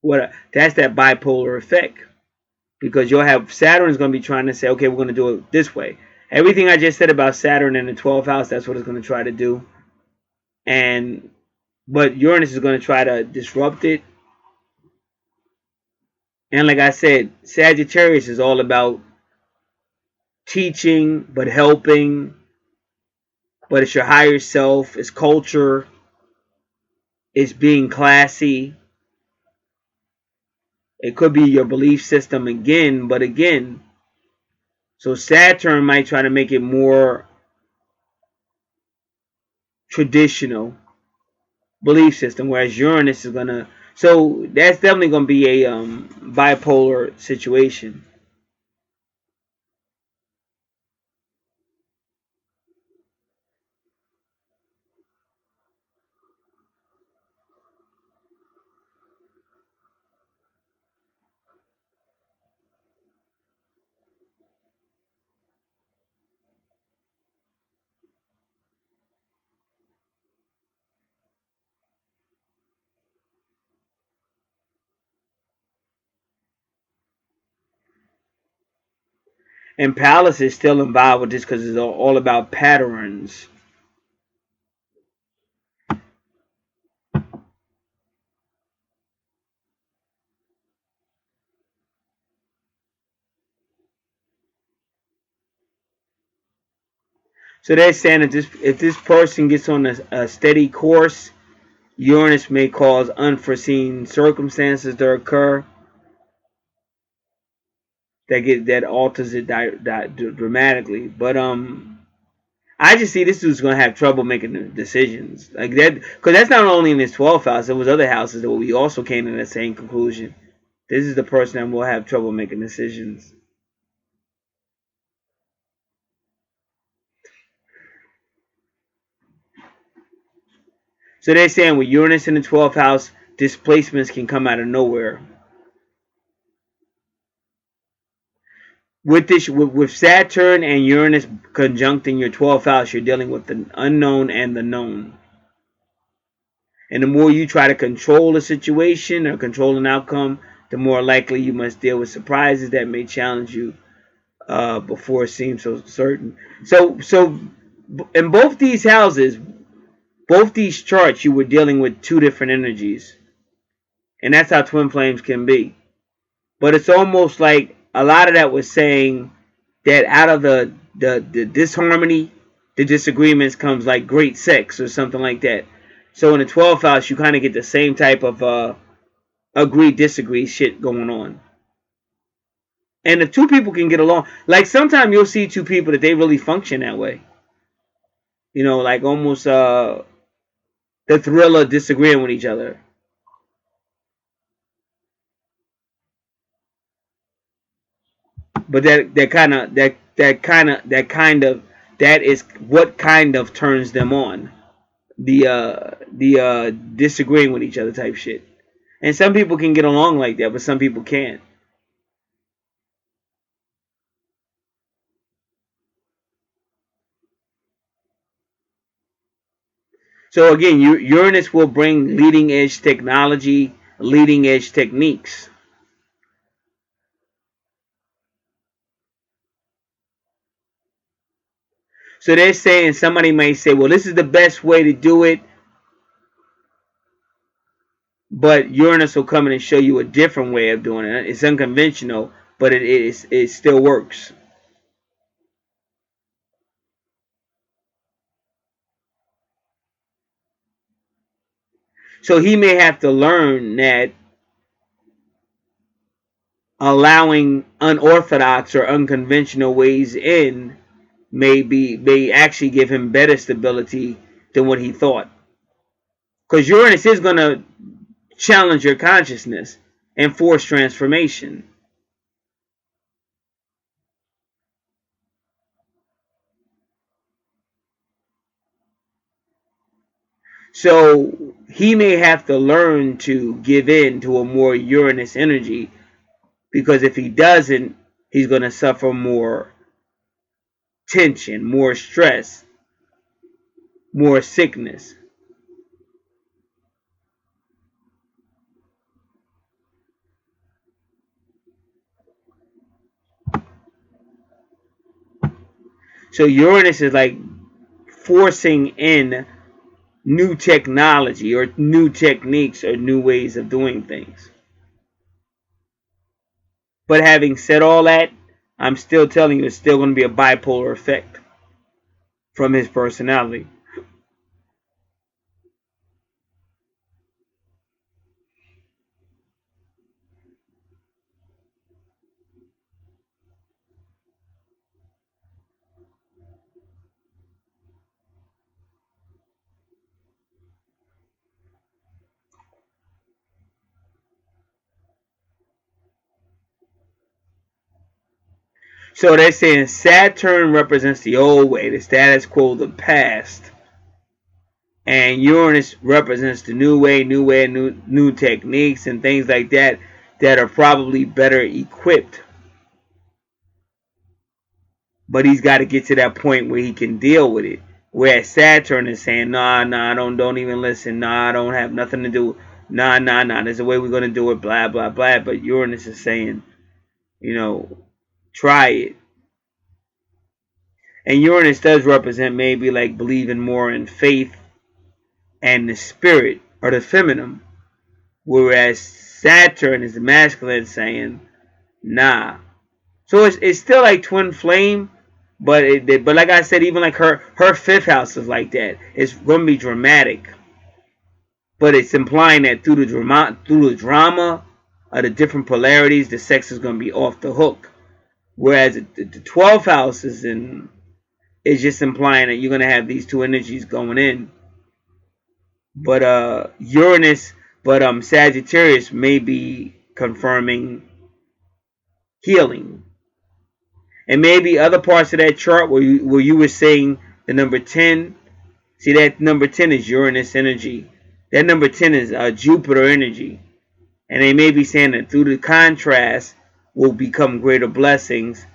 Speaker 1: that bipolar effect, because you'll have Saturn is going to be trying to say, okay, we're going to do it this way. Everything I just said about Saturn in the 12th house, that's what it's going to try to do. But Uranus is going to try to disrupt it. And like I said, Sagittarius is all about teaching, but helping, but it's your higher self, it's culture, it's being classy. It could be your belief system again, but again, so Saturn might try to make it more traditional belief system, whereas Uranus is gonna. So that's definitely gonna be a bipolar situation. And Palace is still involved with this because it's all about patterns. So they're saying that if this person gets on a steady course, Uranus may cause unforeseen circumstances to occur that alters it dramatically. But I just see this dude's gonna have trouble making decisions like that because that's not only in his 12th house. There was other houses that we also came to that same conclusion. This is the person that will have trouble making decisions. So they're saying with Uranus in the 12th house, displacements can come out of nowhere. With Saturn and Uranus conjuncting your 12th house, you're dealing with the unknown and the known. And the more you try to control a situation or control an outcome, the more likely you must deal with surprises that may challenge you before it seems so certain. So in both these houses, both these charts, you were dealing with two different energies, and that's how twin flames can be. But it's almost like a lot of that was saying that out of the disharmony, the disagreements comes like great sex or something like that. So in the 12th house, you kind of get the same type of agree disagree shit going on. And if two people can get along, like sometimes you'll see two people that they really function that way. You know, like almost the thrill of disagreeing with each other. But that is what kind of turns them on. The disagreeing with each other type shit. And some people can get along like that, but some people can't. So again, Uranus will bring leading edge technology, leading edge techniques. So they're saying somebody may say, well, this is the best way to do it, but Uranus will come in and show you a different way of doing it. It's unconventional, but it still works. So he may have to learn that allowing unorthodox or unconventional ways in may actually give him better stability than what he thought. Because Uranus is going to challenge your consciousness and force transformation. So he may have to learn to give in to a more Uranus energy because if he doesn't, he's going to suffer more tension, more stress, more sickness. So Uranus is like forcing in new technology or new techniques or new ways of doing things. But having said all that, I'm still telling you it's still going to be a bipolar effect from his personality. So they're saying Saturn represents the old way, the status quo, the past. And Uranus represents the new techniques and things like that that are probably better equipped. But he's got to get to that point where he can deal with it. Whereas Saturn is saying, nah, don't even listen. Nah, I don't have nothing to do. Nah. There's a way we're gonna do it. Blah, blah, blah. But Uranus is saying, you know, try it. And Uranus does represent maybe like believing more in faith and the spirit or the feminine. Whereas Saturn is the masculine saying, nah. So it's still like twin flame, but like I said, even like her fifth house is like that. It's gonna be dramatic, but it's implying that through the drama of the different polarities, the sex is gonna be off the hook. Whereas the 12th house is just implying that you're gonna have these two energies going in. But Uranus, but Sagittarius may be confirming healing. And maybe other parts of that chart where you were saying the number 10, see that number 10 is Uranus energy. That number 10 is Jupiter energy. And they may be saying that through the contrast will become greater blessings,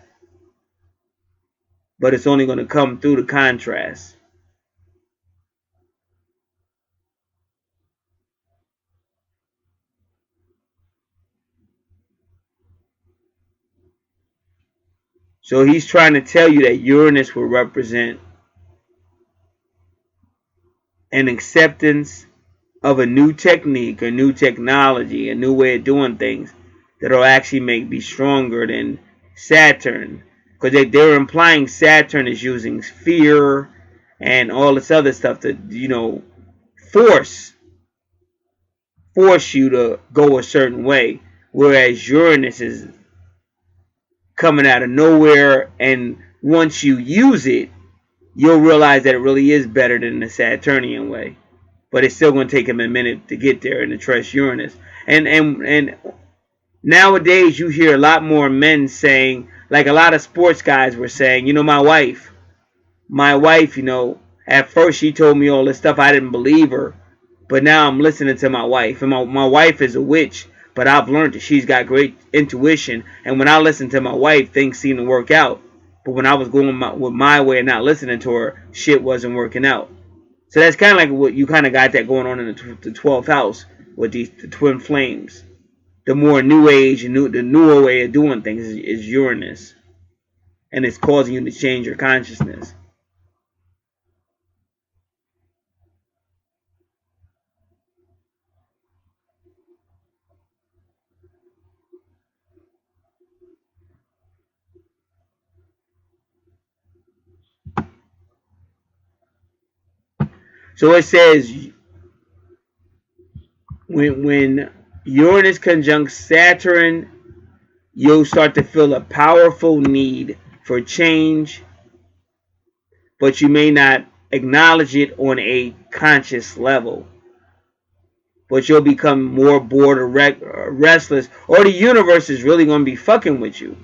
Speaker 1: but it's only going to come through the contrast. So he's trying to tell you that Uranus will represent an acceptance of a new technique, a new technology, a new way of doing things that'll actually be stronger than Saturn. Because they're implying Saturn is using fear and all this other stuff to, force force you to go a certain way. Whereas Uranus is coming out of nowhere, and once you use it, you'll realize that it really is better than the Saturnian way. But it's still going to take him a minute to get there and to trust Uranus. And nowadays you hear a lot more men saying, like a lot of sports guys were saying, my wife, at first she told me all this stuff, I didn't believe her, but now I'm listening to my wife, and my wife is a witch, but I've learned that she's got great intuition, and when I listen to my wife, things seem to work out. But when I was going with my way and not listening to her, shit wasn't working out. So that's kind of like what you kind of got that going on in the 12th house with the twin flames. The more new age and the newer way of doing things is Uranus, and it's causing you to change your consciousness. So it says when Uranus conjuncts Saturn, you'll start to feel a powerful need for change, but you may not acknowledge it on a conscious level. But you'll become more bored or restless, or the universe is really going to be fucking with you.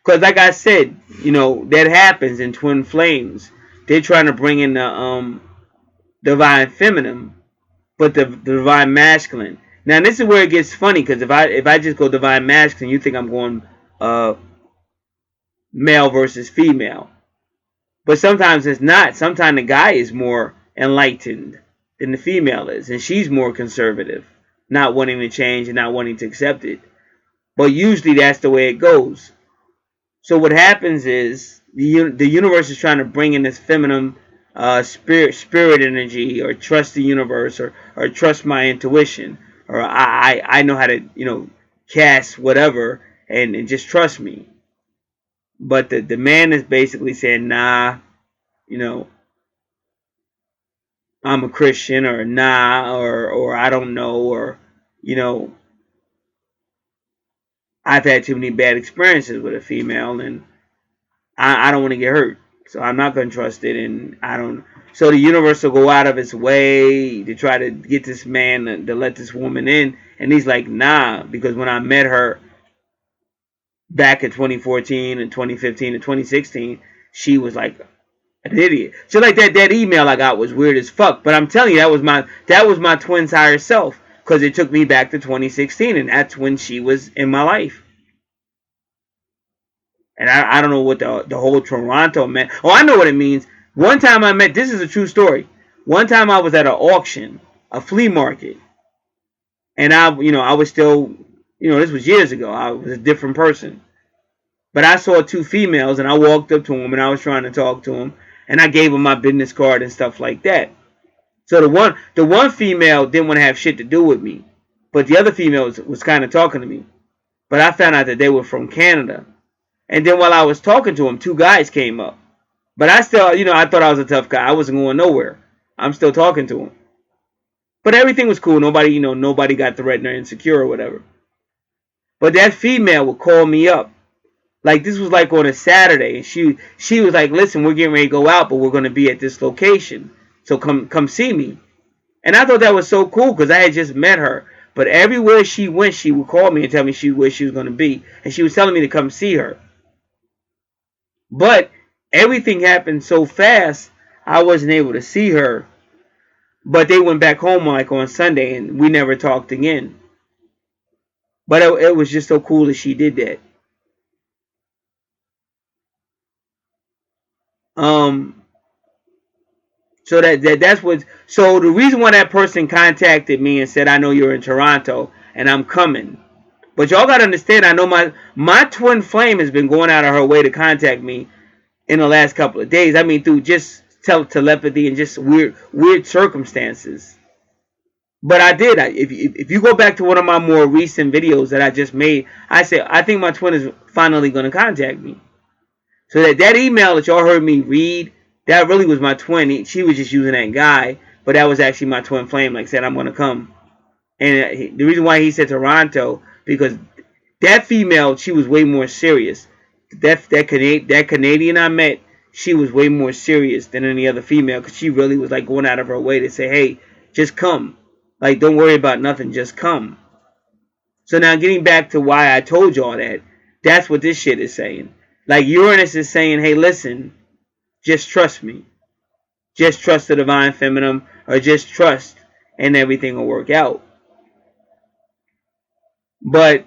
Speaker 1: Because, like I said, that happens in twin flames. They're trying to bring in the divine feminine, but the divine masculine. Now, this is where it gets funny, because if I just go divine masculine, you think I'm going male versus female. But sometimes it's not. Sometimes the guy is more enlightened than the female is, and she's more conservative, not wanting to change and not wanting to accept it. But usually that's the way it goes. So what happens is the universe is trying to bring in this feminine spirit energy, or trust the universe, or trust my intuition, or I know how to, cast whatever, and just trust me. But the man is basically saying, nah, you know, I'm a Christian, or nah, or I don't know, or you know, I've had too many bad experiences with a female, and I don't want to get hurt, so I'm not going to trust it, and I don't. So the universe will go out of its way to try to get this man to let this woman in, and he's like, nah, because when I met her back in 2014 and 2015 and 2016, she was like an idiot. So like that email I got was weird as fuck, but I'm telling you, that was my twin's higher self, because it took me back to 2016, and that's when she was in my life. And I don't know what the whole Toronto meant. Oh, I know what it means. One time I met, this is a true story. One time I was at an auction, a flea market, and I was still, this was years ago. I was a different person. But I saw two females, and I walked up to them, and I was trying to talk to them, and I gave them my business card and stuff like that. So the one female didn't want to have shit to do with me, but the other female was kind of talking to me. But I found out that they were from Canada. And then while I was talking to them, two guys came up. But I still, I thought I was a tough guy. I wasn't going nowhere. I'm still talking to them. But everything was cool. Nobody got threatened or insecure or whatever. But that female would call me up. Like, this was like on a Saturday. And she was like, listen, we're getting ready to go out, but we're going to be at this location. So come see me. And I thought that was so cool, because I had just met her. But everywhere she went, she would call me and tell me where she was going to be. And she was telling me to come see her. But everything happened so fast, I wasn't able to see her. But they went back home like on Sunday, and we never talked again. But it was just so cool that she did that. Um, so that's what. So the reason why that person contacted me and said, I know you're in Toronto and I'm coming. But y'all gotta understand, I know my twin flame has been going out of her way to contact me in the last couple of days. I mean, through just telepathy and just weird circumstances. But I did. If you go back to one of my more recent videos that I just made, I said I think my twin is finally going to contact me. So that email that y'all heard me read, that really was my twin. She was just using that guy, but that was actually my twin flame. Like I said, I'm going to come. And the reason why he said Toronto, because that female, she was way more serious. That Canadian I met, she was way more serious than any other female, because she really was like going out of her way to say, hey, just come. Like, don't worry about nothing, just come. So now getting back to why I told y'all that, that's what this shit is saying. Like, Uranus is saying, hey, listen, just trust me. Just trust the divine feminine, or just trust, and everything will work out. But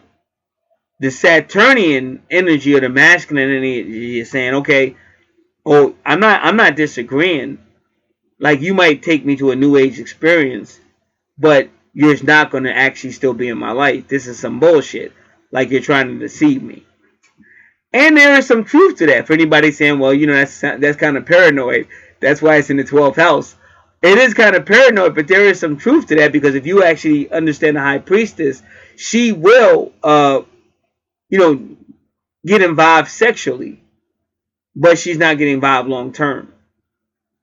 Speaker 1: the Saturnian energy, or the masculine energy, is saying, okay, oh, I'm not disagreeing. Like, you might take me to a new age experience, but you're not going to actually still be in my life. This is some bullshit. Like, you're trying to deceive me. And there is some truth to that. For anybody saying, well, that's kind of paranoid. That's why it's in the 12th house. It is kind of paranoid, but there is some truth to that, because if you actually understand the High Priestess, she will, get involved sexually, but she's not getting involved long term.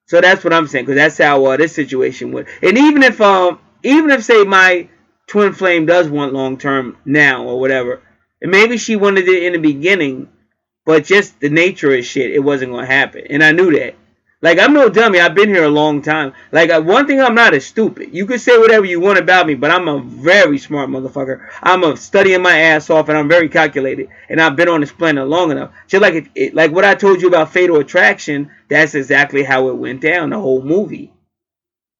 Speaker 1: So that's what I'm saying, because that's how this situation would. And even if say my twin flame does want long term now or whatever, and maybe she wanted it in the beginning, but just the nature of shit, it wasn't gonna happen, and I knew that. Like, I'm no dummy. I've been here a long time. Like, one thing I'm not is stupid. You can say whatever you want about me, but I'm a very smart motherfucker. I'm studying my ass off, and I'm very calculated. And I've been on this planet long enough. Just like what I told you about Fatal Attraction, that's exactly how it went down, the whole movie.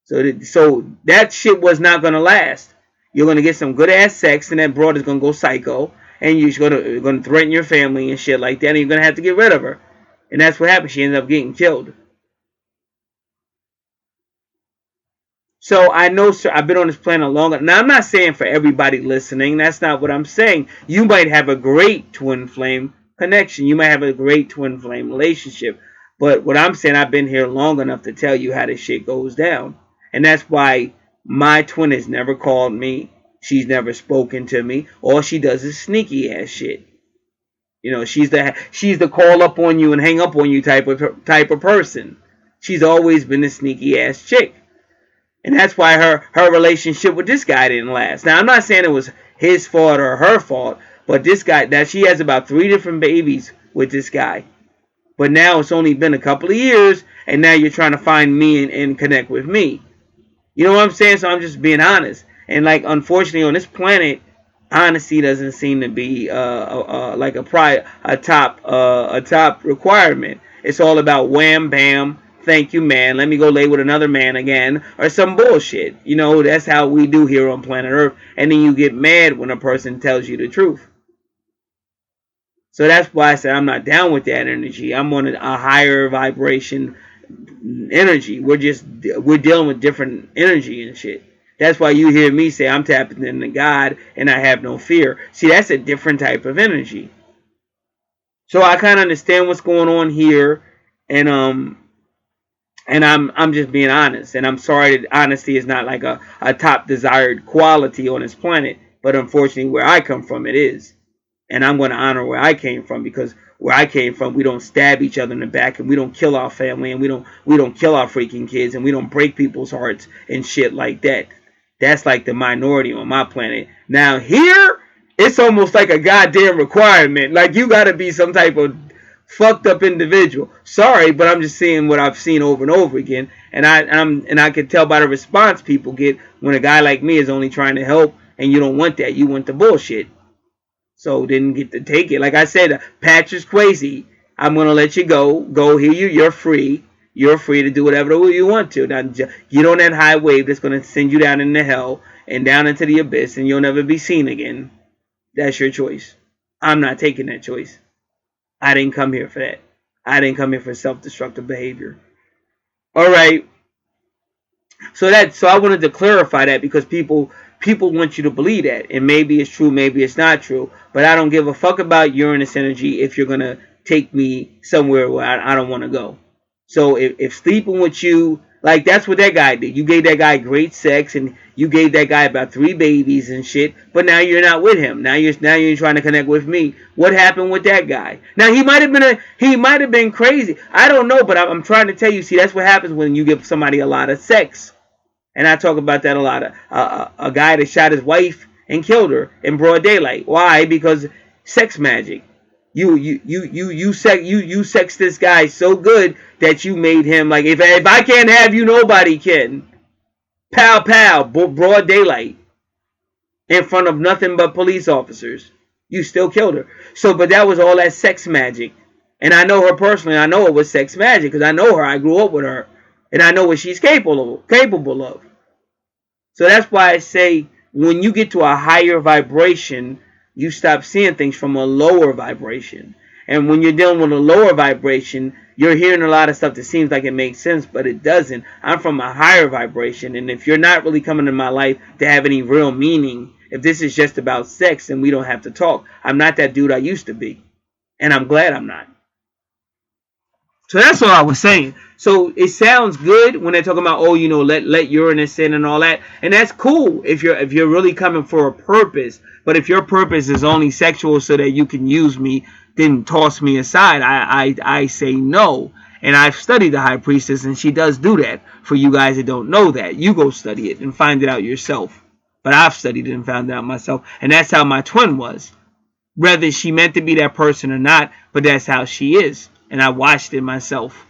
Speaker 1: So that shit was not gonna last. You're gonna get some good ass sex, and that broad is gonna go psycho, and you're gonna threaten your family and shit like that, and you're gonna have to get rid of her. And that's what happened. She ended up getting killed. So I know, sir, I've been on this planet longer. Now, I'm not saying for everybody listening. That's not what I'm saying. You might have a great twin flame connection. You might have a great twin flame relationship. But what I'm saying, I've been here long enough to tell you how this shit goes down. And that's why my twin has never called me. She's never spoken to me. All she does is sneaky ass shit. You know, she's the call up on you and hang up on you type of person. She's always been a sneaky ass chick. And that's why her relationship with this guy didn't last. Now, I'm not saying it was his fault or her fault, but this guy, that she has about 3 different babies with this guy. But now it's only been a couple of years, and now you're trying to find me and connect with me. You know what I'm saying? So I'm just being honest. And like, unfortunately, on this planet, honesty doesn't seem to be like a top requirement. It's all about wham bam. Thank you, man. Let me go lay with another man again, or some bullshit. You know, that's how we do here on planet Earth. And then you get mad when a person tells you the truth. So that's why I said I'm not down with that energy. I'm on a higher vibration energy. We're dealing with different energy and shit. That's why you hear me say I'm tapping into God and I have no fear. See, that's a different type of energy. So I kind of understand what's going on here, and I'm just being honest. And I'm sorry that honesty is not like a top desired quality on this planet, but unfortunately where I come from it is. And I'm going to honor where I came from, because where I came from, we don't stab each other in the back, and we don't kill our family, and we don't kill our freaking kids, and we don't break people's hearts and shit like that. That's like the minority on my planet. Now here, it's almost like a goddamn requirement. Like, you got to be some type of fucked up individual. Sorry, but I'm just seeing what I've seen over and over again, and I can tell by the response people get when a guy like me is only trying to help, and you don't want that. You want the bullshit. So didn't get to take it. Like I said, Patch is crazy. I'm gonna let you go. Go here. You're free. You're free to do whatever you want to. Now get on that high wave that's gonna send you down into hell and down into the abyss, and you'll never be seen again. That's your choice. I'm not taking that choice. I didn't come here for that. I didn't come here for self-destructive behavior. All right. So I wanted to clarify that, because people want you to believe that, and maybe it's true, maybe it's not true, but I don't give a fuck about Uranus energy if you're gonna take me somewhere where I don't want to go. So if sleeping with you, like, that's what that guy did. You gave that guy great sex, and you gave that guy about 3 babies and shit, but now you're not with him. Now you're trying to connect with me. What happened with that guy? Now he might have been crazy. I don't know, but I'm trying to tell you. See, that's what happens when you give somebody a lot of sex. And I talk about that a lot. A guy that shot his wife and killed her in broad daylight. Why? Because sex magic. You sex this guy so good that you made him like, if I can't have you, nobody can. Pow pow, broad daylight, in front of nothing but police officers. You still killed her. So, but that was all that sex magic. And I know her personally. I know it was sex magic because I know her. I grew up with her. And I know what she's capable of. So that's why I say, when you get to a higher vibration, you stop seeing things from a lower vibration. And when you're dealing with a lower vibration, you're hearing a lot of stuff that seems like it makes sense, but it doesn't. I'm from a higher vibration, and if you're not really coming in my life to have any real meaning, if this is just about sex, then we don't have to talk. I'm not that dude I used to be, and I'm glad I'm not. So that's all I was saying. So it sounds good when they're talking about, oh, you know, let Uranus in and all that, and that's cool if you're really coming for a purpose. But if your purpose is only sexual so that you can use me, then toss me aside. I say no. And I've studied the High Priestess, and she does do that. For you guys that don't know that, you go study it and find it out yourself. But I've studied it and found it out myself, and that's how my twin was. Whether she meant to be that person or not, but that's how she is. And I watched it myself.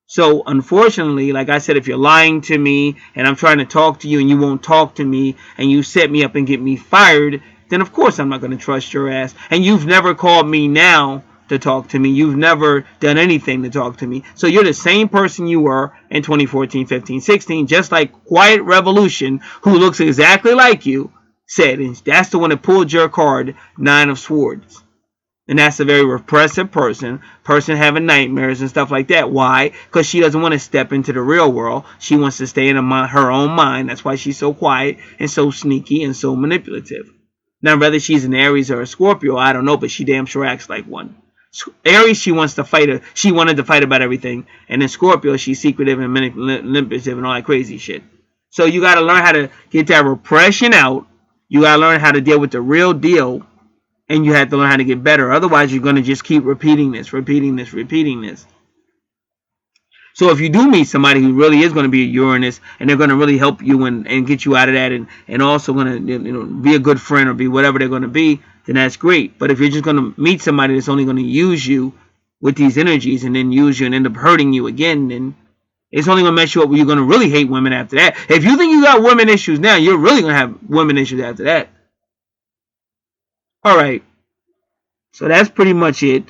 Speaker 1: So unfortunately, like I said, if you're lying to me and I'm trying to talk to you and you won't talk to me and you set me up and get me fired, then of course I'm not going to trust your ass. And you've never called me now to talk to me. You've never done anything to talk to me. So you're the same person you were in 2014, 15, 16, just like Quiet Revolution, who looks exactly like you, said. And that's the one that pulled your card, 9 of Swords. And that's a very repressive person having nightmares and stuff like that. Why? Because she doesn't want to step into the real world. She wants to stay in her own mind. That's why she's so quiet and so sneaky and so manipulative. Now, whether she's an Aries or a Scorpio, I don't know, but she damn sure acts like one. Aries, she wants to fight her. She wanted to fight about everything, and then Scorpio, she's secretive and manipulative and all that crazy shit. So you got to learn how to get that repression out. You got to learn how to deal with the real deal, and you have to learn how to get better. Otherwise, you're going to just keep repeating this, repeating this, repeating this. So if you do meet somebody who really is going to be a Uranus and they're going to really help you and get you out of that and also going to be a good friend or be whatever they're going to be, then that's great. But if you're just going to meet somebody that's only going to use you with these energies and then use you and end up hurting you again, then it's only going to mess you up. You're going to really hate women after that. If you think you got women issues now, you're really going to have women issues after that. All right. So that's pretty much it.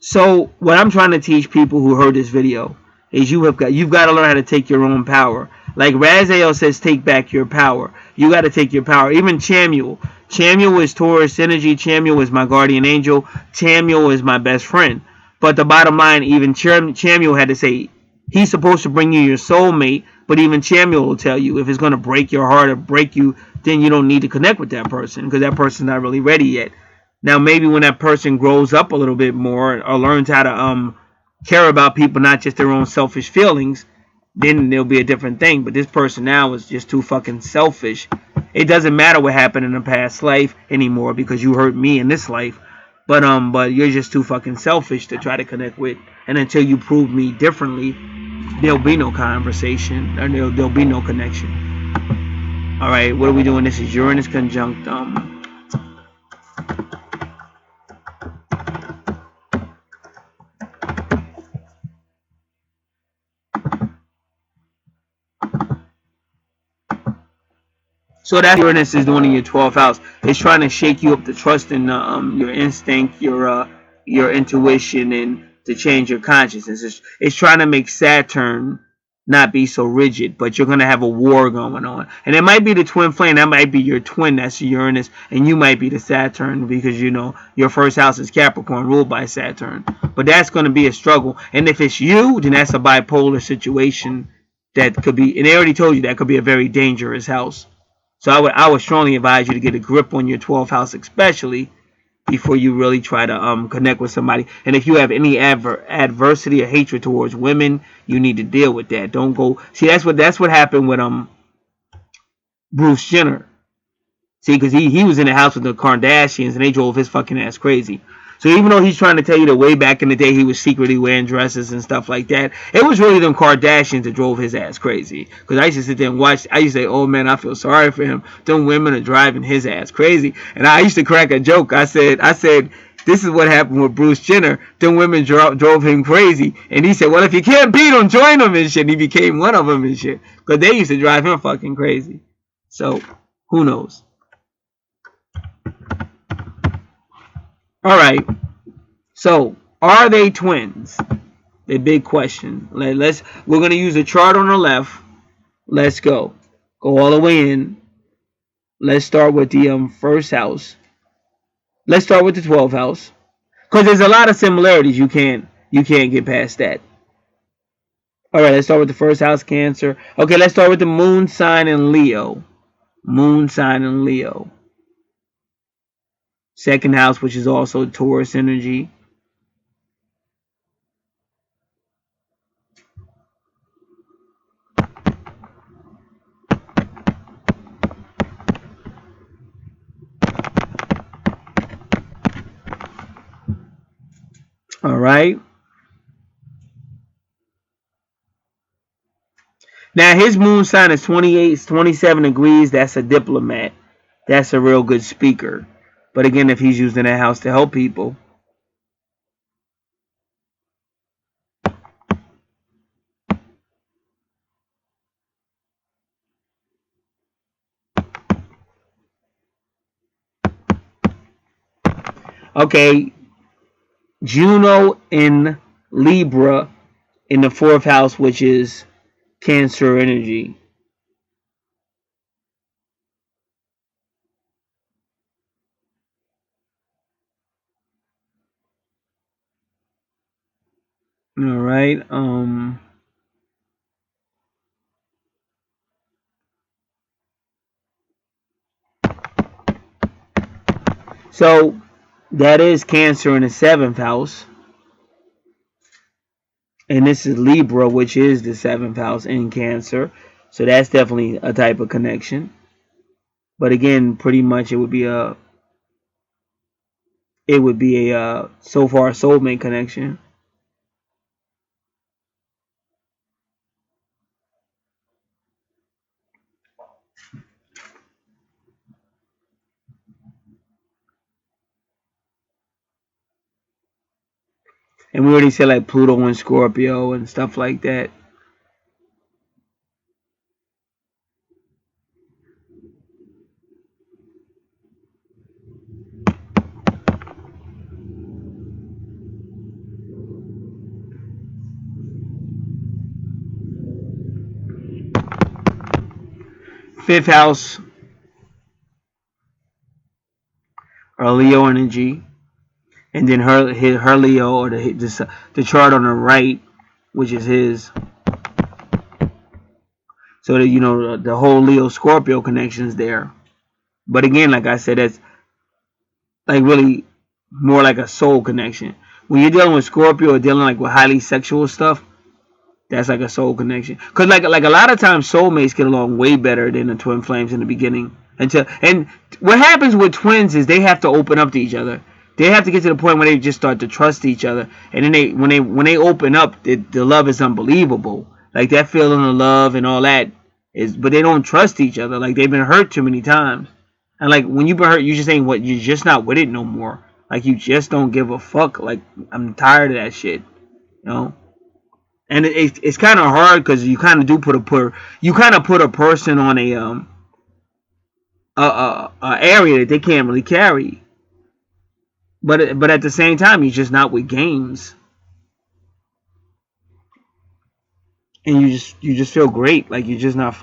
Speaker 1: So what I'm trying to teach people who heard this video is you've got to learn how to take your own power. Like Raziel says, take back your power. You got to take your power. Even Chamuel is Taurus energy. Chamuel is my guardian angel. Chamuel is my best friend. But the bottom line, even Chamuel had to say he's supposed to bring you your soulmate. But even Chamuel will tell you if it's going to break your heart or break you, then you don't need to connect with that person because that person's not really ready yet. Now, maybe when that person grows up a little bit more or learns how to care about people, not just their own selfish feelings, then there'll be a different thing. But this person now is just too fucking selfish. It doesn't matter what happened in a past life anymore because you hurt me in this life. But you're just too fucking selfish to try to connect with. And until you prove me differently, there'll be no conversation or there'll be no connection. All right, what are we doing? This is Uranus conjunct So that Uranus is doing in your 12th house. It's trying to shake you up to trust in your instinct, your intuition, and to change your consciousness. It's trying to make Saturn not be so rigid, but you're gonna have a war going on, and it might be the twin flame. That might be your twin. That's Uranus, and you might be the Saturn because your first house is Capricorn, ruled by Saturn. But that's gonna be a struggle, and if it's you, then that's a bipolar situation that could be. And they already told you that could be a very dangerous house. So I would strongly advise you to get a grip on your 12th house, especially before you really try to connect with somebody. And if you have any adversity or hatred towards women, you need to deal with that. Don't go see that's what happened with Bruce Jenner. See, because he was in the house with the Kardashians and they drove his fucking ass crazy. So even though he's trying to tell you that way back in the day he was secretly wearing dresses and stuff like that, it was really them Kardashians that drove his ass crazy. Because I used to sit there and watch. I used to say, "Oh man, I feel sorry for him. Them women are driving his ass crazy." And I used to crack a joke. I said, "This is what happened with Bruce Jenner. Them women drove him crazy." And he said, "Well, if you can't beat them, join them and shit." And he became one of them and shit. Because they used to drive him fucking crazy. So who knows? All right. So, are they twins? The big question. We're gonna use a chart on the left. Let's go. Go all the way in. Let's start with the first house. Let's start with the 12th house. Because there's a lot of similarities. You can't get past that. All right, let's start with the first house, Cancer. Okay, let's start with the moon sign in Leo. Moon sign in Leo. Second house, which is also Taurus energy. All right. Now his moon sign is 28, 27 degrees. That's a diplomat. That's a real good speaker. But again, if he's using that house to help people. Okay, Juno in Libra in the fourth house, which is Cancer energy. All right. So that is Cancer in the 7th house. And this is Libra, which is the 7th house in Cancer. So that's definitely a type of connection. But again, pretty much it would be a so far soulmate connection. And we already said like Pluto and Scorpio and stuff like that. Fifth house or Leo energy, and then her Leo or the chart on the right, which is his. So that the whole Leo Scorpio connection is there. But again, like I said, that's like really more like a soul connection. When you're dealing with Scorpio or dealing like with highly sexual stuff, that's like a soul connection. Cause like a lot of times soulmates get along way better than the twin flames in the beginning. And what happens with twins is they have to open up to each other. They have to get to the point where they just start to trust each other. And then when they open up, the love is unbelievable. Like that feeling of love and all that is, but they don't trust each other. Like they've been hurt too many times. And like when you've been hurt, you just ain't what you're just not with it no more. Like you just don't give a fuck. Like I'm tired of that shit. You know. And it's kind of hard because you kind of do put a person on a area that they can't really carry. But at the same time, you're just not with games, and you just feel great. Like you're not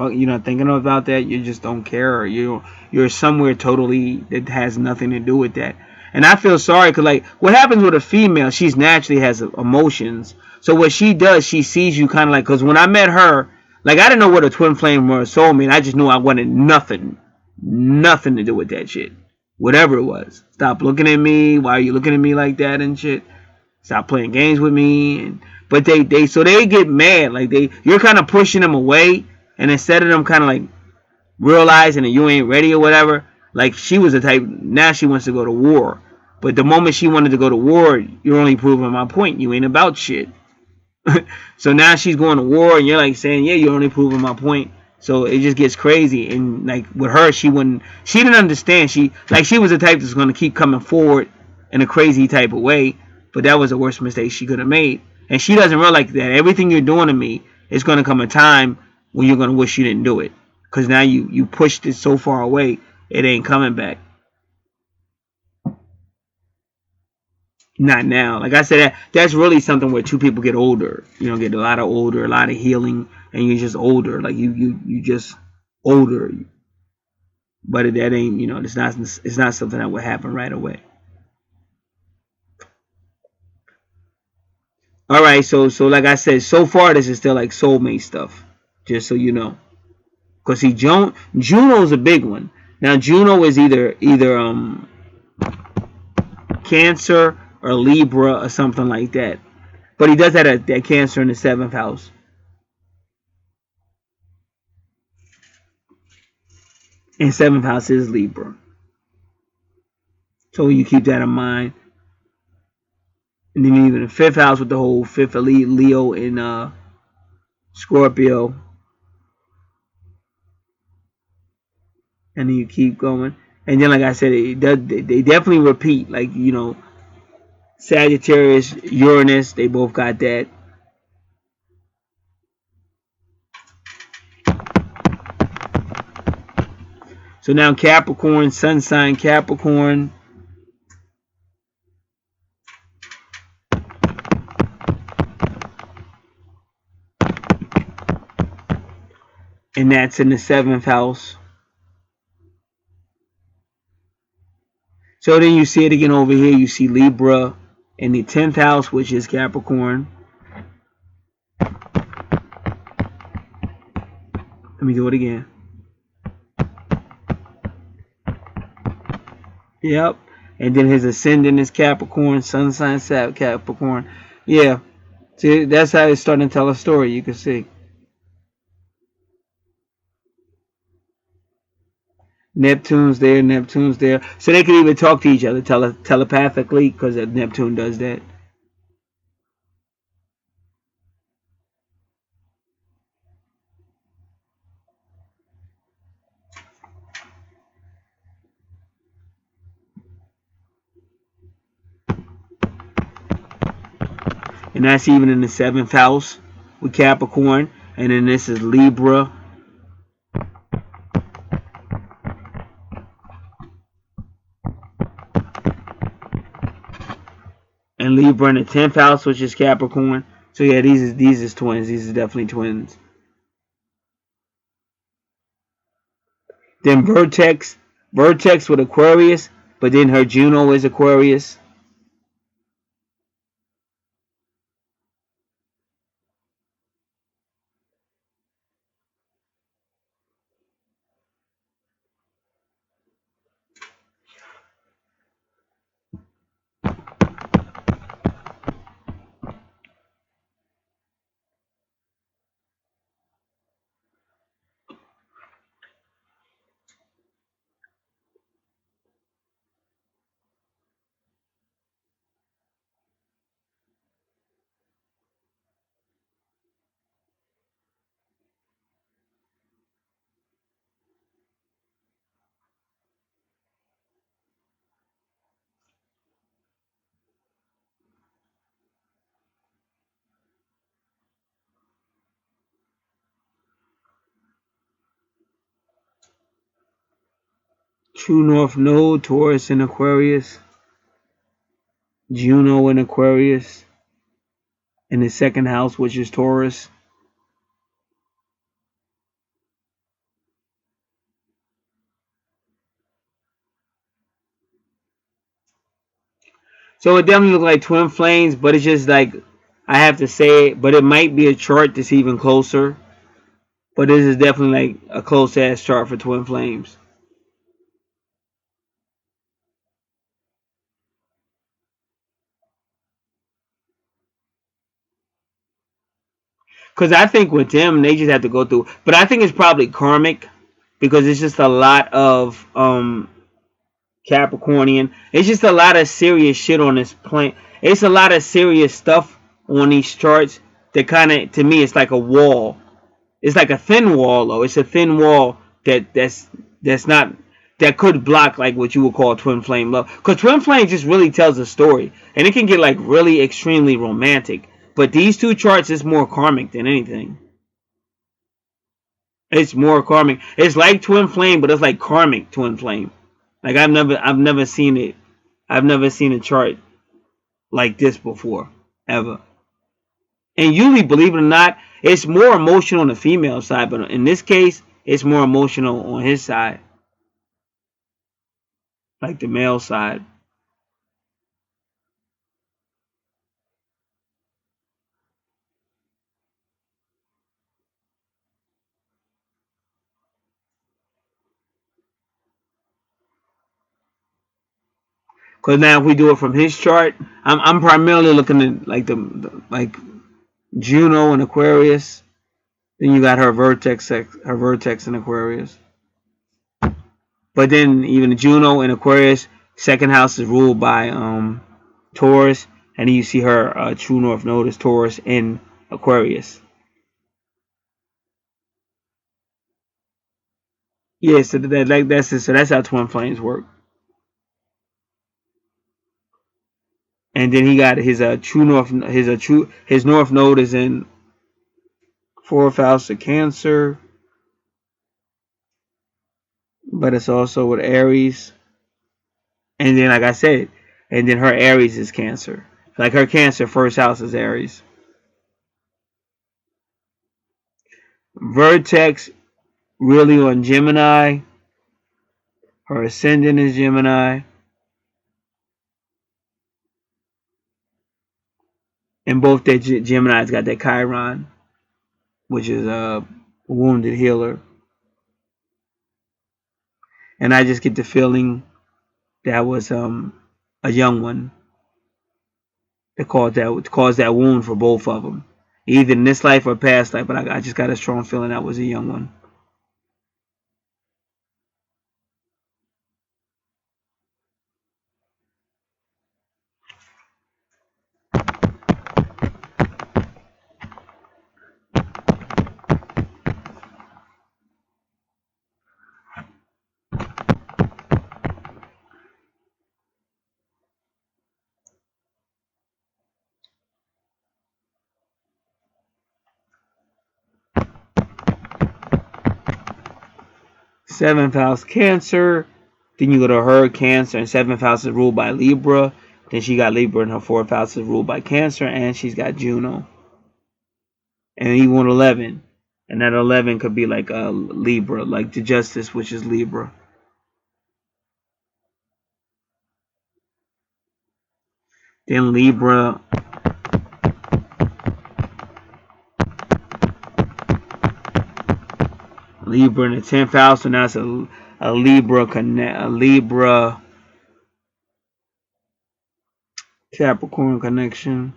Speaker 1: thinking about that. You just don't care. You're somewhere totally that has nothing to do with that. And I feel sorry because like what happens with a female, she's naturally has emotions. So what she does, she sees you kind of like, because when I met her, like I didn't know what a twin flame or a soulmate. I just knew I wanted nothing to do with that shit. Whatever it was. Stop looking at me. Why are you looking at me like that and shit? Stop playing games with me. But they get mad. Like you're kind of pushing them away. And instead of them kind of like realizing that you ain't ready or whatever, like she was the type, now she wants to go to war. But the moment she wanted to go to war, you're only proving my point. You ain't about shit. So now she's going to war, and you're like saying, yeah, you're only proving my point. So it just gets crazy. And like with her, she didn't understand. She was the type that's going to keep coming forward in a crazy type of way. But that was the worst mistake she could have made. And she doesn't realize that everything you're doing to me is going to come a time when you're going to wish you didn't do it. Because now you pushed it so far away, it ain't coming back. Not now. Like I said, that's really something where two people get older. Get a lot of older, a lot of healing, and you're just older. Like you just older. But that ain't, it's not something that would happen right away. All right, so like I said, so far this is still like soulmate stuff. Just so you know, because see, Juno's a big one. Now Juno is either Cancer or Libra or something like that. But he does have that Cancer in the 7th house. And 7th house is Libra. So you keep that in mind. And then even the 5th house with the whole 5th elite Leo in Scorpio. And then you keep going. And then like I said, they definitely repeat. Like, Sagittarius, Uranus, they both got that. So now Capricorn, Sun sign Capricorn. And that's in the 7th house. So then you see it again over here. You see Libra in the 10th house, which is Capricorn. Let me do it again. Yep. And then his ascendant is Capricorn, sun sign Sat Capricorn. Yeah, see, that's how it's starting to tell a story. You can see Neptune's there, Neptune's there, so they can even talk to each other telepathically because Neptune does that. And that's even in the seventh house with Capricorn. And then this is Libra and Libra in the 10th house, which is Capricorn. So yeah, these is twins. These are definitely twins. Then Vertex with Aquarius, but then her Juno is Aquarius. True North Node, Taurus in Aquarius. Juno in Aquarius in the second house, which is Taurus. So it definitely looks like twin flames, but it's just like I have to say it, but it might be a chart that's even closer. But this is definitely like a close ass chart for twin flames. Because I think with them, they just have to go through. But I think it's probably karmic because it's just a lot of Capricornian. It's just a lot of serious shit on this plane. It's a lot of serious stuff on these charts that kind of, to me, it's like a wall. It's like a thin wall, though. It's a thin wall that's not that could block like what you would call twin flame love. Because twin flame just really tells a story, and it can get like really extremely romantic. But these two charts is more karmic than anything. It's more karmic. It's like twin flame, but it's like karmic twin flame. Like I've never seen it. I've never seen a chart like this before, ever. And usually, believe it or not, it's more emotional on the female side, but in this case, it's more emotional on his side, like the male side. Because now, if we do it from his chart, I'm primarily looking at like like Juno and Aquarius. Then you got her vertex in Aquarius. But then even Juno and Aquarius, second house is ruled by Taurus, and then you see her true north node is Taurus in Aquarius. Yeah, so that's it. So that's how twin flames work. And then he got his true north his north node is in fourth house of Cancer, but it's also with Aries. And then like I said, and then her Aries is Cancer. Like her Cancer first house is Aries. Vertex really on Gemini. Her ascendant is Gemini. And both their Gemini's got that Chiron, which is a wounded healer. And I just get the feeling that was a young one that caused that wound for both of them, either in this life or past life. But I just got a strong feeling that was a young one. Seventh house Cancer. Then you go to her Cancer, and seventh house is ruled by Libra. Then she got Libra, and her fourth house is ruled by Cancer, and she's got Juno. And even with 11, and that 11 could be like a Libra, like the Justice, which is Libra. Then Libra in the 10th house, and that's a Libra Capricorn connection.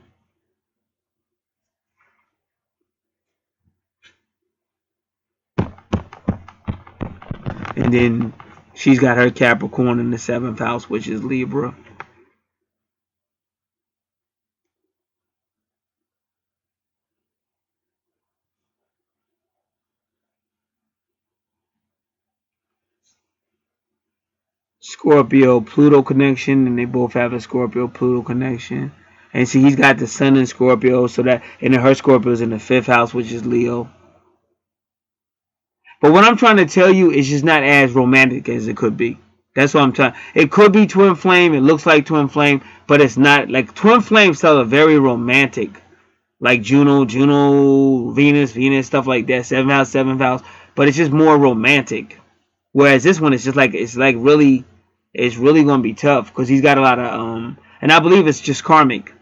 Speaker 1: And then she's got her Capricorn in the 7th house, which is Libra. Scorpio Pluto connection, and they both have a Scorpio Pluto connection. And see, he's got the Sun in Scorpio, so that, and then her Scorpio is in the 5th house, which is Leo. But what I'm trying to tell you is just not as romantic as it could be. That's what I'm trying. It could be twin flame. It looks like twin flame, but it's not. Like twin flames tell a very romantic, like Juno, Venus, stuff like that. 7th house. But it's just more romantic. Whereas this one is just like it's really gonna be tough because he's got a lot of and I believe it's just karmic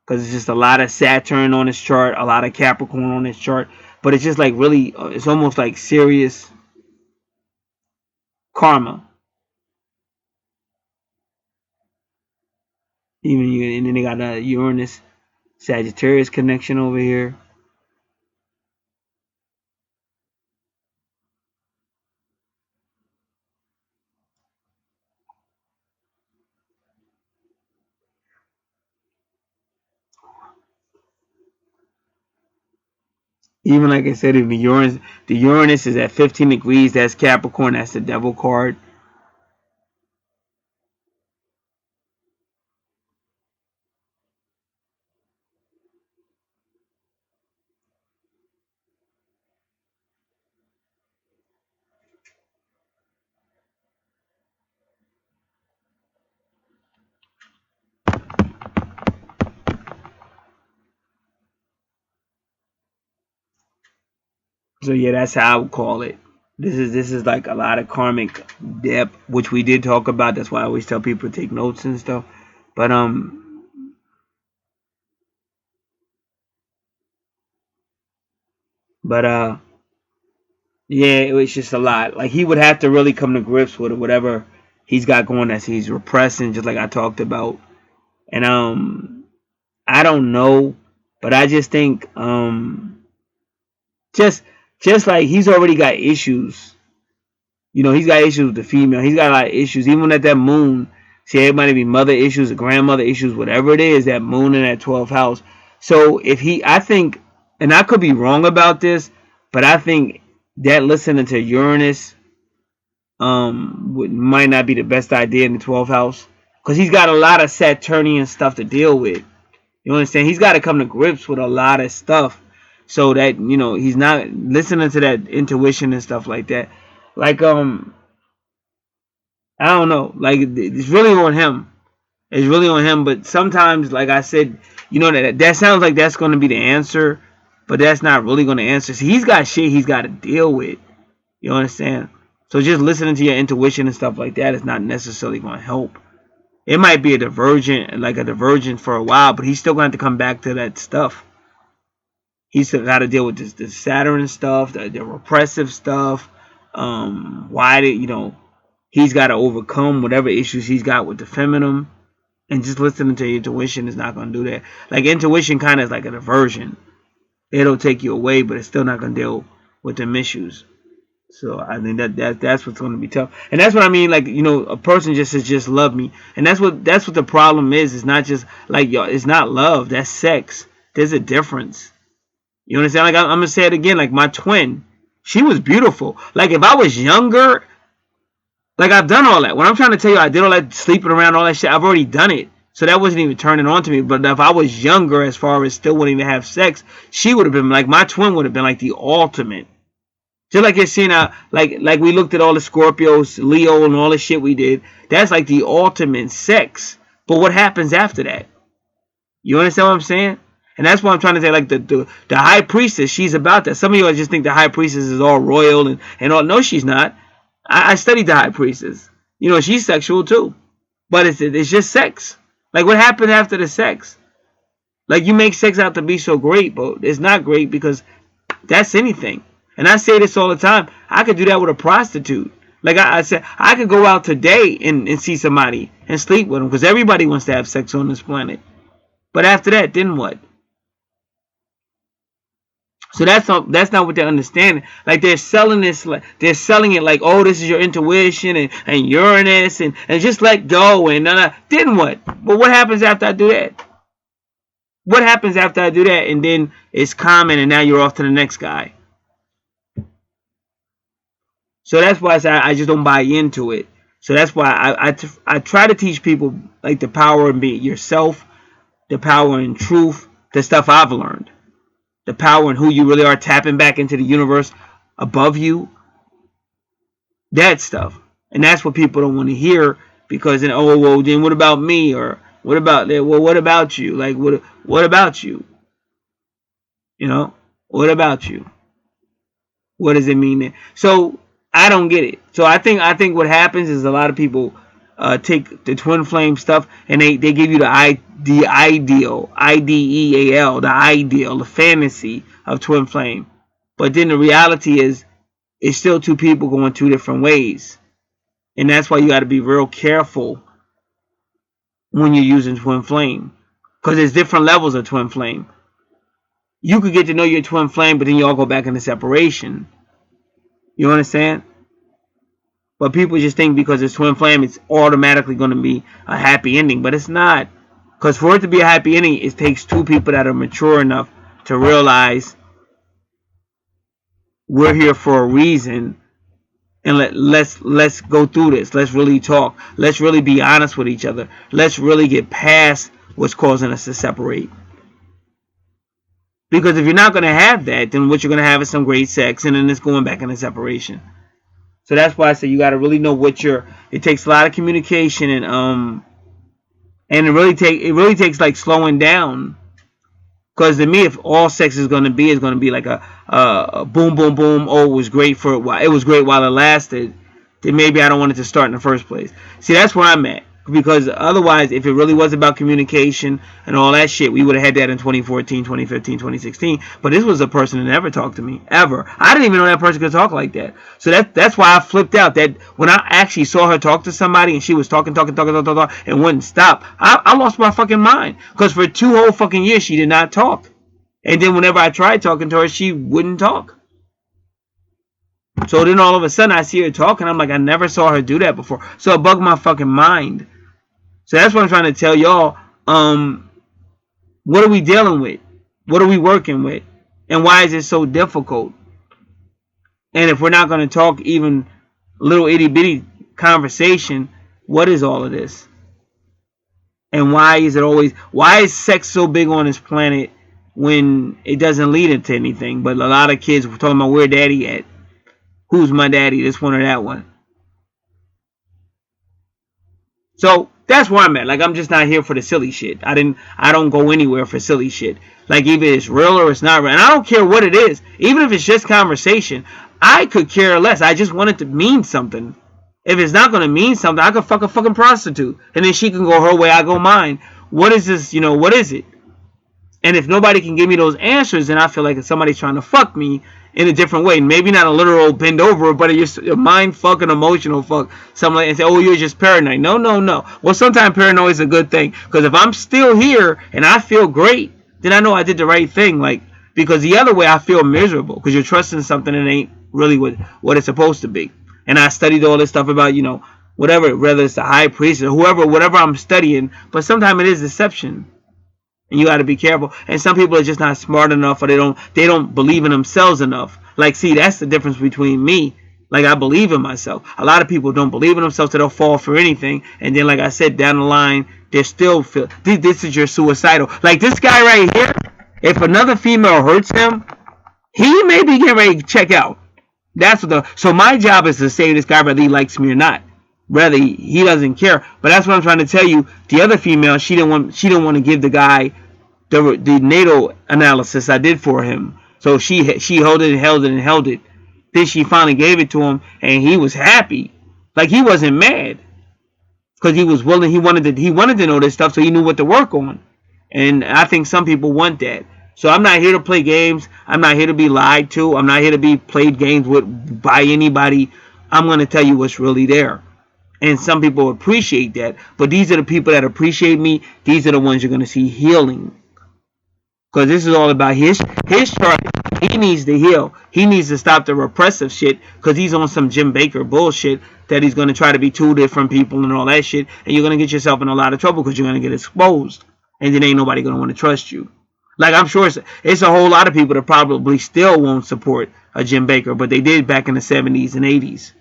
Speaker 1: because it's just a lot of Saturn on his chart, a lot of Capricorn on his chart. But it's just like really, it's almost like serious karma. And then they got a Uranus Sagittarius connection over here. Even like I said, if the Uranus is at 15 degrees, that's Capricorn, that's the devil card. So yeah, that's how I would call it. This is like a lot of karmic depth, which we did talk about. That's why I always tell people to take notes and stuff. But but yeah, it was just a lot. Like he would have to really come to grips with whatever he's got going that he's repressing, just like I talked about. And I don't know, but I just think just just like he's already got issues. You know, he's got issues with the female. He's got a lot of issues. Even at that moon, see, it might be mother issues, grandmother issues, whatever it is, that moon in that 12th house. So if I think, and I could be wrong about this, but I think that listening to Uranus might not be the best idea in the 12th house because he's got a lot of Saturnian stuff to deal with. You understand? He's got to come to grips with a lot of stuff so that he's not listening to that intuition and stuff like that. Like I don't know. Like it's really on him. It's really on him. But sometimes, like I said, that sounds like that's going to be the answer, but that's not really going to answer. See, he's got shit he's got to deal with. You understand? So just listening to your intuition and stuff like that is not necessarily going to help. It might be a divergent for a while, but he's still going to have to come back to that stuff. He's still got to deal with the Saturn stuff, the repressive stuff. Why did he's got to overcome whatever issues he's got with the feminine, And just listening to your intuition is not going to do that. Like, intuition kind of is like a diversion. It'll take you away, but it's still not going to deal with them issues. So I think that's what's going to be tough. And that's what I mean. Like, you know, a person just says, just love me. And that's what the problem is. It's not just like, yo, it's not love. That's sex. There's a difference. You understand? Like, I'm going to say it again. Like, my twin, she was beautiful. Like, if I was younger, like, I've done all that. When I'm trying to tell you I did all that sleeping around, all that shit, I've already done it. So that wasn't even turning on to me. But if I was younger, as far as still wanting to have sex, she would have been like, my twin would have been like the ultimate. Just like you're seeing, like we looked at all the Scorpios, Leo, and all the shit we did. That's like the ultimate sex. But what happens after that? You understand what I'm saying? And that's what I'm trying to say. Like the high priestess, she's about that. Some of you just think the high priestess is all royal and all. No, she's not. I studied the high priestess. You know, she's sexual too. But it's just sex. Like, what happened after the sex? Like, you make sex out to be so great, but it's not great because that's anything. And I say this all the time. I could do that with a prostitute. Like I said, I could go out today and see somebody and sleep with them because everybody wants to have sex on this planet. But after that, then what? So that's not what they're understanding. Like, they're selling this, like they're selling it like, oh, this is your intuition and Uranus and just let go and then what? But what happens after I do that? What happens after I do that? And then it's common and now you're off to the next guy. So that's why I say I just don't buy into it. So that's why I try to teach people like the power in being yourself, the power in truth, the stuff I've learned. The power in who you really are, tapping back into the universe above you. That stuff. And that's what people don't want to hear because then, oh, well, then what about me? Or what about that? Well, what about you? Like, what about you? You know, what about you? What does it mean? So I don't get it. So I think what happens is a lot of people take the twin flame stuff and they give you the ideal, IDEAL, the ideal, the fantasy of twin flame. But then the reality is it's still two people going two different ways. And that's why you got to be real careful when you're using twin flame. Because there's different levels of twin flame. You could get to know your twin flame, but then you all go back into separation. You understand? But people just think because it's twin flame, it's automatically going to be a happy ending. But it's not. Because for it to be a happy ending, it takes two people that are mature enough to realize we're here for a reason. And let's go through this. Let's really talk. Let's really be honest with each other. Let's really get past what's causing us to separate. Because if you're not going to have that, then what you're going to have is some great sex, and then it's going back into separation. So that's why I say you got to really know what it takes a lot of communication and it really takes like slowing down. Because to me, if all sex is going to be like a boom, boom, boom. Oh, it was great for a while. It was great while it lasted. Then maybe I don't want it to start in the first place. See, that's where I'm at. Because otherwise, if it really was about communication and all that shit, we would have had that in 2014, 2015, 2016. But this was a person that never talked to me, ever. I didn't even know that person could talk like that. So that's why I flipped out. That when I actually saw her talk to somebody and she was talking and wouldn't stop, I lost my fucking mind. Because for 2 whole fucking years, she did not talk. And then whenever I tried talking to her, she wouldn't talk. So then all of a sudden, I see her talking. I'm like, I never saw her do that before. So it bugged my fucking mind. So that's what I'm trying to tell y'all. What are we dealing with? What are we working with? And why is it so difficult? And if we're not going to talk even little itty bitty conversation, what is all of this? And why is sex so big on this planet when it doesn't lead into anything? But a lot of kids were talking about where daddy at. Who's my daddy? This one or that one. So that's where I'm at. Like, I'm just not here for the silly shit. I don't go anywhere for silly shit. Like, either it's real or it's not real. And I don't care what it is. Even if it's just conversation, I could care less. I just want it to mean something. If it's not going to mean something, I could fuck a fucking prostitute. And then she can go her way, I go mine. What is this? What is it? And if nobody can give me those answers, then I feel like somebody's trying to fuck me in a different way. Maybe not a literal bend over, but a mind fucking emotional fuck. Something like, and say, oh, you're just paranoid. No, no, no. Well, sometimes paranoid is a good thing. Because if I'm still here and I feel great, then I know I did the right thing. Like, because the other way I feel miserable. Because you're trusting something that ain't really what it's supposed to be. And I studied all this stuff about, whatever, whether it's the high priest or whoever, whatever I'm studying. But sometimes it is deception. And you got to be careful. And some people are just not smart enough, or they don't believe in themselves enough. Like, see, that's the difference between me. Like, I believe in myself. A lot of people don't believe in themselves, so they'll fall for anything. And then, like I said, down the line, they're still feel this is your suicidal. Like this guy right here. If another female hurts him, he may be getting ready to check out. That's what so my job is to save this guy whether he likes me or not. Whether he doesn't care. But that's what I'm trying to tell you. The other female, she didn't want to give the guy the natal analysis I did for him. So she held it and held it and held it. Then she finally gave it to him, and he was happy. Like, he wasn't mad because he was willing. He wanted to know this stuff, so he knew what to work on. And I think some people want that. So I'm not here to play games. I'm not here to be lied to. I'm not here to be played games with by anybody. I'm going to tell you what's really there. And some people appreciate that. But these are the people that appreciate me. These are the ones you're going to see healing. Because this is all about his chart. He needs to heal. He needs to stop the repressive shit. Because he's on some Jim Baker bullshit. That he's going to try to be two different people and all that shit. And you're going to get yourself in a lot of trouble. Because you're going to get exposed. And then ain't nobody going to want to trust you. Like, I'm sure it's a whole lot of people that probably still won't support a Jim Baker. But they did back in the 70s and 80s.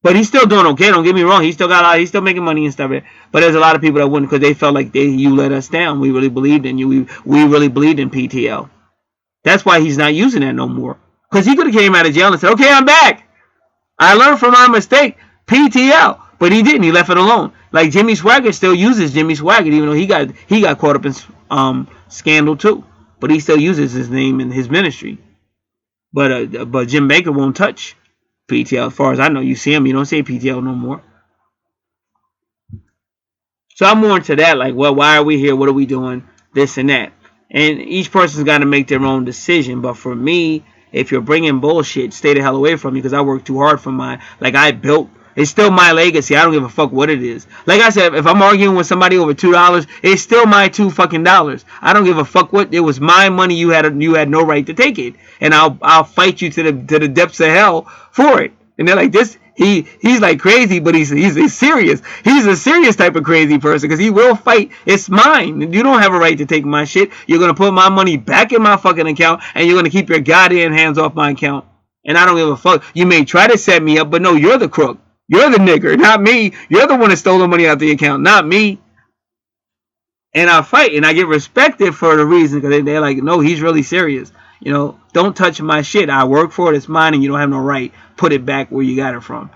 Speaker 1: But he's still doing okay. Don't get me wrong. He's still making money and stuff. But there's a lot of people that wouldn't, because they felt like you let us down. We really believed in you. We really believed in PTL. That's why he's not using that no more. Because he could have came out of jail and said, "Okay, I'm back. I learned from my mistake. PTL." But he didn't. He left it alone. Like Jimmy Swaggart still uses Jimmy Swaggart, even though he got caught up in scandal too. But he still uses his name in his ministry. But Jim Baker won't touch PTL. As far as I know, you see him, you don't say PTL no more. So I'm more into that, like, well, why are we here? What are we doing? This and that. And each person's got to make their own decision. But for me, if you're bringing bullshit, stay the hell away from me, because I worked too hard for mine. Like, it's still my legacy. I don't give a fuck what it is. Like I said, if I'm arguing with somebody over $2, it's still my $2 I don't give a fuck what. It was my money. You had no right to take it, and I'll fight you to the depths of hell for it. And they're like, this. He's like crazy, but he's serious. He's a serious type of crazy person, because he will fight. It's mine. You don't have a right to take my shit. You're gonna put my money back in my fucking account, and you're gonna keep your goddamn hands off my account. And I don't give a fuck. You may try to set me up, but no, you're the crook. You're the nigger, not me. You're the one that stole the money out the account, not me. And I fight, and I get respected for the reason, because they're like, no, he's really serious. Don't touch my shit. I work for it. It's mine, and you don't have no right. Put it back where you got it from.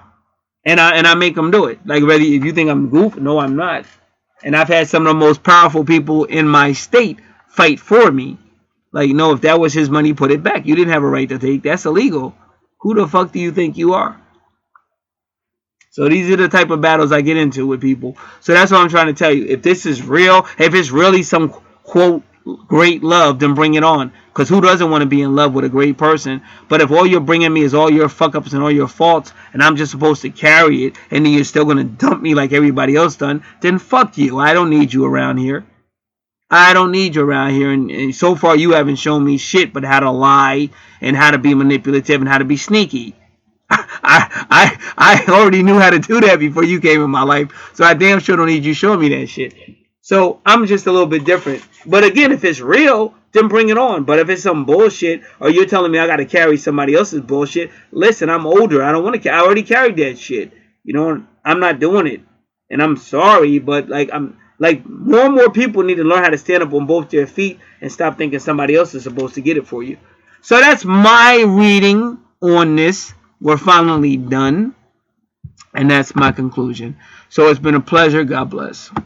Speaker 1: And I make them do it. Like, whether if you think I'm goof, no, I'm not. And I've had some of the most powerful people in my state fight for me. Like, no, if that was his money, put it back. You didn't have a right to take. That's illegal. Who the fuck do you think you are? So these are the type of battles I get into with people. So that's what I'm trying to tell you. If this is real, if it's really some, quote, great love, then bring it on. Because who doesn't want to be in love with a great person? But if all you're bringing me is all your fuck-ups and all your faults, and I'm just supposed to carry it, and then you're still going to dump me like everybody else done, then fuck you. I don't need you around here. I don't need you around here. And so far you haven't shown me shit but how to lie and how to be manipulative and how to be sneaky. I already knew how to do that before you came in my life. So I damn sure don't need you showing me that shit. So I'm just a little bit different. But again, if it's real, then bring it on. But if it's some bullshit, or you're telling me I got to carry somebody else's bullshit, listen, I'm older. I don't want to. I already carried that shit. I'm not doing it. And I'm sorry, but more and more people need to learn how to stand up on both their feet and stop thinking somebody else is supposed to get it for you. So that's my reading on this. We're finally done. And that's my conclusion. So it's been a pleasure. God bless.